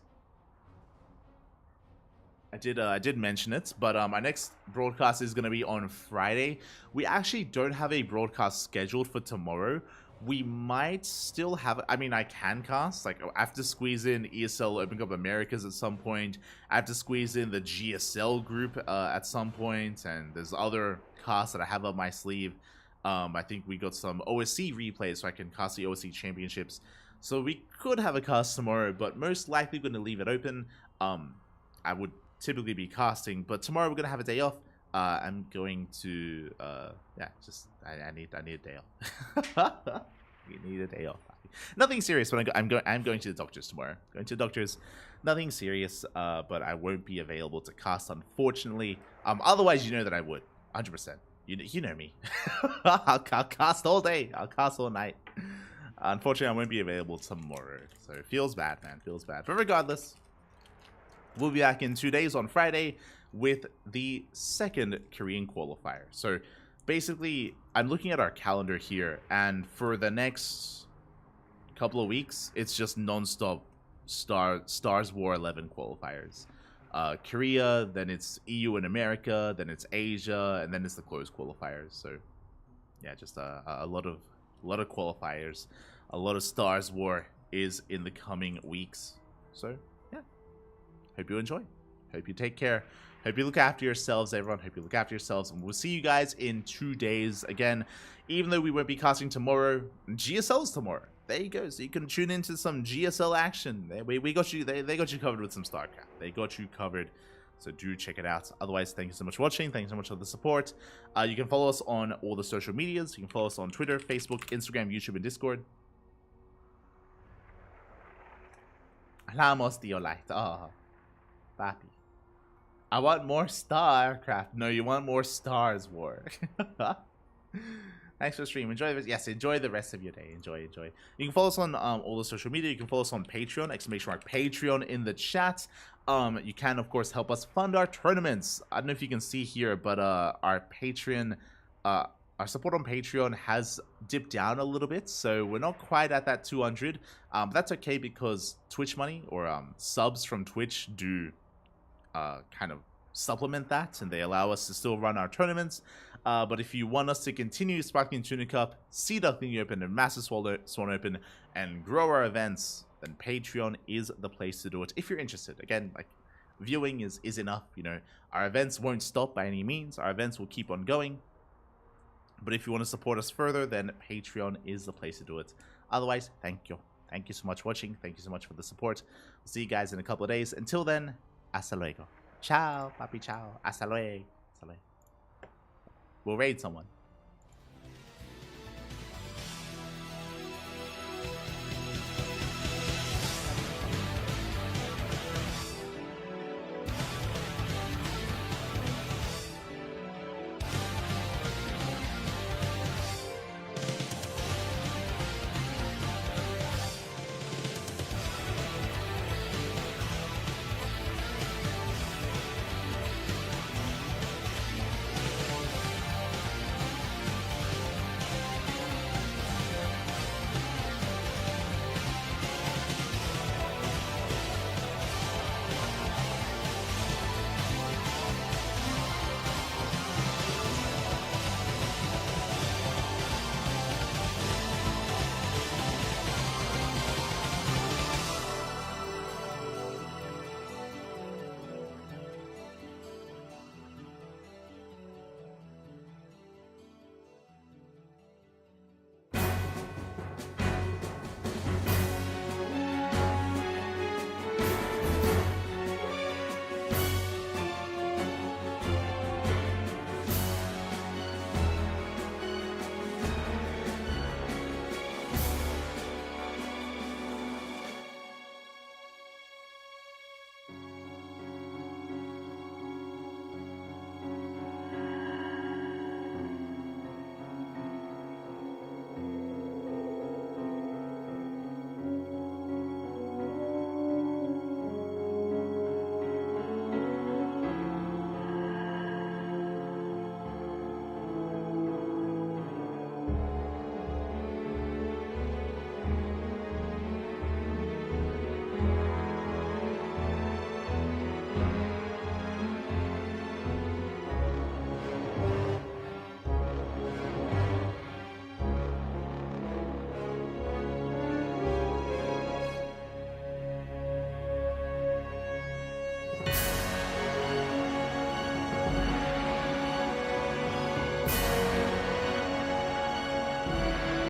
I did mention it, but our next broadcast is going to be on Friday. We actually don't have a broadcast scheduled for tomorrow. We might still have, I mean, I can cast, like, I have to squeeze in ESL Open Cup Americas at some point. I have to squeeze in the GSL group at some point, and there's other casts that I have up my sleeve. I think we got some OSC replays, so I can cast the OSC championships. So we could have a cast tomorrow, but most likely going to leave it open. I would typically be casting, but tomorrow we're going to have a day off. I'm going to, yeah, just, I need a day off. We need a day off. Nothing serious, but I'm going to the doctors tomorrow. Going to the doctors, nothing serious, but I won't be available to cast, unfortunately. Otherwise, you know that I would, 100%. You know me. I'll cast all day. I'll cast all night. Unfortunately, I won't be available tomorrow, so it feels bad, man. Feels bad. But regardless, we'll be back in 2 days on Friday with the second Korean qualifier. So basically, I'm looking at our calendar here, and for the next couple of weeks, it's just non-stop StarsWar 11 qualifiers. Korea, then it's EU and America, then it's Asia, and then it's the closed qualifiers. So yeah, just a lot of qualifiers, a lot of StarsWar is in the coming weeks. So yeah, hope you enjoy, hope you take care, hope you look after yourselves, everyone. Hope you look after yourselves, and we'll see you guys in 2 days again. Even though we won't be casting tomorrow, GSL's tomorrow. There you go. So you can tune into some GSL action. We got you. They got you covered with some StarCraft. They got you covered. So do check it out. Otherwise, thank you so much for watching. Thank you so much for the support. You can follow us on all the social medias. You can follow us on Twitter, Facebook, Instagram, YouTube, and Discord. Hablamos, tío light. Oh, papi. I want more StarCraft. No, you want more StarsWar. Thanks for the stream. Enjoy it. Yes, enjoy the rest of your day. Enjoy. You can follow us on all the social media. You can follow us on Patreon. ! Patreon in the chat. You can, of course, help us fund our tournaments. I don't know if you can see here, but our Patreon, our support on Patreon has dipped down a little bit. So we're not quite at that 200. But that's okay because Twitch money or subs from Twitch do kind of supplement that, and they allow us to still run our tournaments. But if you want us to continue Sparkling Tuna Cup, see Duckling Open and Master Swan Open, and grow our events, then Patreon is the place to do it if you're interested. Again, like, viewing is enough. You know, our events won't stop by any means. Our events will keep on going. But if you want to support us further, then Patreon is the place to do it. Otherwise, thank you. Thank you so much for watching. Thank you so much for the support. We'll see you guys in a couple of days. Until then, hasta luego. Ciao, papi, ciao. Hasta luego. Hasta luego. We'll raid someone.